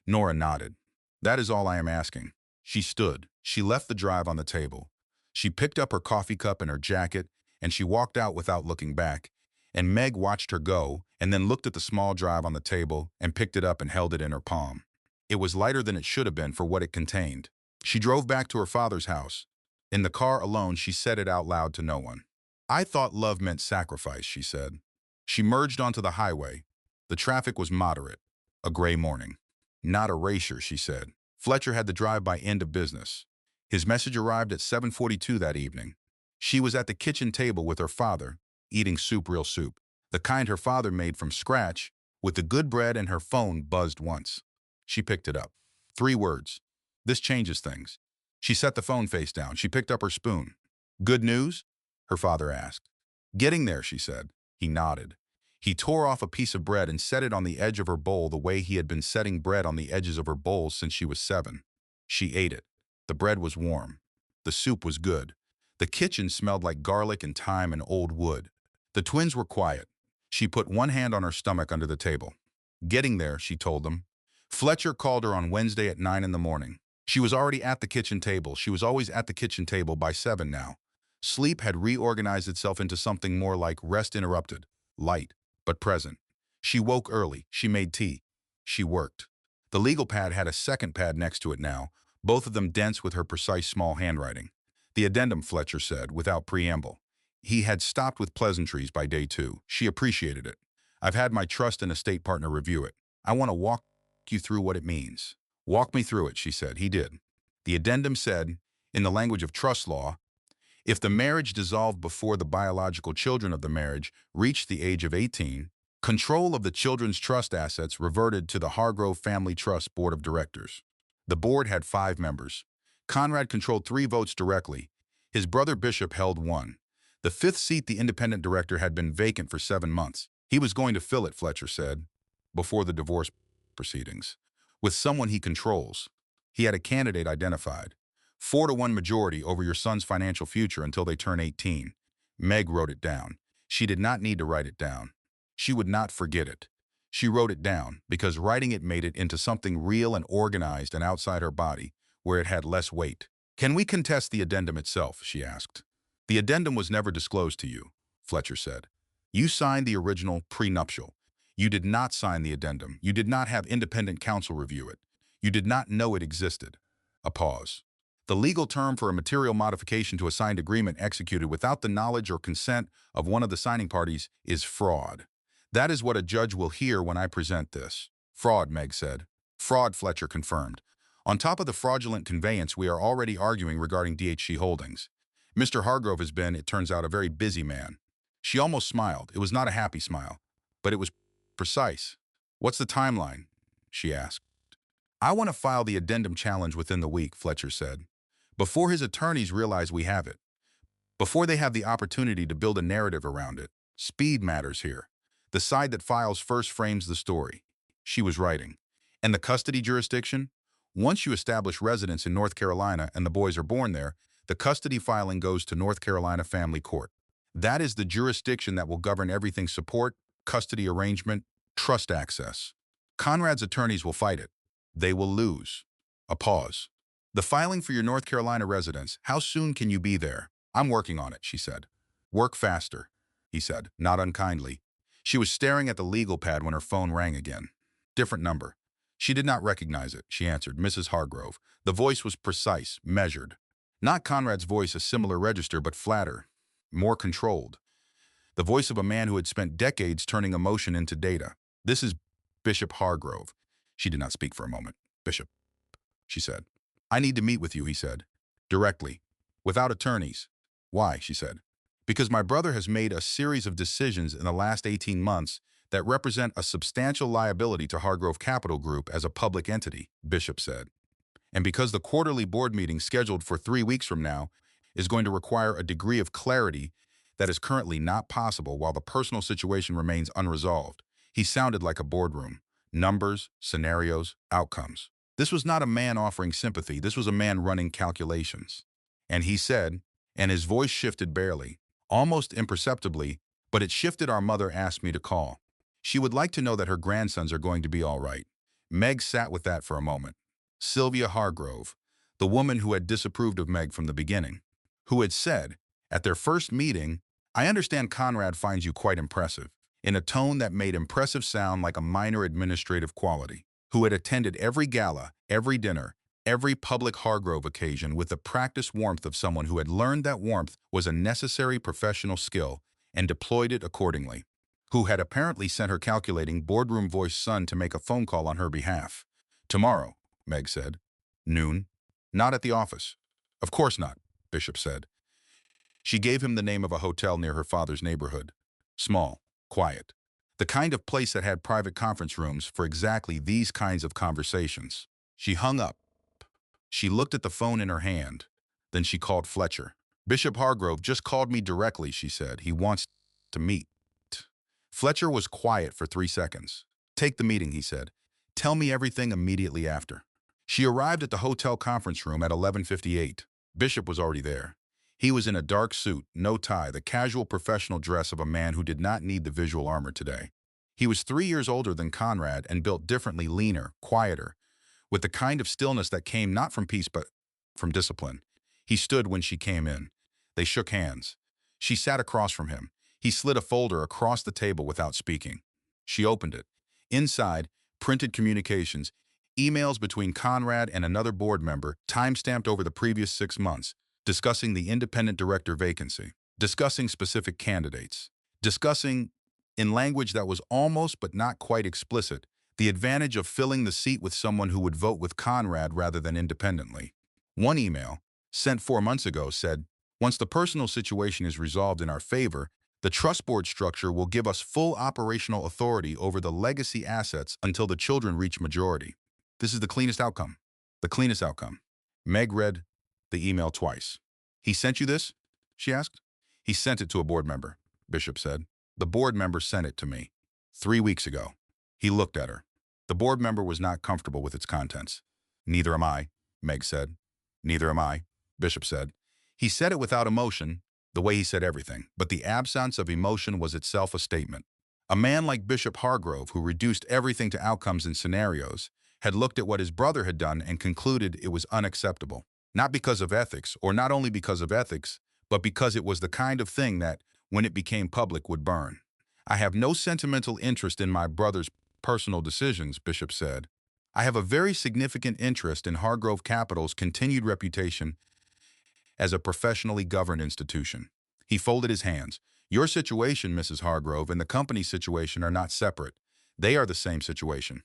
Nora nodded. That is all I am asking. She stood. She left the drive on the table. She picked up her coffee cup and her jacket, and she walked out without looking back. And Meg watched her go, and then looked at the small drive on the table and picked it up and held it in her palm. It was lighter than it should have been for what it contained. She drove back to her father's house. In the car alone, she said it out loud to no one. I thought love meant sacrifice, she said. She merged onto the highway. The traffic was moderate. A gray morning. Not erasure, she said. Fletcher had the drive-by end of business. His message arrived at 7:42 that evening. She was at the kitchen table with her father, eating real soup, the kind her father made from scratch, with the good bread, and her phone buzzed once. She picked it up. 3 words. This changes things. She set the phone face down. She picked up her spoon. Good news? Her father asked. Getting there, she said. He nodded. He tore off a piece of bread and set it on the edge of her bowl the way he had been setting bread on the edges of her bowls since she was 7. She ate it. The bread was warm. The soup was good. The kitchen smelled like garlic and thyme and old wood. The twins were quiet. She put one hand on her stomach under the table. Getting there, she told them. Fletcher called her on Wednesday at 9 in the morning. She was already at the kitchen table. She was always at the kitchen table by 7 now. Sleep had reorganized itself into something more like rest interrupted, light, but present. She woke early. She made tea. She worked. The legal pad had a second pad next to it now, both of them dense with her precise small handwriting. The addendum, Fletcher said, without preamble. He had stopped with pleasantries by day 2. She appreciated it. I've had my trust and estate partner review it. I want to walk you through what it means. Walk me through it, she said. He did. The addendum said, in the language of trust law, if the marriage dissolved before the biological children of the marriage reached the age of 18, control of the children's trust assets reverted to the Hargrove Family Trust Board of Directors. The board had 5 members. Conrad controlled 3 votes directly. His brother Bishop held 1. The 5th seat, the independent director, had been vacant for 7 months. He was going to fill it, Fletcher said, before the divorce proceedings, with someone he controls. He had a candidate identified. 4-to-1 majority over your son's financial future until they turn 18. Meg wrote it down. She did not need to write it down. She would not forget it. She wrote it down because writing it made it into something real and organized and outside her body, where it had less weight. Can we contest the addendum itself? She asked. The addendum was never disclosed to you, Fletcher said. You signed the original prenuptial. You did not sign the addendum. You did not have independent counsel review it. You did not know it existed. A pause. The legal term for a material modification to a signed agreement executed without the knowledge or consent of one of the signing parties is fraud. That is what a judge will hear when I present this. Fraud, Meg said. Fraud, Fletcher confirmed. On top of the fraudulent conveyance, we are already arguing regarding DHC Holdings. Mr. Hargrove has been, it turns out, a very busy man. She almost smiled. It was not a happy smile, but it was precise. What's the timeline? She asked. I want to file the addendum challenge within the week, Fletcher said. Before his attorneys realize we have it. Before they have the opportunity to build a narrative around it. Speed matters here. The side that files first frames the story. She was writing. And the custody jurisdiction? Once you establish residence in North Carolina and the boys are born there, the custody filing goes to North Carolina Family Court. That is the jurisdiction that will govern everything: support, custody arrangement, trust access. Conrad's attorneys will fight it. They will lose. A pause. The filing for your North Carolina residence, how soon can you be there? I'm working on it, she said. Work faster, he said, not unkindly. She was staring at the legal pad when her phone rang again. Different number. She did not recognize it, she answered, Mrs. Hargrove. The voice was precise, measured. Not Conrad's voice, a similar register, but flatter, more controlled. The voice of a man who had spent decades turning emotion into data. This is Bishop Hargrove. She did not speak for a moment. Bishop, she said. I need to meet with you, he said. Directly. Without attorneys. Why, she said. Because my brother has made a series of decisions in the last 18 months that represent a substantial liability to Hargrove Capital Group as a public entity, Bishop said. And because the quarterly board meeting scheduled for 3 weeks from now is going to require a degree of clarity that is currently not possible while the personal situation remains unresolved. He sounded like a boardroom. Numbers, scenarios, outcomes. This was not a man offering sympathy. This was a man running calculations. And he said, and his voice shifted barely, almost imperceptibly, but it shifted. Our mother asked me to call. She would like to know that her grandsons are going to be all right. Meg sat with that for a moment. Sylvia Hargrove, the woman who had disapproved of Meg from the beginning, who had said, at their first meeting, I understand Conrad finds you quite impressive, in a tone that made impressive sound like a minor administrative quality, who had attended every gala, every dinner, every public Hargrove occasion with the practiced warmth of someone who had learned that warmth was a necessary professional skill and deployed it accordingly, who had apparently sent her calculating boardroom-voiced son to make a phone call on her behalf. Tomorrow, Meg said. Noon. Not at the office. Of course not, Bishop said. She gave him the name of a hotel near her father's neighborhood. Small, quiet. The kind of place that had private conference rooms for exactly these kinds of conversations. She hung up. She looked at the phone in her hand. Then she called Fletcher. Bishop Hargrove just called me directly, she said. He wants to meet. Fletcher was quiet for 3 seconds. Take the meeting, he said. Tell me everything immediately after. She arrived at the hotel conference room at 11:58. Bishop was already there. He was in a dark suit, no tie, the casual professional dress of a man who did not need the visual armor today. He was 3 years older than Conrad and built differently, leaner, quieter, with the kind of stillness that came not from peace but from discipline. He stood when she came in. They shook hands. She sat across from him. He slid a folder across the table without speaking. She opened it. Inside, printed communications, emails between Conrad and another board member, time-stamped over the previous 6 months, discussing the independent director vacancy, discussing specific candidates, discussing, in language that was almost but not quite explicit, the advantage of filling the seat with someone who would vote with Conrad rather than independently. One email, sent 4 months ago, said, once the personal situation is resolved in our favor, the trust board structure will give us full operational authority over the legacy assets until the children reach majority. This is the cleanest outcome. The cleanest outcome. Meg read the email twice. He sent you this? She asked. He sent it to a board member, Bishop said. The board member sent it to me 3 weeks ago. He looked at her. The board member was not comfortable with its contents. Neither am I, Meg said. Neither am I, Bishop said. He said it without emotion, the way he said everything, but the absence of emotion was itself a statement. A man like Bishop Hargrove, who reduced everything to outcomes and scenarios, had looked at what his brother had done and concluded it was unacceptable. Not because of ethics, or not only because of ethics, but because it was the kind of thing that, when it became public, would burn. I have no sentimental interest in my brother's personal decisions, Bishop said. I have a very significant interest in Hargrove Capital's continued reputation as a professionally governed institution. He folded his hands. Your situation, Mrs. Hargrove, and the company's situation are not separate. They are the same situation.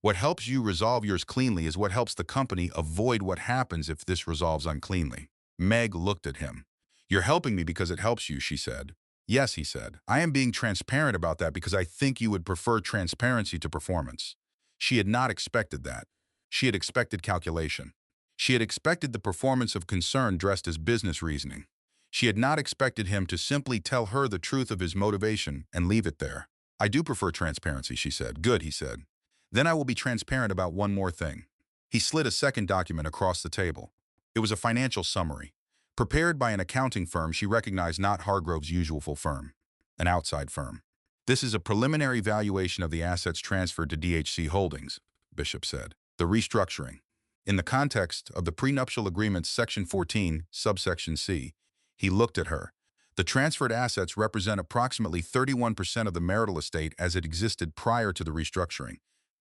What helps you resolve yours cleanly is what helps the company avoid what happens if this resolves uncleanly. Meg looked at him. You're helping me because it helps you, she said. Yes, he said. I am being transparent about that because I think you would prefer transparency to performance. She had not expected that. She had expected calculation. She had expected the performance of concern dressed as business reasoning. She had not expected him to simply tell her the truth of his motivation and leave it there. I do prefer transparency, she said. Good, he said. Then I will be transparent about one more thing. He slid a second document across the table. It was a financial summary. Prepared by an accounting firm she recognized, not Hargrove's usual firm, an outside firm. This is a preliminary valuation of the assets transferred to DHC Holdings, Bishop said. The restructuring. In the context of the prenuptial agreement's Section 14, subsection C, he looked at her. The transferred assets represent approximately 31% of the marital estate as it existed prior to the restructuring.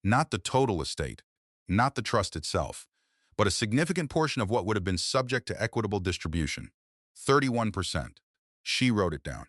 Not the total estate, not the trust itself, but a significant portion of what would have been subject to equitable distribution. 31%. She wrote it down.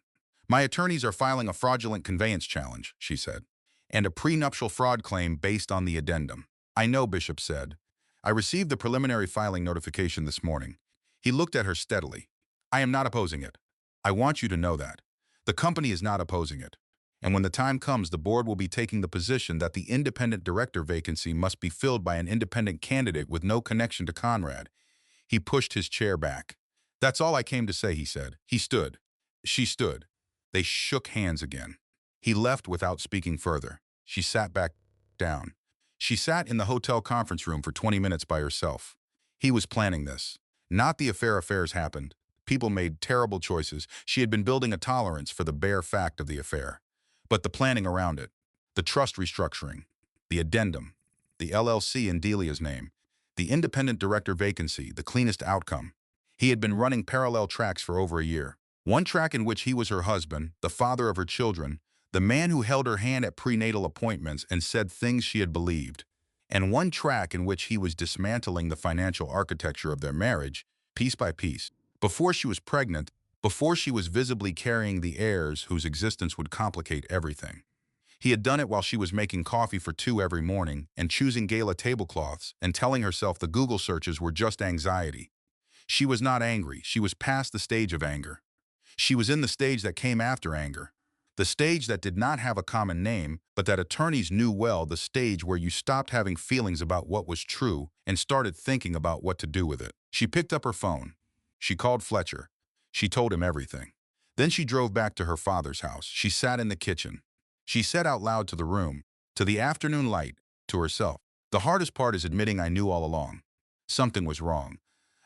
My attorneys are filing a fraudulent conveyance challenge, she said, and a prenuptial fraud claim based on the addendum. I know, Bishop said. I received the preliminary filing notification this morning. He looked at her steadily. I am not opposing it. I want you to know that. The company is not opposing it. And when the time comes, the board will be taking the position that the independent director vacancy must be filled by an independent candidate with no connection to Conrad. He pushed his chair back. That's all I came to say, he said. He stood. She stood. They shook hands again. He left without speaking further. She sat back down. She sat in the hotel conference room for 20 minutes by herself. He was planning this. Not the affairs happened. People made terrible choices. She had been building a tolerance for the bare fact of the affair. But the planning around it, the trust restructuring, the addendum, the LLC in Delia's name, the independent director vacancy, the cleanest outcome. He had been running parallel tracks for over a year. One track in which he was her husband, the father of her children, the man who held her hand at prenatal appointments and said things she had believed. And one track in which he was dismantling the financial architecture of their marriage, piece by piece. Before she was pregnant, before she was visibly carrying the heirs whose existence would complicate everything. He had done it while she was making coffee for two every morning and choosing gala tablecloths and telling herself the Google searches were just anxiety. She was not angry. She was past the stage of anger. She was in the stage that came after anger. The stage that did not have a common name, but that attorneys knew well, the stage where you stopped having feelings about what was true and started thinking about what to do with it. She picked up her phone. She called Fletcher. She told him everything. Then she drove back to her father's house. She sat in the kitchen. She said out loud to the room, to the afternoon light, to herself, the hardest part is admitting I knew all along. Something was wrong.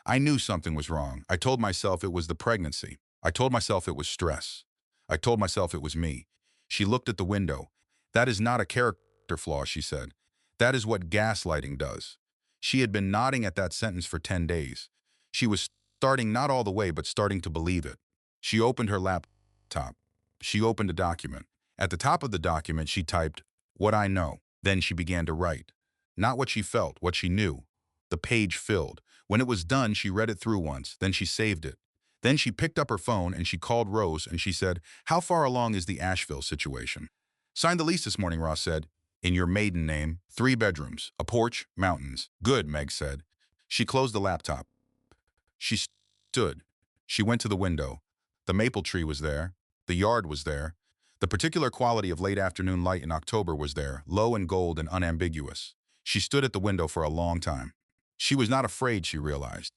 I knew something was wrong. I told myself it was the pregnancy. I told myself it was stress. I told myself it was me. She looked at the window. That is not a character flaw, she said. That is what gaslighting does. She had been nodding at that sentence for 10 days. She was starting not all the way, but starting to believe it. She opened her laptop. She opened a document. At the top of the document, she typed, "What I know." Then she began to write. Not what she felt, what she knew. The page filled. When it was done, she read it through once. Then she saved it. Then she picked up her phone and she called Rose and she said, "How far along is the Asheville situation?" "Signed the lease this morning," Ross said. "In your maiden name, 3 bedrooms, a porch, mountains." "Good," Meg said. She closed the laptop. She stood. She went to the window. The maple tree was there. The yard was there. The particular quality of late afternoon light in October was there, low and gold and unambiguous. She stood at the window for a long time. She was not afraid, she realized.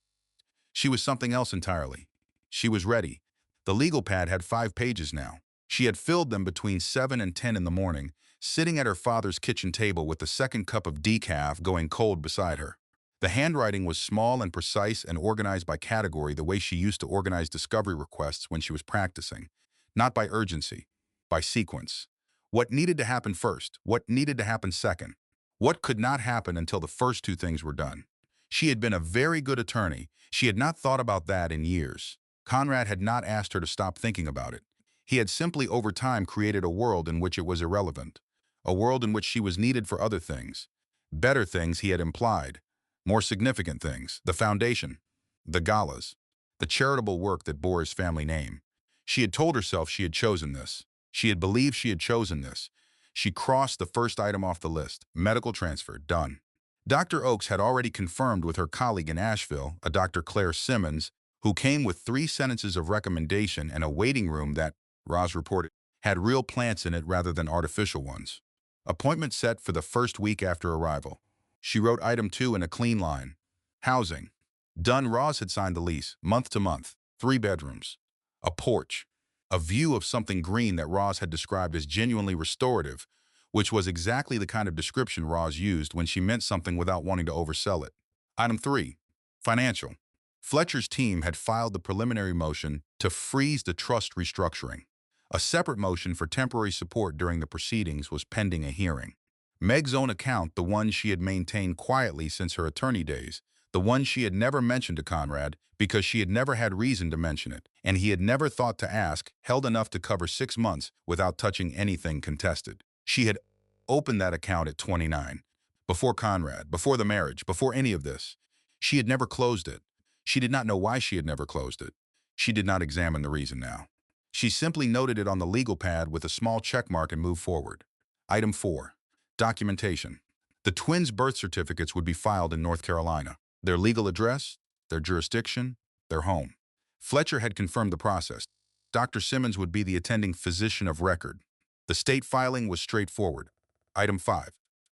She was something else entirely. She was ready. The legal pad had 5 pages now. She had filled them between 7 and 10 in the morning, sitting at her father's kitchen table with the second cup of decaf going cold beside her. The handwriting was small and precise and organized by category the way she used to organize discovery requests when she was practicing. Not by urgency, by sequence. What needed to happen first? What needed to happen second? What could not happen until the first 2 things were done? She had been a very good attorney. She had not thought about that in years. Conrad had not asked her to stop thinking about it. He had simply over time created a world in which it was irrelevant. A world in which she was needed for other things. Better things, he had implied. More significant things, the foundation, the galas, the charitable work that bore his family name. She had told herself she had chosen this. She had believed she had chosen this. She crossed the first item off the list. Medical transfer, done. Dr. Oakes had already confirmed with her colleague in Asheville, a Dr. Claire Simmons, who came with 3 sentences of recommendation and a waiting room that, Roz reported, had real plants in it rather than artificial ones. Appointment set for the first week after arrival. She wrote item 2 in a clean line. Housing. Done. Roz had signed the lease, month to month, 3 bedrooms. A porch. A view of something green that Roz had described as genuinely restorative, which was exactly the kind of description Roz used when she meant something without wanting to oversell it. Item 3. Financial. Fletcher's team had filed the preliminary motion to freeze the trust restructuring. A separate motion for temporary support during the proceedings was pending a hearing. Meg's own account, the one she had maintained quietly since her attorney days, the one she had never mentioned to Conrad because she had never had reason to mention it, and he had never thought to ask, held enough to cover 6 months without touching anything contested. She had opened that account at 29, before Conrad, before the marriage, before any of this. She had never closed it. She did not know why she had never closed it. She did not examine the reason now. She simply noted it on the legal pad with a small check mark and moved forward. Item 4. Documentation. The twins' birth certificates would be filed in North Carolina. Their legal address, their jurisdiction, their home. Fletcher had confirmed the process. Dr. Simmons would be the attending physician of record. The state filing was straightforward. Item 5.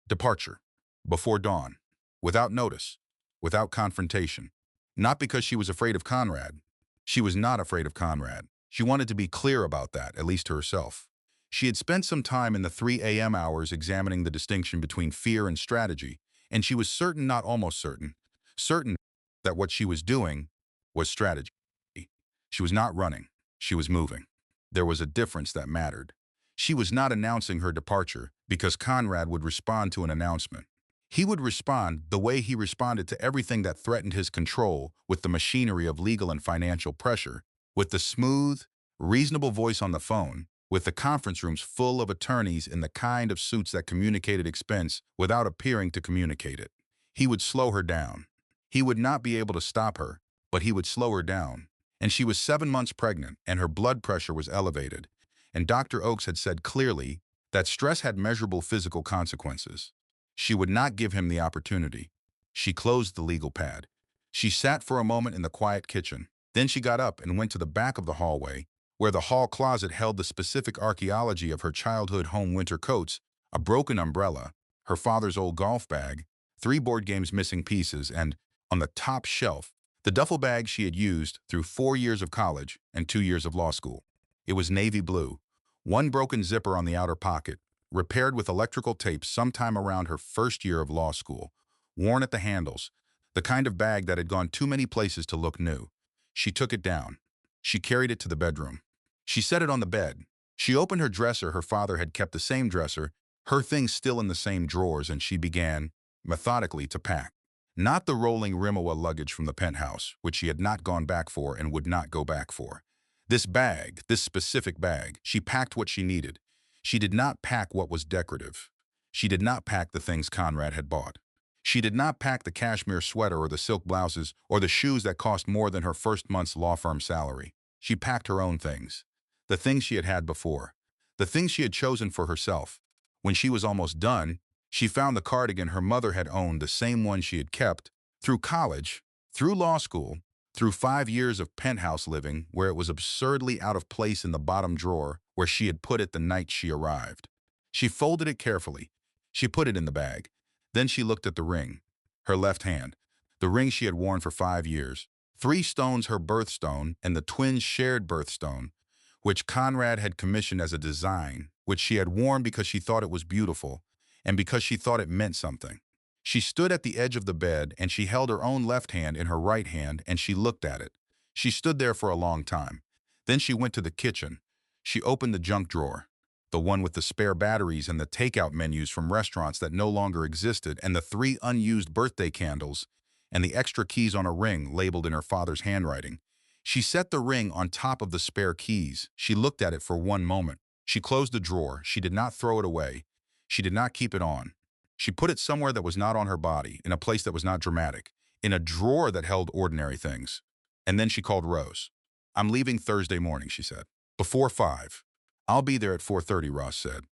Departure. Before dawn. Without notice. Without confrontation. Not because she was afraid of Conrad. She was not afraid of Conrad. She wanted to be clear about that, at least to herself. She had spent some time in the 3 a.m. hours examining the distinction between fear and strategy, and she was certain, not almost certain, that what she was doing was strategy. She was not running. She was moving. There was a difference that mattered. She was not announcing her departure because Conrad would respond to an announcement. He would respond the way he responded to everything that threatened his control, with the machinery of legal and financial pressure, with the smooth, reasonable voice on the phone, with the conference rooms full of attorneys in the kind of suits that communicated expense without appearing to communicate it. He would slow her down. He would not be able to stop her, but he would slow her down. And she was 7 months pregnant, and her blood pressure was elevated. And Dr. Oakes had said clearly that stress had measurable physical consequences. She would not give him the opportunity. She closed the legal pad. She sat for a moment in the quiet kitchen. Then she got up and went to the back of the hallway, where the hall closet held the specific archaeology of her childhood home winter coats, a broken umbrella, her father's old golf bag, 3 board games missing pieces, and, on the top shelf, the duffel bag she had used through 4 years of college and 2 years of law school. It was navy blue, 1 broken zipper on the outer pocket, repaired with electrical tape sometime around her first year of law school, worn at the handles, the kind of bag that had gone too many places to look new. She took it down. She carried it to the bedroom. She set it on the bed. She opened her dresser. Her father had kept the same dresser, her things still in the same drawers, and she began, methodically, to pack. Not the rolling Rimowa luggage from the penthouse, which she had not gone back for and would not go back for. This bag, this specific bag, she packed what she needed. She did not pack what was decorative. She did not pack the things Conrad had bought. She did not pack the cashmere sweater or the silk blouses or the shoes that cost more than her first month's law firm salary. She packed her own things. The things she had had before. The things she had chosen for herself. When she was almost done, she found the cardigan her mother had owned, the same one she had kept, through college, through law school, through 5 years of penthouse living, where it was absurdly out of place in the bottom drawer where she had put it the night she arrived. She folded it carefully. She put it in the bag. Then she looked at the ring, her left hand, the ring she had worn for 5 years, 3 stones her birthstone and the twins' shared birthstone, which Conrad had commissioned as a design, which she had worn because she thought it was beautiful and because she thought it meant something. She stood at the edge of the bed and she held her own left hand in her right hand and she looked at it. She stood there for a long time. Then she went to the kitchen. She opened the junk drawer, the one with the spare batteries and the takeout menus from restaurants that no longer existed, and the 3 unused birthday candles and the extra keys on a ring labeled in her father's handwriting. She set the ring on top of the spare keys. She looked at it for 1 moment. She closed the drawer. She did not throw it away. She did not keep it on. She put it somewhere that was not on her body, in a place that was not dramatic, in a drawer that held ordinary things. And then she called Rose. "I'm leaving Thursday morning," she said. "Before 5. I'll be there at 4:30, Ross said.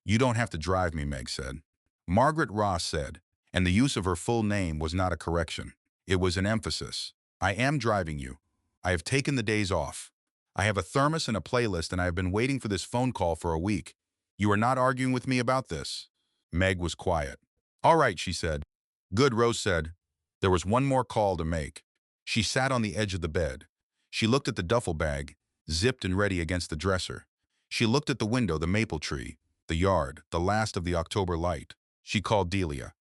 You don't have to drive me, Meg said. Margaret Ross said, and the use of her full name was not a correction. It was an emphasis. I am driving you. I have taken the days off. I have a thermos and a playlist, and I have been waiting for this phone call for a week. You are not arguing with me about this? Meg was quiet. All right, she said. Good, Rose said. There was one more call to make. She sat on the edge of the bed. She looked at the duffel bag, zipped and ready against the dresser. She looked at the window, the maple tree, the yard, the last of the October light. She called Delia.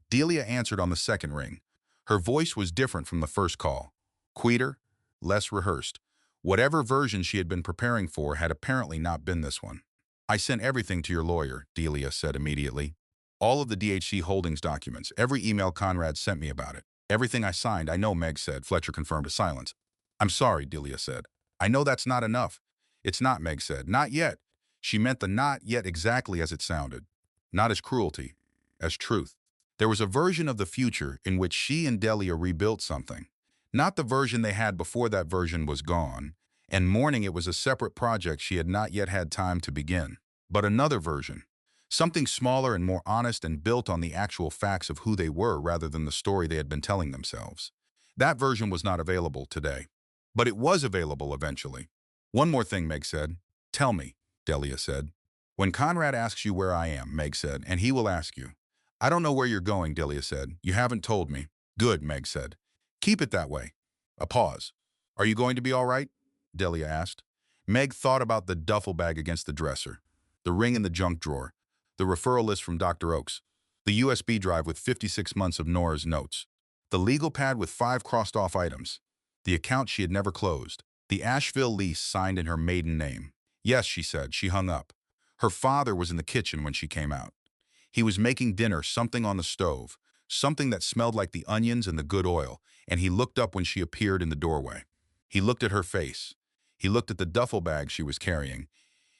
Delia answered on the second ring. Her voice was different from the first call. Quieter, less rehearsed. Whatever version she had been preparing for had apparently not been this one. I sent everything to your lawyer, Delia said immediately. All of the DHC Holdings documents, every email Conrad sent me about it. Everything I signed, I know, Meg said. Fletcher confirmed a silence. I'm sorry, Delia said. I know that's not enough. It's not, Meg said. Not yet. She meant the not yet exactly as it sounded. Not as cruelty, as truth. There was a version of the future in which she and Delia rebuilt something. Not the version they had before that version was gone, and mourning it was a separate project she had not yet had time to begin. But another version. Something smaller and more honest and built on the actual facts of who they were rather than the story they had been telling themselves. That version was not available today. But it was available eventually. One more thing, Meg said. Tell me, Delia said. When Conrad asks you where I am, Meg said, and he will ask you. I don't know where you're going, Delia said. You haven't told me. Good, Meg said. Keep it that way. A pause. Are you going to be all right? Delia asked. Meg thought about the duffel bag against the dresser, the ring in the junk drawer, the referral list from Dr. Oakes, the USB drive with 56 months of Nora's notes, the legal pad with 5 crossed-off items, the account she had never closed, the Asheville lease signed in her maiden name. Yes, she said. She hung up. Her father was in the kitchen when she came out. He was making dinner, something on the stove, something that smelled like the onions and the good oil, and he looked up when she appeared in the doorway. He looked at her face. He looked at the duffel bag she was carrying.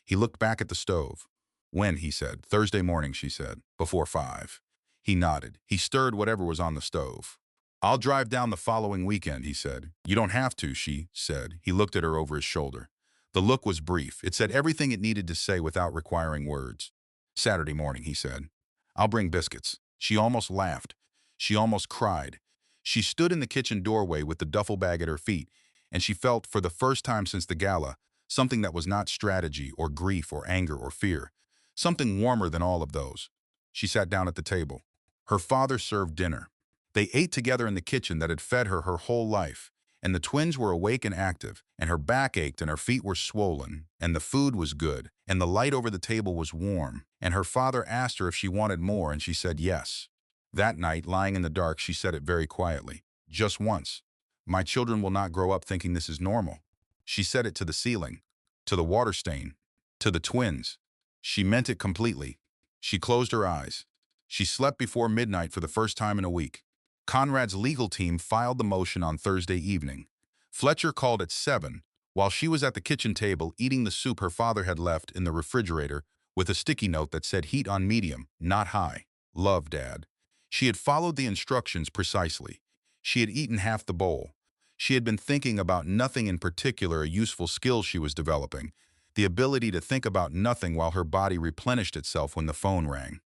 He looked back at the stove. When, he said. Thursday morning, she said. Before 5. He nodded. He stirred whatever was on the stove. I'll drive down the following weekend, he said. You don't have to, she said. He looked at her over his shoulder. The look was brief. It said everything it needed to say without requiring words. Saturday morning, he said. I'll bring biscuits. She almost laughed. She almost cried. She stood in the kitchen doorway with the duffel bag at her feet, and she felt, for the first time since the gala, something that was not strategy or grief or anger or fear. Something warmer than all of those. She sat down at the table. Her father served dinner. They ate together in the kitchen that had fed her whole life, and the twins were awake and active, and her back ached and her feet were swollen, and the food was good, and the light over the table was warm, and her father asked her if she wanted more, and she said yes. That night, lying in the dark, she said it very quietly. Just once. My children will not grow up thinking this is normal. She said it to the ceiling, to the water stain, to the twins. She meant it completely. She closed her eyes. She slept before midnight for the first time in a week. Conrad's legal team filed the motion on Thursday evening. Fletcher called at 7, while she was at the kitchen table eating the soup her father had left in the refrigerator with a sticky note that said heat on medium, not high. Love, Dad. She had followed the instructions precisely. She had eaten half the bowl. She had been thinking about nothing in particular, a useful skill she was developing, the ability to think about nothing while her body replenished itself when the phone rang.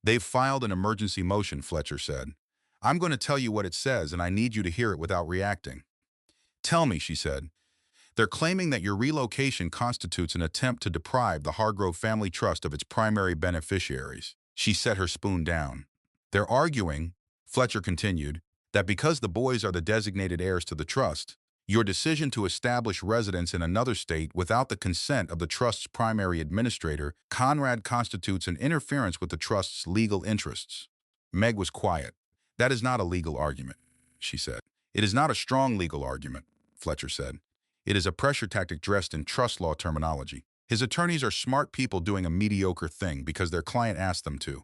They've filed an emergency motion, Fletcher said. I'm going to tell you what it says, and I need you to hear it without reacting. Tell me, she said. They're claiming that your relocation constitutes an attempt to deprive the Hargrove Family Trust of its primary beneficiaries. She set her spoon down. They're arguing, Fletcher continued, that because the boys are the designated heirs to the trust, your decision to establish residence in another state without the consent of the trust's primary administrator, Conrad, constitutes an interference with the trust's legal interests. Meg was quiet. That is not a legal argument, she said. It is not a strong legal argument, Fletcher said. It is a pressure tactic dressed in trust law terminology. His attorneys are smart people doing a mediocre thing because their client asked them to.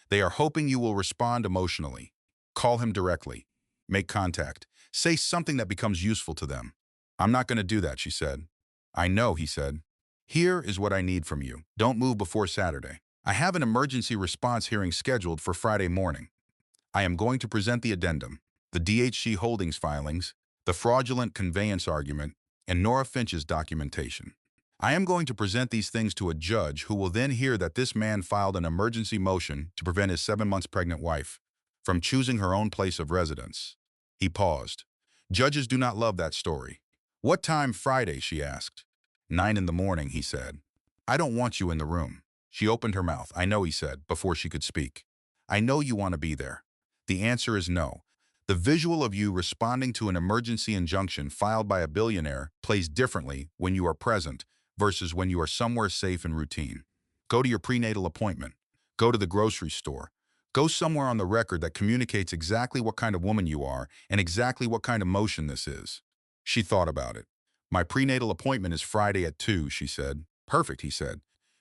They are hoping you will respond emotionally. Call him directly. Make contact. Say something that becomes useful to them. I'm not going to do that, she said. I know, he said. Here is what I need from you. Don't move before Saturday. I have an emergency response hearing scheduled for Friday morning. I am going to present the addendum, the DHC Holdings filings, the fraudulent conveyance argument, and Nora Finch's documentation. I am going to present these things to a judge who will then hear that this man filed an emergency motion to prevent his 7 months pregnant wife from choosing her own place of residence. He paused. Judges do not love that story. What time Friday, she asked. 9 in the morning, he said. I don't want you in the room. She opened her mouth. I know, he said, before she could speak. I know you want to be there. The answer is no. The visual of you responding to an emergency injunction filed by a billionaire plays differently when you are present versus when you are somewhere safe and routine. Go to your prenatal appointment. Go to the grocery store. Go somewhere on the record that communicates exactly what kind of woman you are and exactly what kind of motion this is. She thought about it. My prenatal appointment is Friday at 2, she said. Perfect, he said.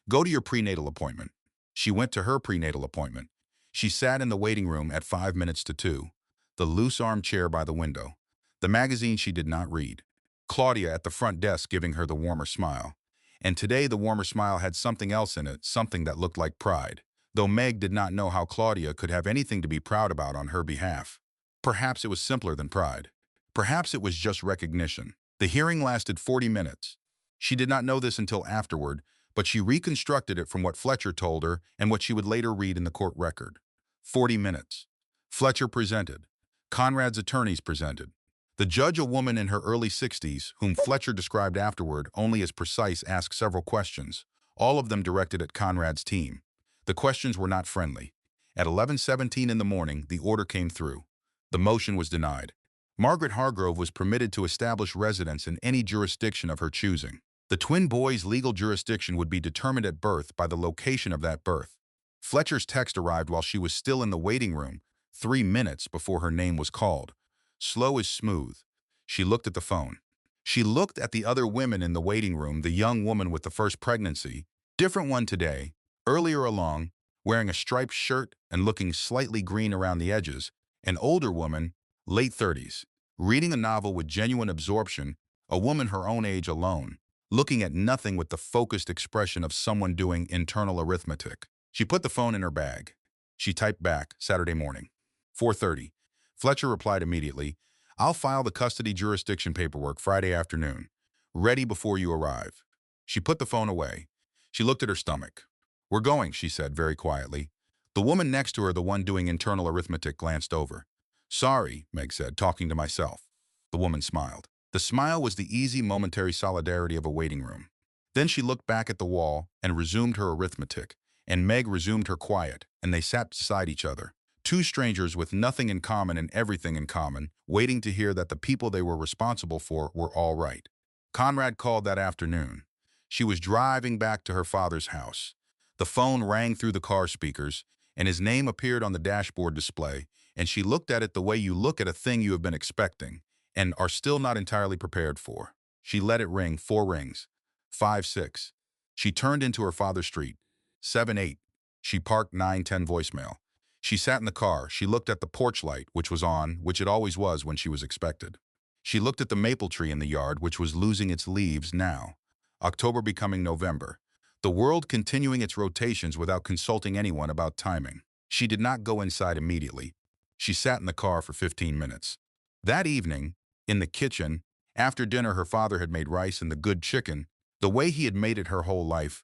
Go to your prenatal appointment. She went to her prenatal appointment. She sat in the waiting room at 5 minutes to 2, the loose armchair by the window, the magazine she did not read, Claudia at the front desk giving her the warmer smile. And today the warmer smile had something else in it, something that looked like pride, though Meg did not know how Claudia could have anything to be proud about on her behalf. Perhaps it was simpler than pride. Perhaps it was just recognition. The hearing lasted 40 minutes. She did not know this until afterward, but she reconstructed it from what Fletcher told her and what she would later read in the court record. 40 minutes. Fletcher presented. Conrad's attorneys presented. The judge, a woman in her early 60s, whom Fletcher described afterward only as precise, asked several questions, all of them directed at Conrad's team. The questions were not friendly. At 11:17 in the morning, the order came through. The motion was denied. Margaret Hargrove was permitted to establish residence in any jurisdiction of her choosing. The twin boys' legal jurisdiction would be determined at birth by the location of that birth. Fletcher's text arrived while she was still in the waiting room, 3 minutes before her name was called. Slow as smooth. She looked at the phone. She looked at the other women in the waiting room, the young woman with the first pregnancy, different one today, earlier along, wearing a striped shirt and looking slightly green around the edges, an older woman, late 30s, reading a novel with genuine absorption, a woman her own age alone, looking at nothing with the focused expression of someone doing internal arithmetic. She put the phone in her bag. She typed back, Saturday morning. 4:30. Fletcher replied immediately, I'll file the custody jurisdiction paperwork Friday afternoon. Ready before you arrive. She put the phone away. She looked at her stomach. We're going, she said very quietly. The woman next to her, the one doing internal arithmetic, glanced over. Sorry, Meg said, talking to myself. The woman smiled. The smile was the easy, momentary solidarity of a waiting room. Then she looked back at the wall and resumed her arithmetic, and Meg resumed her quiet, and they sat beside each other. Two strangers with nothing in common and everything in common, waiting to hear that the people they were responsible for were all right. Conrad called that afternoon. She was driving back to her father's house. The phone rang through the car speakers, and his name appeared on the dashboard display, and she looked at it the way you look at a thing you have been expecting and are still not entirely prepared for. She let it ring, 4 rings. 5-6. She turned into her father's street. 7-8. She parked. 9-10 voicemail. She sat in the car. She looked at the porch light, which was on, which it always was when she was expected. She looked at the maple tree in the yard, which was losing its leaves now. October becoming November. The world continuing its rotations without consulting anyone about timing. She did not go inside immediately. She sat in the car for 15 minutes. That evening, in the kitchen, after dinner her father had made rice and the good chicken, the way he had made it her whole life,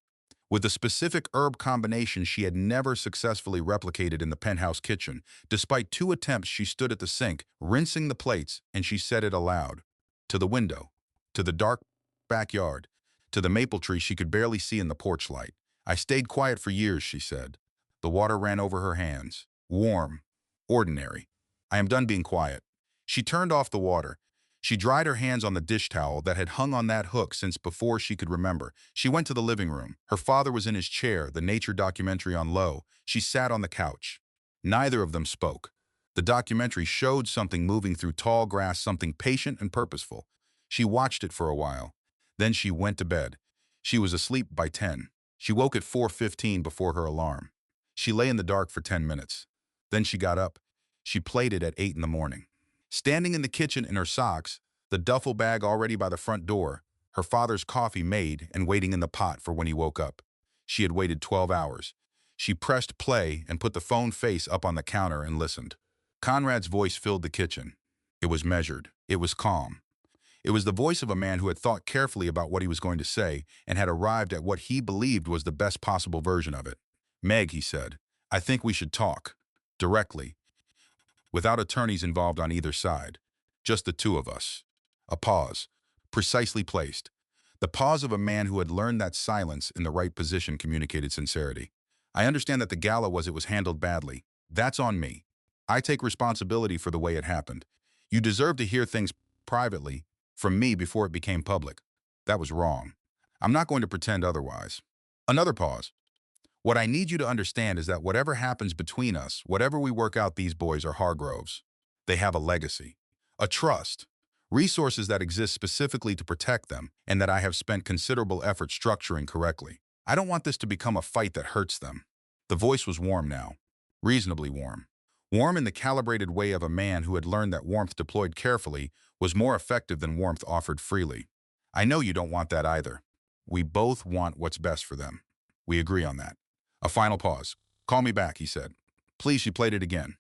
with a specific herb combination she had never successfully replicated in the penthouse kitchen. Despite 2 attempts, she stood at the sink, rinsing the plates, and she said it aloud. To the window, to the dark backyard, to the maple tree she could barely see in the porch light. I stayed quiet for years, she said. The water ran over her hands. Warm. Ordinary. I am done being quiet. She turned off the water. She dried her hands on the dish towel that had hung on that hook since before she could remember. She went to the living room. Her father was in his chair, the nature documentary on low. She sat on the couch. Neither of them spoke. The documentary showed something moving through tall grass, something patient and purposeful. She watched it for a while. Then she went to bed. She was asleep by 10. She woke at 4:15 before her alarm. She lay in the dark for 10 minutes. Then she got up. She played it at 8 in the morning. Standing in the kitchen in her socks, the duffel bag already by the front door, her father's coffee made and waiting in the pot for when he woke up. She had waited 12 hours. She pressed play and put the phone face up on the counter and listened. Conrad's voice filled the kitchen. It was measured. It was calm. It was the voice of a man who had thought carefully about what he was going to say and had arrived at what he believed was the best possible version of it. "Meg," he said, "I think we should talk. Directly. Without attorneys involved on either side. Just the two of us." A pause. Precisely placed. The pause of a man who had learned that silence in the right position communicated sincerity. "I understand that the gala was handled badly. That's on me. I take responsibility for the way it happened. You deserve to hear things privately from me before it became public. That was wrong. I'm not going to pretend otherwise." Another pause. "What I need you to understand is that whatever happens between us, whatever we work out, these boys are Hargroves. They have a legacy, a trust, resources that exist specifically to protect them, and that I have spent considerable effort structuring correctly. I don't want this to become a fight that hurts them." The voice was warm now, reasonably warm. Warm in the calibrated way of a man who had learned that warmth deployed carefully was more effective than warmth offered freely. "I know you don't want that either. We both want what's best for them. We agree on that." A final pause. "Call me back," he said. "Please." She played it again.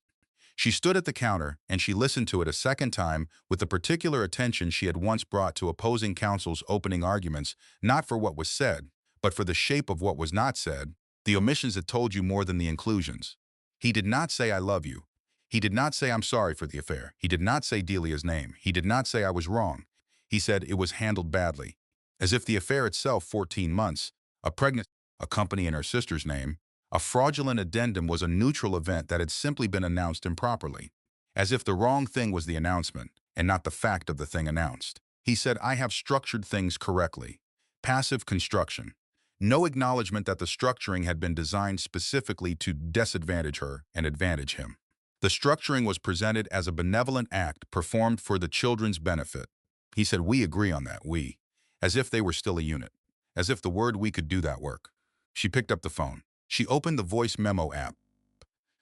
She stood at the counter, and she listened to it a second time with the particular attention she had once brought to opposing counsel's opening arguments, not for what was said, but for the shape of what was not said, the omissions that told you more than the inclusions. He did not say "I love you." He did not say "I'm sorry for the affair." He did not say Delia's name. He did not say "I was wrong." He said "it was handled badly." As if the affair itself, 14 months, a pregnancy, a company in her sister's name, a fraudulent addendum, was a neutral event that had simply been announced improperly. As if the wrong thing was the announcement, and not the fact of the thing announced. He said "I have structured things correctly." Passive construction. No acknowledgement that the structuring had been designed specifically to disadvantage her and advantage him. The structuring was presented as a benevolent act performed for the children's benefit. He said "we agree on that, we." As if they were still a unit. As if the word "we" could do that work. She picked up the phone. She opened the voice memo app.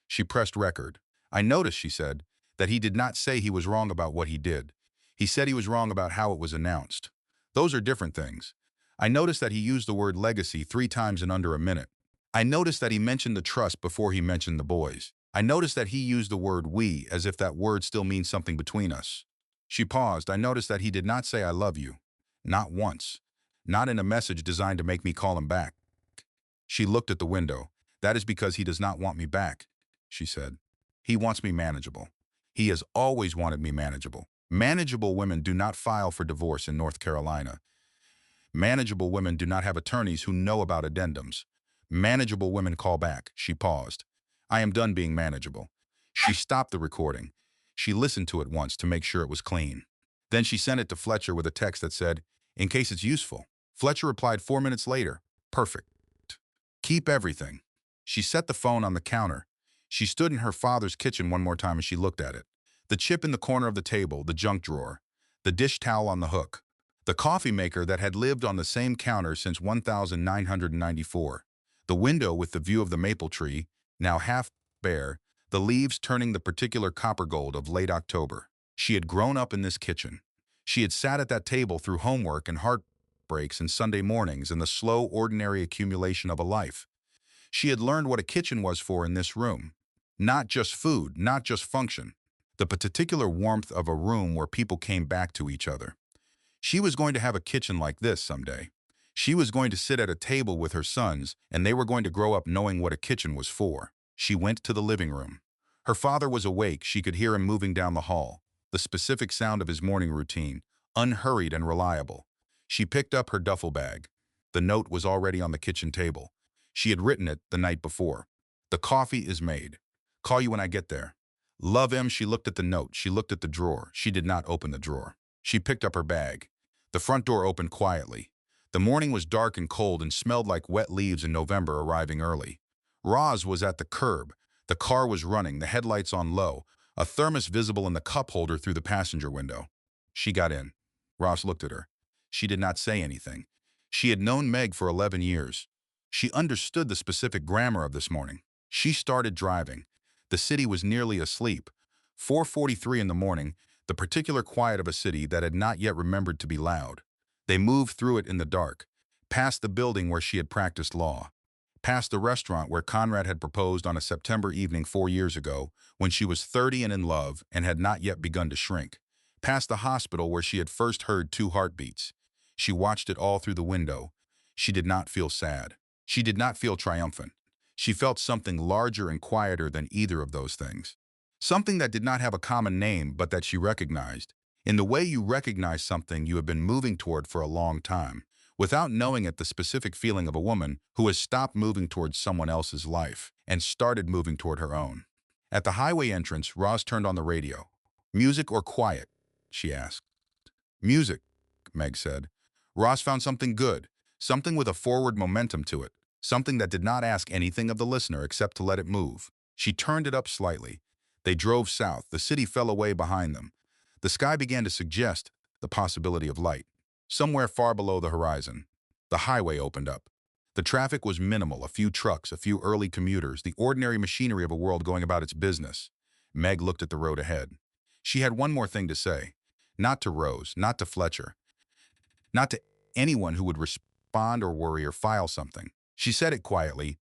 She pressed record. "I noticed," she said, "that he did not say he was wrong about what he did. He said he was wrong about how it was announced. Those are different things. I noticed that he used the word legacy 3 times in under a minute. I noticed that he mentioned the trust before he mentioned the boys. I noticed that he used the word we as if that word still means something between us." She paused. "I noticed that he did not say 'I love you.' Not once. Not in a message designed to make me call him back." She looked at the window. "That is because he does not want me back," she said. "He wants me manageable. He has always wanted me manageable. Manageable women do not file for divorce in North Carolina. Manageable women do not have attorneys who know about addendums. Manageable women call back." She paused. "I am done being manageable." She stopped the recording. She listened to it once to make sure it was clean. Then she sent it to Fletcher with a text that said, "In case it's useful." Fletcher replied 4 minutes later, "Perfect. Keep everything." She set the phone on the counter. She stood in her father's kitchen one more time and she looked at it. The chip in the corner of the table, the junk drawer, the dish towel on the hook, the coffee maker that had lived on the same counter since 1994, the window with the view of the maple tree, now half bare, the leaves turning the particular copper gold of late October. She had grown up in this kitchen. She had sat at that table through homework and heartbreaks and Sunday mornings and the slow, ordinary accumulation of a life. She had learned what a kitchen was for in this room. Not just food, not just function. The particular warmth of a room where people came back to each other. She was going to have a kitchen like this someday. She was going to sit at a table with her sons, and they were going to grow up knowing what a kitchen was for. She went to the living room. Her father was awake. She could hear him moving down the hall. The specific sound of his morning routine, unhurried and reliable. She picked up her duffel bag. The note was already on the kitchen table. She had written it the night before. "The coffee is made. Call you when I get there. Love him." She looked at the note. She looked at the drawer. She did not open the drawer. She picked up her bag. The front door opened quietly. The morning was dark and cold and smelled like wet leaves in November arriving early. Roz was at the curb. The car was running, the headlights on low, a thermos visible in the cup holder through the passenger window. She got in. Roz looked at her. She did not say anything. She had known Meg for 11 years. She understood the specific grammar of this morning. She started driving. The city was nearly asleep. 4:43 in the morning, the particular quiet of a city that had not yet remembered to be loud. They moved through it in the dark, past the building where she had practiced law, past the restaurant where Conrad had proposed on a September evening 4 years ago, when she was 30 and in love and had not yet begun to shrink, past the hospital where she had first heard two heartbeats. She watched it all through the window. She did not feel sad. She did not feel triumphant. She felt something larger and quieter than either of those things. Something that did not have a common name, but that she recognized. In the way you recognize something you have been moving toward for a long time, without knowing it, the specific feeling of a woman who has stopped moving towards someone else's life and started moving toward her own. At the highway entrance, Roz turned on the radio. "Music or quiet?" she asked. "Music," Meg said. Roz found something good, something with a forward momentum to it, something that did not ask anything of the listener except to let it move. She turned it up slightly. They drove south. The city fell away behind them. The sky began to suggest the possibility of light. Somewhere far below the horizon, the highway opened up. The traffic was minimal, a few trucks, a few early commuters, the ordinary machinery of a world going about its business. Meg looked at the road ahead. She had one more thing to say. Not to Rose, not to Fletcher, not to anyone who would respond or worry or file something. She said it quietly,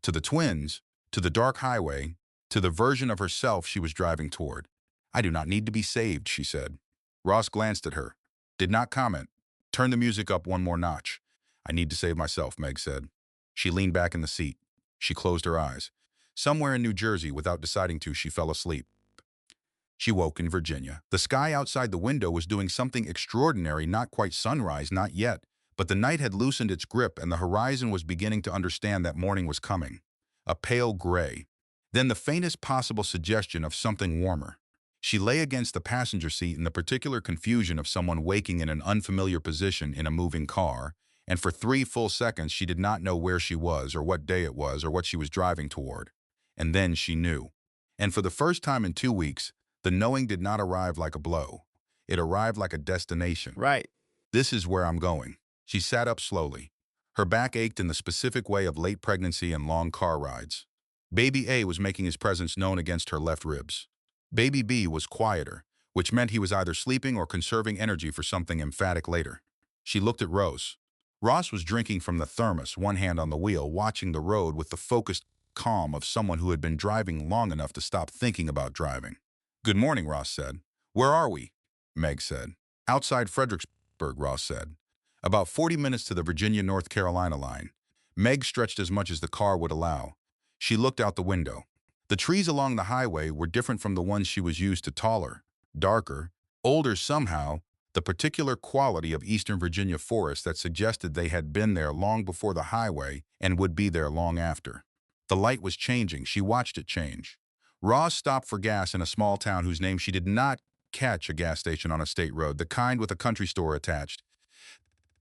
to the twins, to the dark highway, to the version of herself she was driving toward. "I do not need to be saved," she said. Ross glanced at her, did not comment. "Turn the music up one more notch." "I need to save myself," Meg said. She leaned back in the seat. She closed her eyes. Somewhere in New Jersey, without deciding to, she fell asleep. She woke in Virginia. The sky outside the window was doing something extraordinary, not quite sunrise, not yet, but the night had loosened its grip and the horizon was beginning to understand that morning was coming. A pale gray. Then the faintest possible suggestion of something warmer. She lay against the passenger seat in the particular confusion of someone waking in an unfamiliar position in a moving car, and for 3 full seconds she did not know where she was or what day it was or what she was driving toward. And then she knew. And for the first time in 2 weeks, the knowing did not arrive like a blow. It arrived like a destination. Right. "This is where I'm going." She sat up slowly. Her back ached in the specific way of late pregnancy and long car rides. Baby A was making his presence known against her left ribs. Baby B was quieter, which meant he was either sleeping or conserving energy for something emphatic later. She looked at Rose. Ross was drinking from the thermos, one hand on the wheel, watching the road with the focused calm of someone who had been driving long enough to stop thinking about driving. "Good morning," Ross said. "Where are we?" Meg said. "Outside Fredericksburg," Ross said. "About 40 minutes to the Virginia-North Carolina line." Meg stretched as much as the car would allow. She looked out the window. The trees along the highway were different from the ones she was used to, taller, darker, older somehow, the particular quality of Eastern Virginia forests that suggested they had been there long before the highway and would be there long after. The light was changing. She watched it change. Ross stopped for gas in a small town whose name she did not catch, a gas station on a state road, the kind with a country store attached,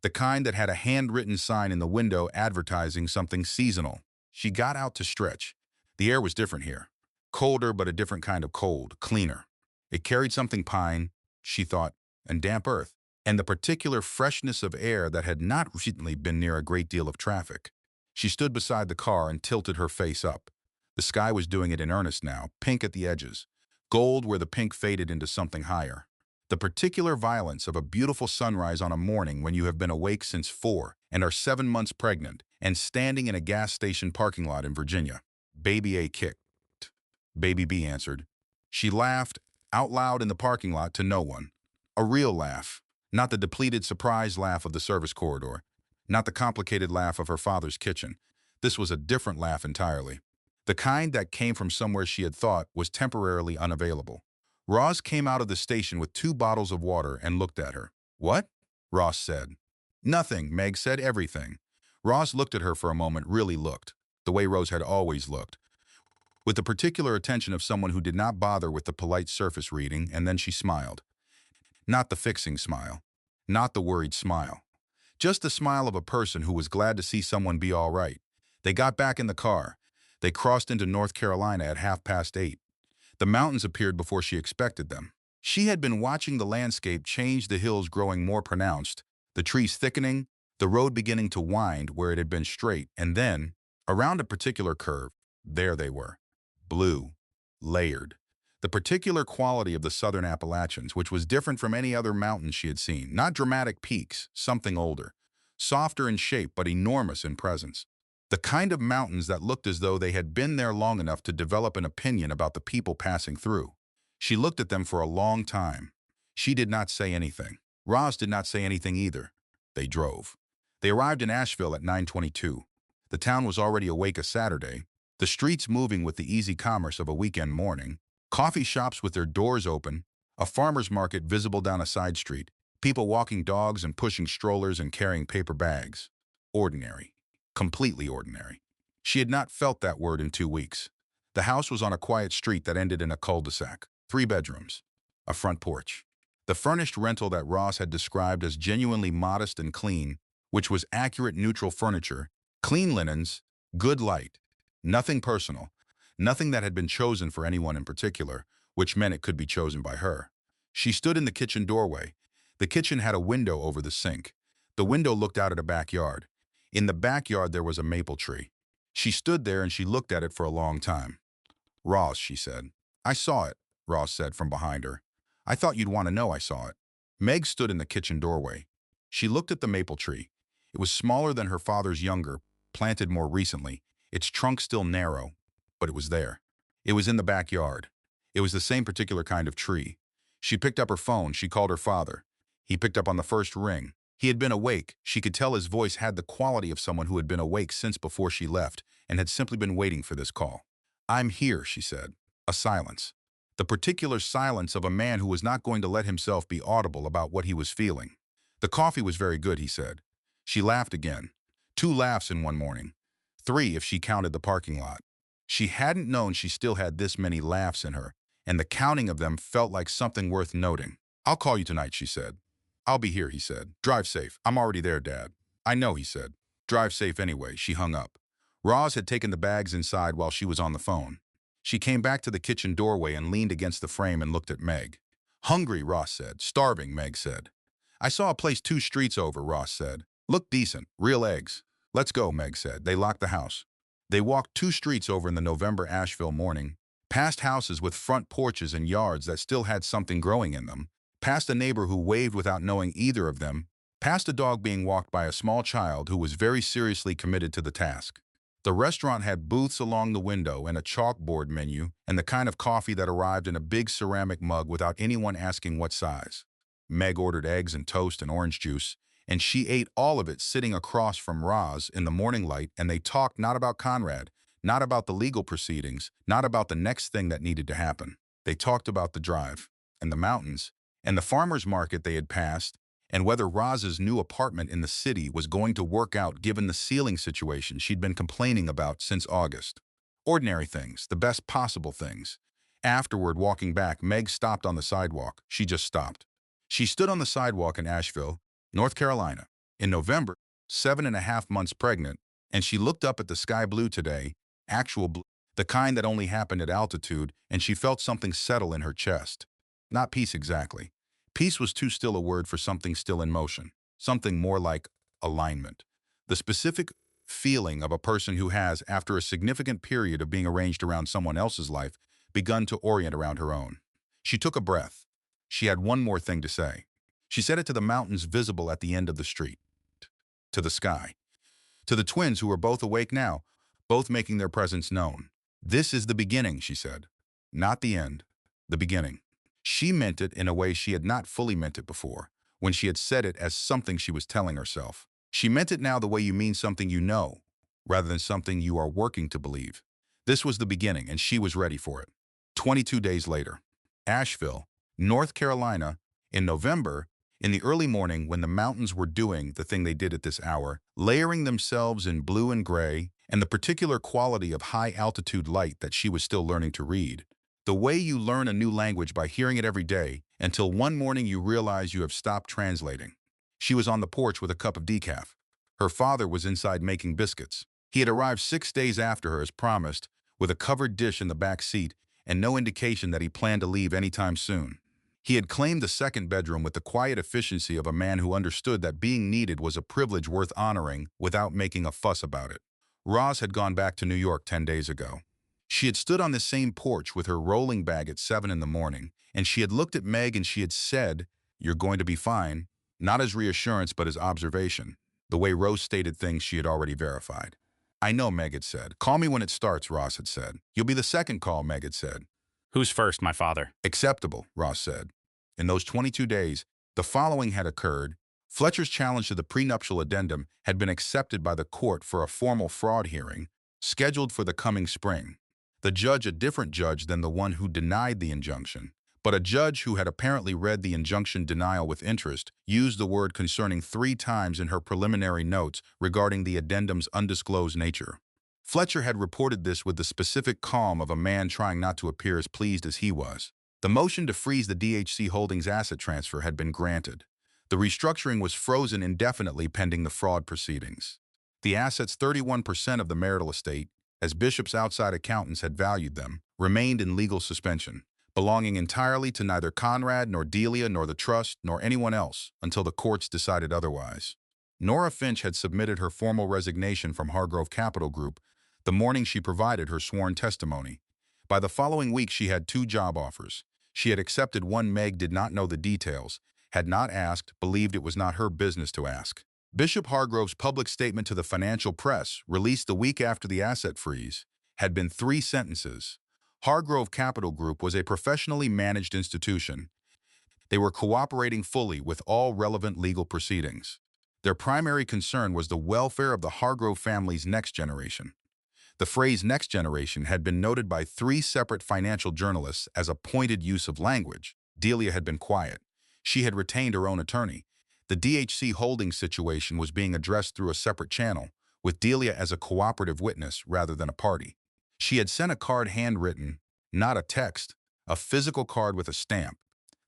the kind that had a handwritten sign in the window advertising something seasonal. She got out to stretch. The air was different here. Colder, but a different kind of cold, cleaner. It carried something pine, she thought, and damp earth, and the particular freshness of air that had not recently been near a great deal of traffic. She stood beside the car and tilted her face up. The sky was doing it in earnest now, pink at the edges, gold where the pink faded into something higher. The particular violence of a beautiful sunrise on a morning when you have been awake since 4 and are 7 months pregnant and standing in a gas station parking lot in Virginia. Baby A kicked. Baby B answered. She laughed out loud in the parking lot to no one. A real laugh, not the depleted surprise laugh of the service corridor, not the complicated laugh of her father's kitchen. This was a different laugh entirely. The kind that came from somewhere she had thought was temporarily unavailable. Ross came out of the station with 2 bottles of water and looked at her. "What?" Ross said. "Nothing," Meg said. "Everything." Ross looked at her for a moment, really looked, the way Rose had always looked, with the particular attention of someone who did not bother with the polite surface reading, and then she smiled. Not the fixing smile, not the worried smile, just the smile of a person who was glad to see someone be all right. They got back in the car. They crossed into North Carolina at 8:30. The mountains appeared before she expected them. She had been watching the landscape change, the hills growing more pronounced, the trees thickening, the road beginning to wind where it had been straight, and then, around a particular curve, there they were. Blue, layered. The particular quality of the southern Appalachians, which was different from any other mountains she had seen. Not dramatic peaks, something older. Softer in shape, but enormous in presence. The kind of mountains that looked as though they had been there long enough to develop an opinion about the people passing through. She looked at them for a long time. She did not say anything. Roz did not say anything either. They drove. They arrived in Asheville at 9:22. The town was already awake a Saturday, the streets moving with the easy commerce of a weekend morning, coffee shops with their doors open, a farmer's market visible down a side street, people walking dogs and pushing strollers and carrying paper bags. Ordinary. Completely ordinary. She had not felt that word in 2 weeks. The house was on a quiet street that ended in a cul-de-sac. 3 bedrooms. A front porch. The furnished rental that Ross had described as genuinely modest and clean, which was accurate neutral furniture, clean linens, good light. Nothing personal. Nothing that had been chosen for anyone in particular, which meant it could be chosen by her. She stood in the kitchen doorway. The kitchen had a window over the sink. The window looked out at a backyard. In the backyard there was a maple tree. She stood there and she looked at it for a long time. "Ross," she said. "I saw it," Ross said from behind her. "I thought you'd want to know I saw it." Meg stood in the kitchen doorway. She looked at the maple tree. It was smaller than her father's younger, planted more recently, its trunk still narrow, but it was there. It was in the backyard. It was the same particular kind of tree. She picked up her phone. She called her father. He picked up on the first ring. He had been awake. She could tell his voice had the quality of someone who had been awake since before she left and had simply been waiting for this call. "I'm here," she said. A silence. The particular silence of a man who was not going to let himself be audible about what he was feeling. "The coffee was very good," he said. She laughed again. 2 laughs in one morning. 3 if she counted the parking lot. She hadn't known she still had this many laughs in her, and the counting of them felt like something worth noting. "I'll call you tonight," she said. "I'll be here," he said. "Drive safe. I'm already there, Dad." "I know," he said. "Drive safe anyway." She hung up. Roz had taken the bags inside while she was on the phone. She came back to the kitchen doorway and leaned against the frame and looked at Meg. "Hungry," Ross said. "Starving," Meg said. "I saw a place 2 streets over," Ross said. "Looked decent. Real eggs." "Let's go," Meg said. They locked the house. They walked 2 streets over in the November Asheville morning, past houses with front porches and yards that still had something growing in them, past a neighbor who waved without knowing either of them, past a dog being walked by a small child who was very seriously committed to the task. The restaurant had booths along the window and a chalkboard menu and the kind of coffee that arrived in a big ceramic mug without anyone asking what size. Meg ordered eggs and toast and orange juice, and she ate all of it sitting across from Roz in the morning light, and they talked not about Conrad, not about the legal proceedings, not about the next thing that needed to happen. They talked about the drive, and the mountains, and the farmer's market they had passed, and whether Roz's new apartment in the city was going to work out given the ceiling situation she'd been complaining about since August. Ordinary things, the best possible things. Afterward, walking back, Meg stopped on the sidewalk. She just stopped. She stood on the sidewalk in Asheville, North Carolina, in November, 7.5 months pregnant, and she looked up at the sky blue today, actual blue, the kind that only happened at altitude, and she felt something settle in her chest. Not peace exactly. Peace was too still a word for something still in motion, something more like alignment. The specific feeling of a person who has, after a significant period of being arranged around someone else's life, begun to orient around her own. She took a breath. She had one more thing to say. She said it to the mountains visible at the end of the street, to the sky, to the twins who were both awake now, both making their presence known. "This is the beginning," she said. Not the end, the beginning. She meant it in a way she had not fully meant it before, when she had said it as something she was telling herself. She meant it now the way you mean something you know, rather than something you are working to believe. This was the beginning, and she was ready for it. 22 days later. Asheville, North Carolina, in November, in the early morning when the mountains were doing the thing they did at this hour, layering themselves in blue and gray, and the particular quality of high-altitude light that she was still learning to read. The way you learn a new language by hearing it every day, until one morning you realize you have stopped translating. She was on the porch with a cup of decaf. Her father was inside making biscuits. He had arrived 6 days after her as promised, with a covered dish in the back seat and no indication that he planned to leave anytime soon. He had claimed the second bedroom with the quiet efficiency of a man who understood that being needed was a privilege worth honoring without making a fuss about it. Roz had gone back to New York 10 days ago. She had stood on the same porch with her rolling bag at 7 in the morning, and she had looked at Meg and she had said, "You're going to be fine," not as reassurance but as observation, the way Rose stated things she had already verified. "I know," Meg had said. "Call me when it starts," Ross had said. "You'll be the second call," Meg had said. "Who's first, my father?" "Acceptable," Ross said. In those 22 days, the following had occurred. Fletcher's challenge to the prenuptial addendum had been accepted by the court for a formal fraud hearing, scheduled for the coming spring. The judge, a different judge than the one who denied the injunction, but a judge who had apparently read the injunction denial with interest, used the word concerning 3 times in her preliminary notes regarding the addendum's undisclosed nature. Fletcher had reported this with the specific calm of a man trying not to appear as pleased as he was. The motion to freeze the DHC Holdings asset transfer had been granted. The restructuring was frozen indefinitely pending the fraud proceedings. The assets, 31% of the marital estate, as Bishop's outside accountants had valued them, remained in legal suspension, belonging entirely to neither Conrad nor Delia nor the trust nor anyone else until the courts decided otherwise. Nora Finch had submitted her formal resignation from Hargrove Capital Group the morning she provided her sworn testimony. By the following week, she had 2 job offers. She had accepted one. Meg did not know the details, had not asked, believed it was not her business to ask. Bishop Hargrove's public statement to the financial press, released the week after the asset freeze, had been 3 sentences. Hargrove Capital Group was a professionally managed institution. They were cooperating fully with all relevant legal proceedings. Their primary concern was the welfare of the Hargrove family's next generation. The phrase next generation had been noted by 3 separate financial journalists as a pointed use of language. Delia had been quiet. She had retained her own attorney. The DHC Holdings situation was being addressed through a separate channel, with Delia as a cooperative witness rather than a party. She had sent a card handwritten, not a text, a physical card with a stamp.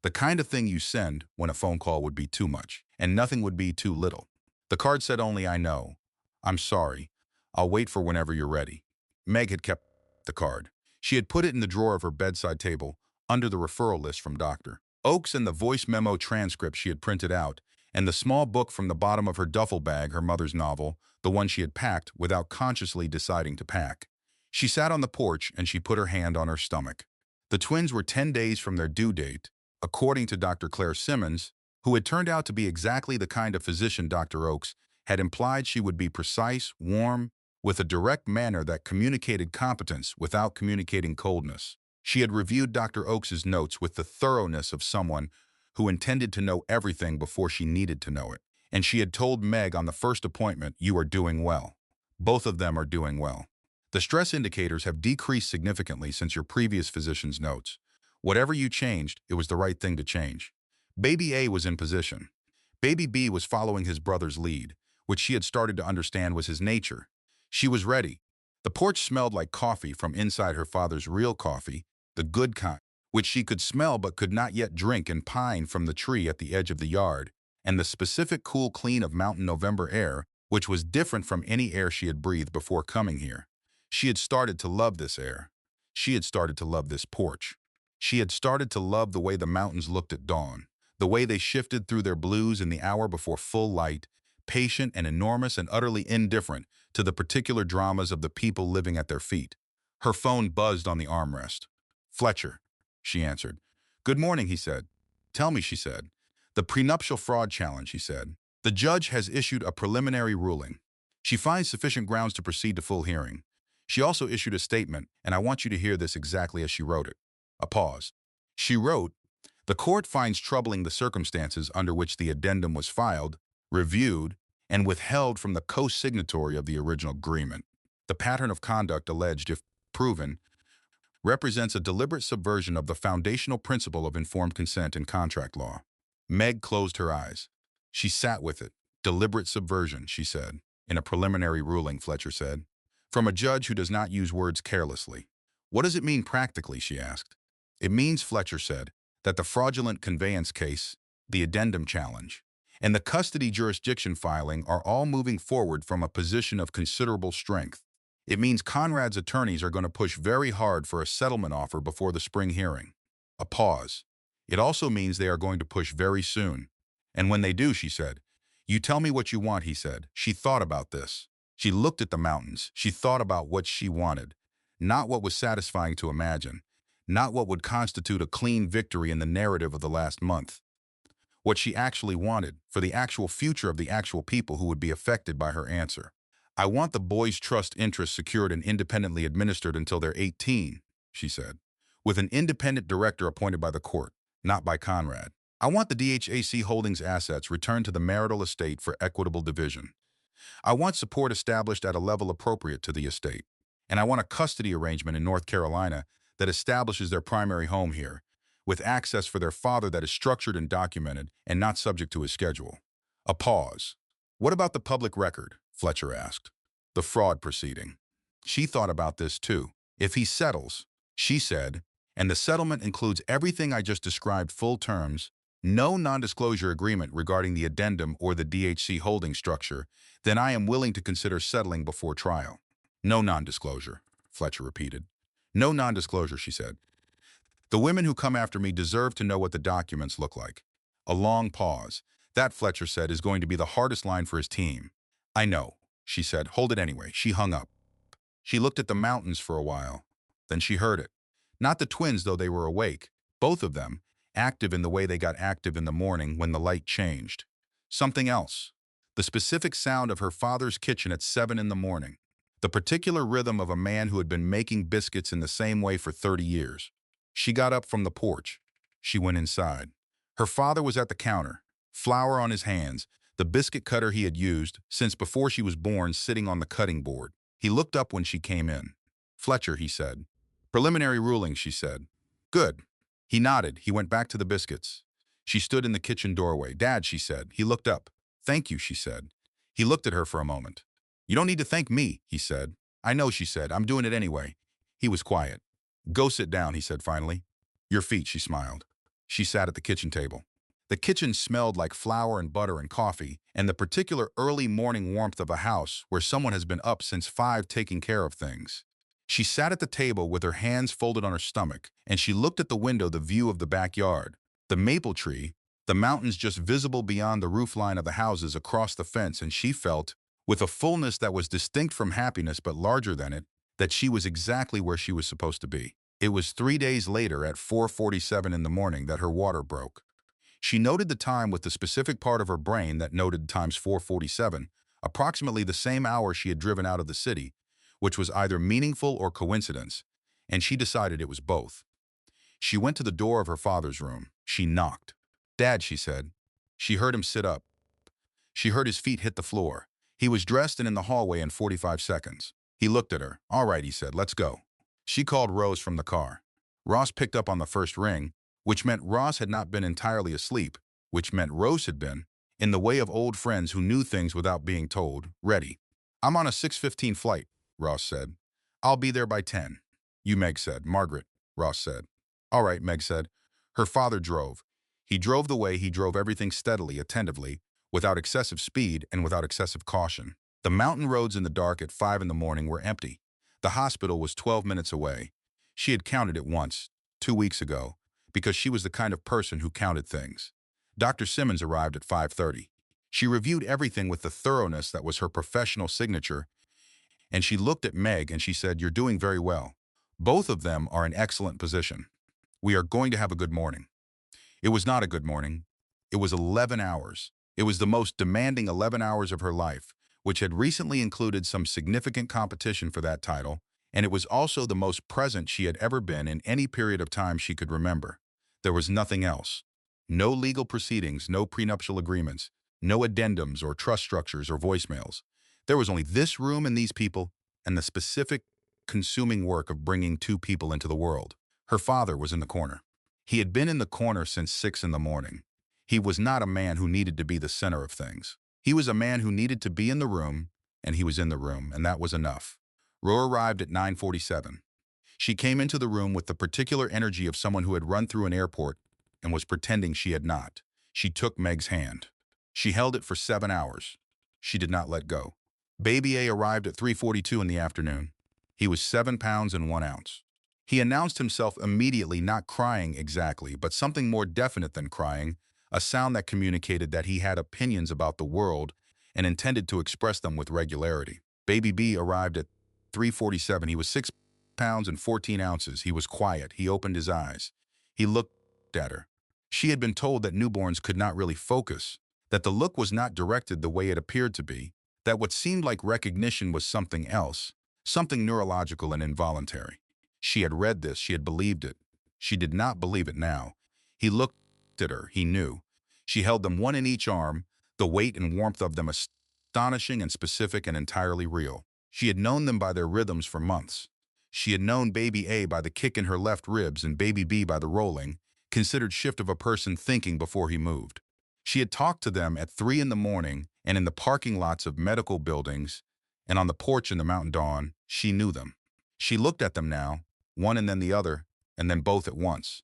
The kind of thing you send when a phone call would be too much, and nothing would be too little. The card said only, "I know. I'm sorry. I'll wait for whenever you're ready." Meg had kept the card. She had put it in the drawer of her bedside table, under the referral list from Dr. Oakes and the voice memo transcript she had printed out, and the small book from the bottom of her duffel bag, her mother's novel, the one she had packed without consciously deciding to pack. She sat on the porch and she put her hand on her stomach. The twins were 10 days from their due date, according to Dr. Claire Simmons, who had turned out to be exactly the kind of physician Dr. Oakes had implied she would be: precise, warm, with a direct manner that communicated competence without communicating coldness. She had reviewed Dr. Oakes's notes with the thoroughness of someone who intended to know everything before she needed to know it. And she had told Meg on the first appointment, "You are doing well. Both of them are doing well. The stress indicators have decreased significantly since your previous physician's notes. Whatever you changed, it was the right thing to change." Baby A was in position. Baby B was following his brother's lead, which she had started to understand was his nature. She was ready. The porch smelled like coffee from inside her father's real coffee, the good kind, which she could smell but could not yet drink, and pine from the tree at the edge of the yard, and the specific cool clean of mountain November air, which was different from any air she had breathed before coming here. She had started to love this air. She had started to love this porch. She had started to love the way the mountains looked at dawn, the way they shifted through their blues in the hour before full light, patient and enormous and utterly indifferent to the particular dramas of the people living at their feet. Her phone buzzed on the armrest. "Fletcher," she answered. "Good morning," he said. "Tell me," she said. "The prenuptial fraud challenge," he said. "The judge has issued a preliminary ruling. She finds sufficient grounds to proceed to full hearing. She also issued a statement, and I want you to hear this exactly as she wrote it." A pause. She wrote, "The court finds troubling the circumstances under which the addendum was filed, reviewed, and withheld from the co-signatory of the original agreement. The pattern of conduct alleged, if proven, represents a deliberate subversion of the foundational principle of informed consent in contract law." Meg closed her eyes. She sat with it. "Deliberate subversion," she said. "In a preliminary ruling," Fletcher said. "From a judge who does not use words carelessly." "What does it mean practically?" she asked. "It means," Fletcher said, "that the fraudulent conveyance case, the addendum challenge, and the custody jurisdiction filing are all moving forward from a position of considerable strength. It means Conrad's attorneys are going to push very hard for a settlement offer before the spring hearing." A pause. "It also means they are going to push very soon. And when they do," she said. "You tell me what you want," he said. She thought about this. She looked at the mountains. She thought about what she wanted. Not what was satisfying to imagine. Not what would constitute a clean victory in the narrative of the last month. What she actually wanted, for the actual future of the actual people who would be affected by her answer. "I want the boys' trust interests secured and independently administered until they're 18, she said, "with an independent director appointed by the court. not by Conrad. I want the DHAC Holdings assets returned to the marital estate for equitable division. I want support established at a level appropriate to the estate. And I want a custody arrangement in North Carolina that establishes their primary home here, with access for their father that is structured and documented and not subject to his schedule. A pause. What about the public record? Fletcher asked. The fraud proceeding. She thought about this too. If he settles, she said, and the settlement includes everything I just described, full terms, no non-disclosure agreement regarding the addendum or the DHC holding structure, then I am willing to consider settling before trial. No non-disclosure, Fletcher repeated. No non-disclosure, she said. The women who come after me deserve to know what the documents look like. A long pause. That, Fletcher said, is going to be the hardest line for his team. I know, she said. Hold it anyway. She hung up. She looked at the mountains for a while. Then she heard it. Not the twins, though they were awake. Both of them, active in the way they got active in the morning when the light changed. Something else. The specific sound of her father's kitchen at 7 in the morning. The particular rhythm of a man who had been making biscuits in the same way for 30 years. She got up from the porch. She went inside. Her father was at the counter, flour on his hands, the biscuit cutter he had used since before she was born sitting on the cutting board. He looked up when she came in. Fletcher, he said. Preliminary ruling, she said. Good. He nodded. He went back to the biscuits. She stood in the kitchen doorway. Dad, she said. He looked up. Thank you, she said. He looked at her for a moment. You don't need to thank me, he said. I know, she said. I'm doing it anyway. He was quiet. Go sit down, he said finally. Your feet, she smiled. She sat at the kitchen table. The kitchen smelled like flour and butter and coffee, and the particular early morning warmth of a house where someone has been up since 5 taking care of things. She sat at the table with her hands folded on her stomach, and she looked at the window, the view of the backyard, the maple tree, the mountains just visible beyond the roofline of the houses across the fence, and she felt, with a fullness that was distinct from happiness but larger than it, that she was exactly where she was supposed to be. It was 3 days later at 4:47 in the morning that her water broke. She noted the time with the specific part of her brain that noted times 4:47, approximately the same hour she had driven out of the city, which was either meaningful or coincidence, and she decided it was both. She went to the door of her father's room. She knocked. Dad, she said. She heard him sit up. She heard his feet hit the floor. He was dressed and in the hallway in 45 seconds. He looked at her. All right, he said, let's go. She called Rose from the car. Ross picked up on the first ring, which meant Ross had not been entirely asleep, which meant Rose had been, in the way of old friends who knew things without being told, ready. I'm on a 6:15 flight, Ross said. I'll be there by 10. You, Meg said. Margaret, Ross said. All right, Meg said. Her father drove. He drove the way he drove everything steadily, attentively, without excessive speed and without excessive caution. The mountain roads in the dark at 5 in the morning were empty. The hospital was 12 minutes away. She had counted it once, 2 weeks ago, because she was the kind of person who counted things. Dr. Simmons arrived at 5:30. She reviewed everything with the thoroughness that was her professional signature, and she looked at Meg and she said, "You're doing very well. Both of them are in excellent position. We are going to have a good morning." It was not a good morning. It was 11 hours. It was the most demanding 11 hours of her life, which had recently included some significant competition for that title, and it was also the most present she had ever been in any period of time she could remember. There was nothing else. No legal proceedings, no prenuptial agreements, no addendums or trust structures or voicemails. There was only this room and these people, and the specific, consuming work of bringing 2 people into the world. Her father was in the corner. He had been in the corner since 6 in the morning. He was not a man who needed to be the center of things. He was a man who needed to be in the room, and he was in the room, and that was enough. Roar arrived at 9:47. She came into the room with the particular energy of someone who had run through an airport and was pretending she had not. She took Meg's hand. She held it for 7 hours. She did not let go. Baby A arrived at 3:42 in the afternoon. He was 7 pounds and 1 ounce. He announced himself immediately, not crying exactly, but something more definite than crying, a sound that communicated that he had opinions about the world and intended to express them with regularity. Baby B arrived at 3:47. He was 6 pounds and 14 ounces. He was quiet. He opened his eyes. He looked at her. She had been told that newborns could not really focus, that the look was not directed the way it appeared to be, that what seemed like recognition was something else, something neurological and involuntary. She had read this. She had believed it. She did not believe it now. He looked at her, he knew. She held them one in each arm, the weight and warmth of them astonishing and specific and entirely real. She had known them by their rhythms for months. She had known baby A by the kick in her left ribs and baby B by the rolling, considered shift of a person thinking before he moved. She had talked to them at 3 in the morning and in the parking lots of medical buildings and on the porch in the mountain dawn. She knew them. She looked at them now, one and then the other, and then both at once.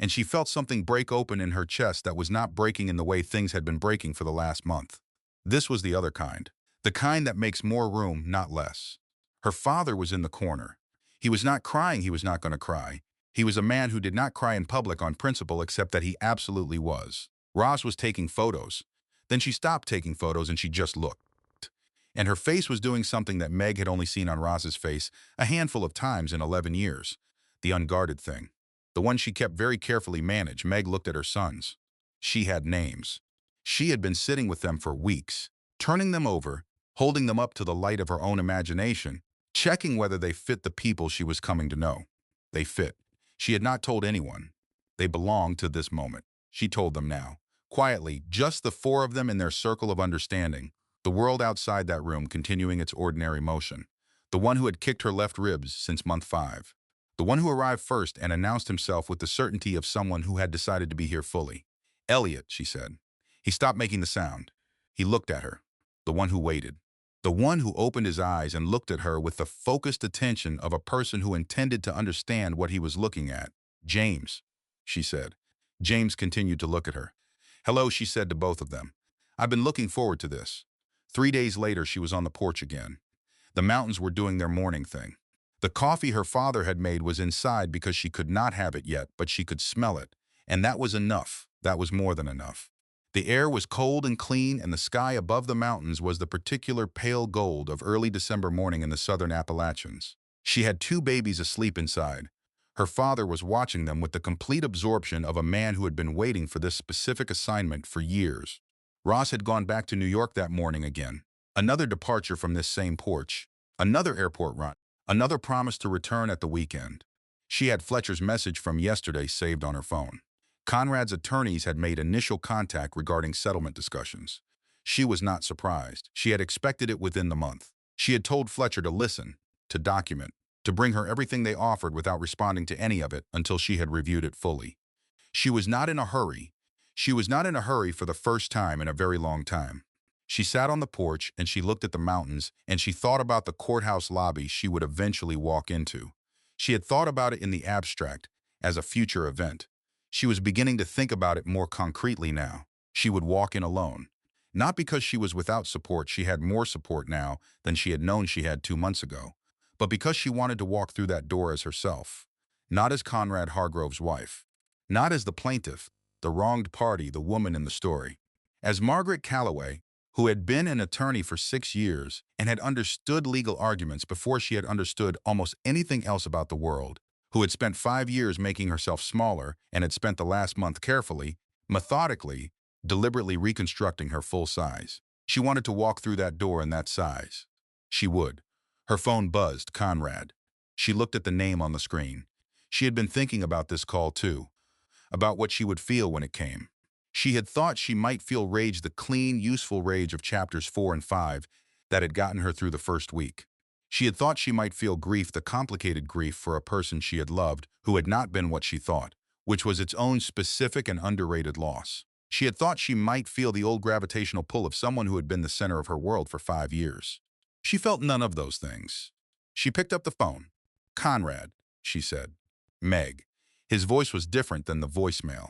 And she felt something break open in her chest that was not breaking in the way things had been breaking for the last month. This was the other kind. The kind that makes more room, not less. Her father was in the corner. He was not crying he was not going to cry. He was a man who did not cry in public on principle except that he absolutely was. Roz was taking photos. Then she stopped taking photos and she just looked. And her face was doing something that Meg had only seen on Roz's face a handful of times in 11 years. The unguarded thing. The one she kept very carefully managed. Meg looked at her sons. She had names. She had been sitting with them for weeks, turning them over, holding them up to the light of her own imagination, checking whether they fit the people she was coming to know. They fit. She had not told anyone. They belonged to this moment. She told them now. Quietly, just the four of them in their circle of understanding. The world outside that room continuing its ordinary motion. The one who had kicked her left ribs since month 5. The one who arrived first and announced himself with the certainty of someone who had decided to be here fully. Elliot, she said. He stopped making the sound. He looked at her. The one who waited. The one who opened his eyes and looked at her with the focused attention of a person who intended to understand what he was looking at. James, she said. James continued to look at her. Hello, she said to both of them. I've been looking forward to this. 3 days later, she was on the porch again. The mountains were doing their morning thing. The coffee her father had made was inside because she could not have it yet, but she could smell it. And that was enough. That was more than enough. The air was cold and clean, and the sky above the mountains was the particular pale gold of early December morning in the southern Appalachians. She had 2 babies asleep inside. Her father was watching them with the complete absorption of a man who had been waiting for this specific assignment for years. Ross had gone back to New York that morning again. Another departure from this same porch. Another airport run. Another promise to return at the weekend. She had Fletcher's message from yesterday saved on her phone. Conrad's attorneys had made initial contact regarding settlement discussions. She was not surprised. She had expected it within the month. She had told Fletcher to listen, to document, to bring her everything they offered without responding to any of it until she had reviewed it fully. She was not in a hurry. She was not in a hurry for the first time in a very long time. She sat on the porch and she looked at the mountains and she thought about the courthouse lobby she would eventually walk into. She had thought about it in the abstract, as a future event. She was beginning to think about it more concretely now. She would walk in alone. Not because she was without support, she had more support now than she had known she had 2 months ago, but because she wanted to walk through that door as herself. Not as Conrad Hargrove's wife. Not as the plaintiff, the wronged party, the woman in the story. As Margaret Calloway, who had been an attorney for 6 years and had understood legal arguments before she had understood almost anything else about the world, who had spent 5 years making herself smaller and had spent the last month carefully, methodically, deliberately reconstructing her full size. She wanted to walk through that door in that size. She would. Her phone buzzed, Conrad. She looked at the name on the screen. She had been thinking about this call too, about what she would feel when it came. She had thought she might feel rage, the clean, useful rage of chapters 4 and 5 that had gotten her through the first week. She had thought she might feel grief, the complicated grief for a person she had loved who had not been what she thought, which was its own specific and underrated loss. She had thought she might feel the old gravitational pull of someone who had been the center of her world for 5 years. She felt none of those things. She picked up the phone. Conrad, she said. Meg. His voice was different than the voicemail,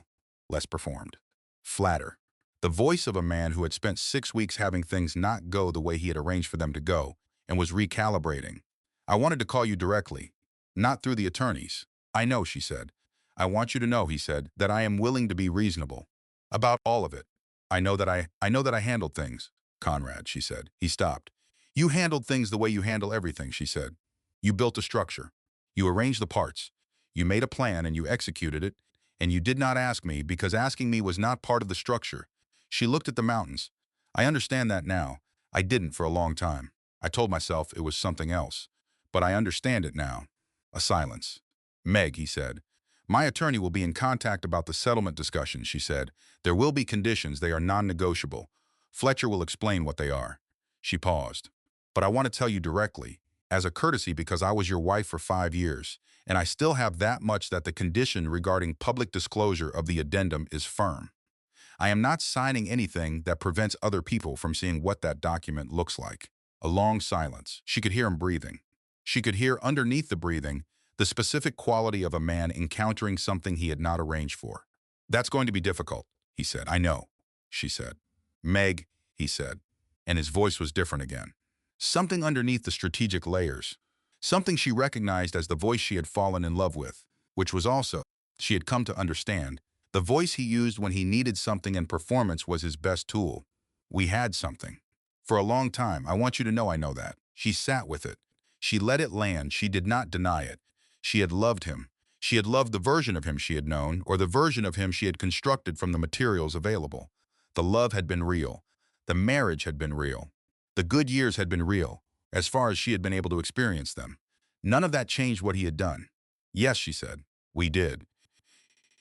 less performed. Flatter. The voice of a man who had spent 6 weeks having things not go the way he had arranged for them to go, and was recalibrating. I wanted to call you directly, not through the attorneys. I know, she said. I want you to know, he said, that I am willing to be reasonable. About all of it. I know that I handled things. Conrad, she said. He stopped. You handled things the way you handle everything, she said. You built a structure. You arranged the parts. You made a plan and you executed it, and you did not ask me because asking me was not part of the structure. She looked at the mountains. I understand that now. I didn't for a long time. I told myself it was something else. But I understand it now. A silence. Meg, he said. My attorney will be in contact about the settlement discussion, she said. There will be conditions. They are non-negotiable. Fletcher will explain what they are. She paused. But I want to tell you directly, as a courtesy because I was your wife for 5 years, and I still have that much that the condition regarding public disclosure of the addendum is firm. I am not signing anything that prevents other people from seeing what that document looks like. A long silence. She could hear him breathing. She could hear underneath the breathing the specific quality of a man encountering something he had not arranged for. That's going to be difficult, he said. I know, she said. Meg, he said, and his voice was different again. Something underneath the strategic layers. Something she recognized as the voice she had fallen in love with, which was also, she had come to understand, the voice he used when he needed something and performance was his best tool. We had something. For a long time, I want you to know I know that. She sat with it. She let it land. She did not deny it. She had loved him. She had loved the version of him she had known, or the version of him she had constructed from the materials available. The love had been real. The marriage had been real. The good years had been real, as far as she had been able to experience them. None of that changed what he had done. Yes, she said, we did.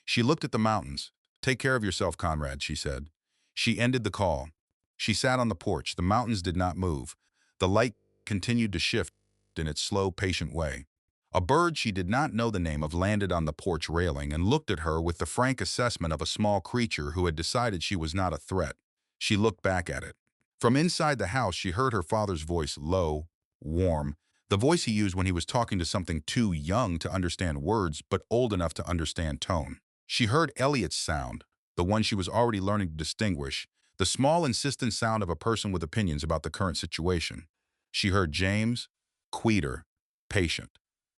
She looked at the mountains. Take care of yourself, Conrad, she said. She ended the call. She sat on the porch. The mountains did not move. The light continued to shift in its slow, patient way. A bird she did not know the name of landed on the porch railing and looked at her with the frank assessment of a small creature who had decided she was not a threat. She looked back at it. From inside the house, she heard her father's voice, low, warm, the voice he used when he was talking to something too young to understand words but old enough to understand tone. She heard Elliot's sound, the one she was already learning to distinguish, the small, insistent sound of a person with opinions about the current situation. She heard James, quieter, patient.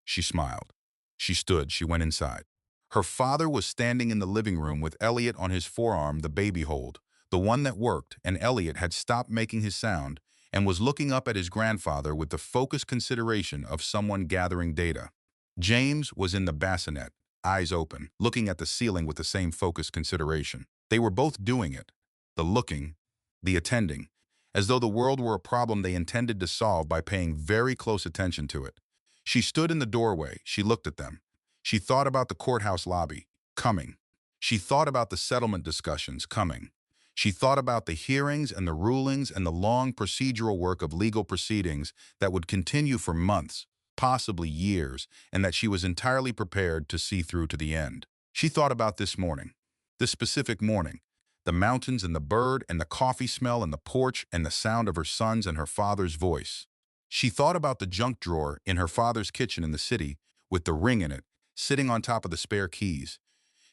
She smiled. She stood. She went inside. Her father was standing in the living room with Elliot on his forearm, the baby hold, the one that worked, and Elliot had stopped making his sound and was looking up at his grandfather with the focused consideration of someone gathering data. James was in the bassinet, eyes open, looking at the ceiling with the same focused consideration. They were both doing it, the looking, the attending, as though the world were a problem they intended to solve by paying very close attention to it. She stood in the doorway. She looked at them. She thought about the courthouse lobby, coming. She thought about the settlement discussions, coming. She thought about the hearings and the rulings and the long procedural work of legal proceedings that would continue for months, possibly years, and that she was entirely prepared to see through to the end. She thought about this morning, this specific morning, the mountains and the bird and the coffee smell and the porch and the sound of her son's and her father's voice. She thought about the junk drawer in her father's kitchen in the city with the ring in it, sitting on top of the spare keys.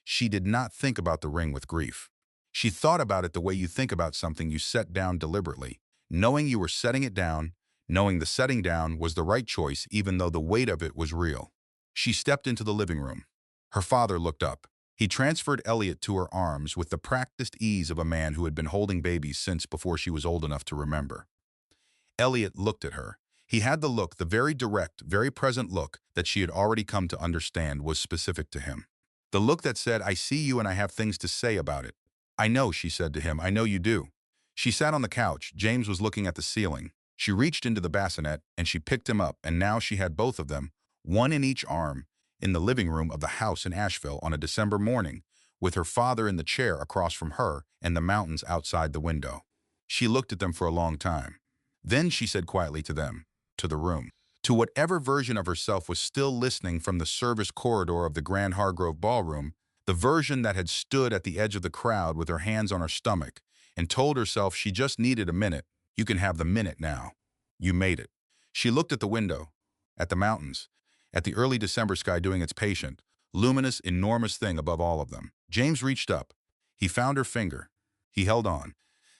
She did not think about the ring with grief. She thought about it the way you think about something you set down deliberately, knowing you were setting it down, knowing the setting down was the right choice even though the weight of it was real. She stepped into the living room. Her father looked up. He transferred Elliot to her arms with the practiced ease of a man who had been holding babies since before she was old enough to remember. Elliot looked at her. He had the look, the very direct, very present look that she had already come to understand was specific to him. The look that said, I see you and I have things to say about it. I know, she said to him, I know you do. She sat on the couch. James was looking at the ceiling. She reached into the bassinet and she picked him up, and now she had both of them, one in each arm, in the living room of the house in Asheville on a December morning, with her father in the chair across from her and the mountains outside the window. She looked at them for a long time. Then she said quietly to them, to the room, to whatever version of herself was still listening from the service corridor of the Grand Hargrove ballroom, the version that had stood at the edge of the crowd with her hands on her stomach and told herself she just needed a minute. You can have the minute now. You made it. She looked at the window, at the mountains, at the early December sky doing its patient, luminous, enormous thing above all of them. James reached up. He found her finger. He held on.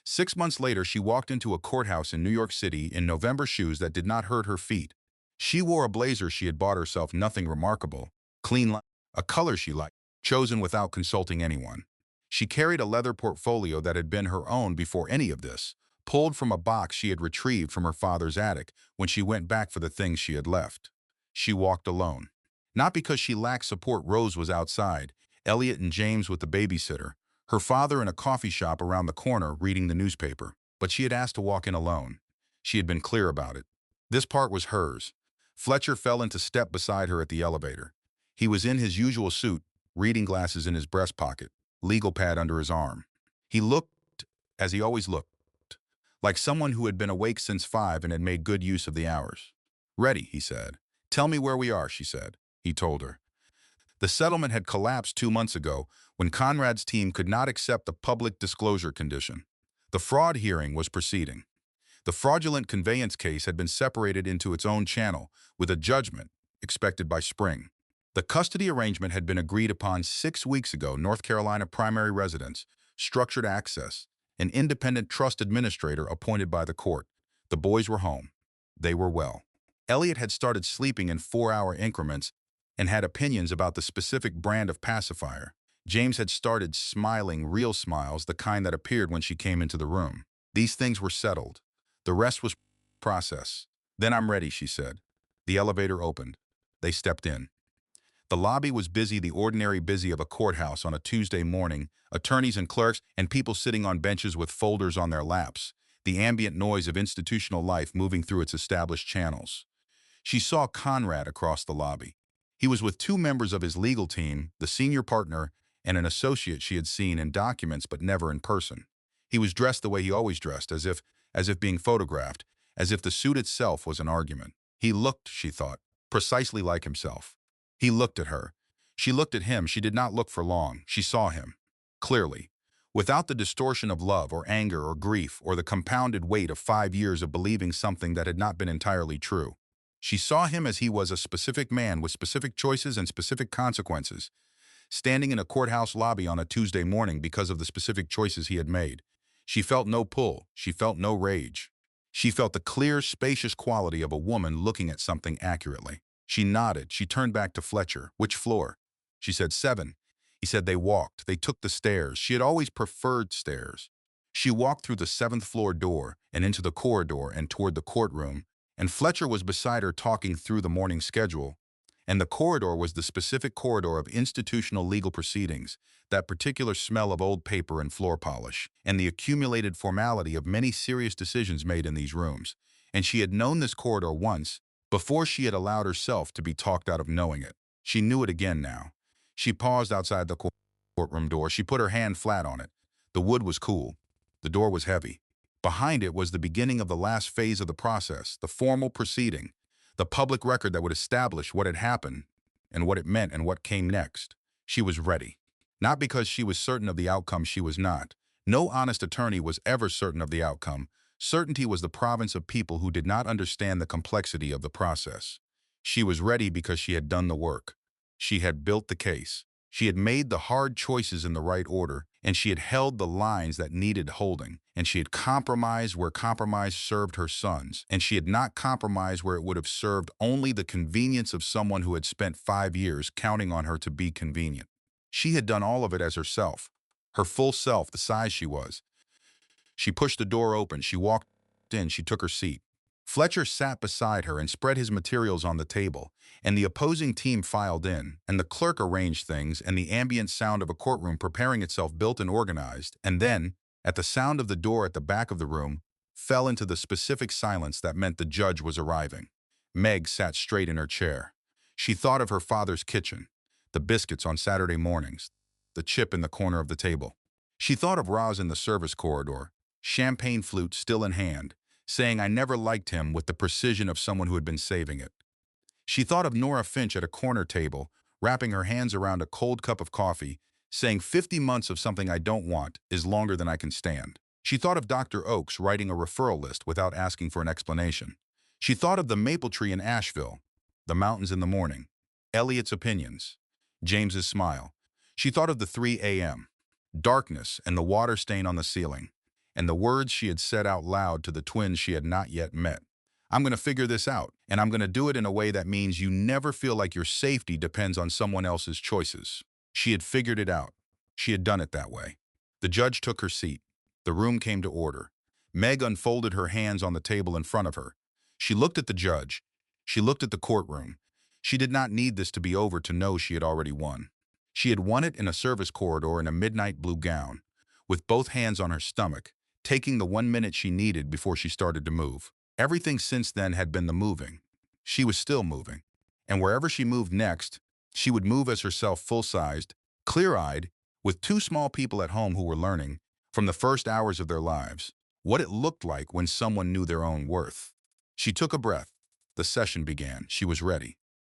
6 months later, she walked into a courthouse in New York City in November shoes that did not hurt her feet. She wore a blazer she had bought herself, nothing remarkable, clean, a color she liked, chosen without consulting anyone. She carried a leather portfolio that had been her own before any of this, pulled from a box she had retrieved from her father's attic when she went back for the things she had left. She walked alone. Not because she lacked support. Rose was outside, Elliot and James with the babysitter, her father in a coffee shop around the corner reading the newspaper, but she had asked to walk in alone. She had been clear about it. This part was hers. Fletcher fell into step beside her at the elevator. He was in his usual suit, reading glasses in his breast pocket, legal pad under his arm. He looked, as he always looked, like someone who had been awake since 5 and had made good use of the hours. "Ready," he said. "Tell me where we are," she said. He told her. The settlement had collapsed 2 months ago when Conrad's team could not accept the public disclosure condition. The fraud hearing was proceeding. The fraudulent conveyance case had been separated into its own channel, with a judgment expected by spring. The custody arrangement had been agreed upon 6 weeks ago. North Carolina primary residence, structured access, an independent trust administrator appointed by the court. The boys were home. They were well. Elliot had started sleeping in 4-hour increments and had opinions about the specific brand of pacifier. James had started smiling real smiles, the kind that appeared when she came into the room. These things were settled. The rest was process. "Then I'm ready," she said. The elevator opened. They stepped in. The lobby was busy, the ordinary busy of a courthouse on a Tuesday morning, attorneys and clerks and people sitting on benches with folders on their laps, the ambient noise of institutional life moving through its established channels. She saw Conrad across the lobby. He was with 2 members of his legal team, the senior partner and an associate she had seen in documents but never in person. He was dressed the way he always dressed, as if being photographed, as if the suit itself was an argument. He looked, she thought, precisely like himself. He looked at her. She looked at him. She did not look for long. She saw him. Clearly. Without the distortion of love or anger or grief or the compounded weight of 5 years of believing something that had not been entirely true. She saw him as he was, a specific man with specific choices and specific consequences, standing in a courthouse lobby on a Tuesday morning because of the specific choices he had made. She felt no pull. She felt no rage. She felt the clear, spacious quality of a woman looking at something accurately. She nodded. She turned back to Fletcher. "Which floor?" She said 7. He said they walked. They took the stairs. She had always preferred stairs. She walked through the 7th floor door and into the corridor and toward the courtroom, and Fletcher was beside her talking through the morning schedule, and the corridor was the specific corridor of institutional legal proceedings, that particular smell of old paper and floor polish, and the accumulated formality of many serious decisions made in these rooms. And she had known this corridor once, before she had allowed herself to be talked out of knowing it. She knew it again now. She paused outside the courtroom door. She put her hand flat on it. The wood was cool. The door was heavy. Behind it was the beginning of the last phase of the process, the formal proceeding, the public record that would establish what had happened and what it meant and what came next. She was ready. Not because she was certain of the outcome. She was not. No honest attorney was ever certain of the outcome. Certainty was the province of people who did not understand the complexity of the process. She was ready because she had done the work. She had built the case. She had made the hard choices in the right order, and she had held the lines that needed holding, and she had compromised where compromise served her sons, and she had not compromised where it would have served only the convenience of someone who had spent 5 years counting on her to be convenient. She had done all of it as herself, her full self, the size she was. She pushed the door open. She walked in. She took her seat. Fletcher sat beside her and spread his materials on the table, and the opposing team filed in, and the clerk arranged things, and the ambient sound of a courtroom preparing itself built and organized, and then, at the sound of the door at the back of the room, fell into the specific silence that meant the judge was arriving. Meg sat straight in her chair. She thought of her father's kitchen, the biscuits on Saturday mornings, the chip in the corner of the table. She thought of Roz in the service corridor, champagne flute still in hand, saying "I never liked him" with the precision of someone who had been saving it. She thought of Nora Finch at a corner table, wrapping her hands around a cold cup of coffee, saying 50 months of something I don't want is longer than I can stand. She thought of Dr. Oakes writing a referral list without asking for an explanation. She thought of the maple tree in Asheville, the mountains in the morning, Elliot's opinions, James's smile. She thought of the 3 a.m., darkness and the water stain on the ceiling, and the words she had said out loud to the twins she had not yet met. "I'm going to figure this out, and I'm going to do it in a way that means you never feel like your safety depends on someone else's choices." She had figured it out. She had done it that way. The judge took her seat. The room came to order. Meg unfolded her hands on the table in front of her. She looked at the judge. She looked at the courtroom. She did not need this to be over to know she had already won. She had won it in a service corridor in a midnight blue gown, with both hands on her stomach, taking the 1 minute she needed before she started to move. Everything since then had been the moving. She was still moving. And wherever she moved next, she would move as herself full-sized, Clear-eyed, with two small people at home who were learning, from the first hours of their lives, what it looked like when someone knew their own worth. She took a breath. The session began. She was ready.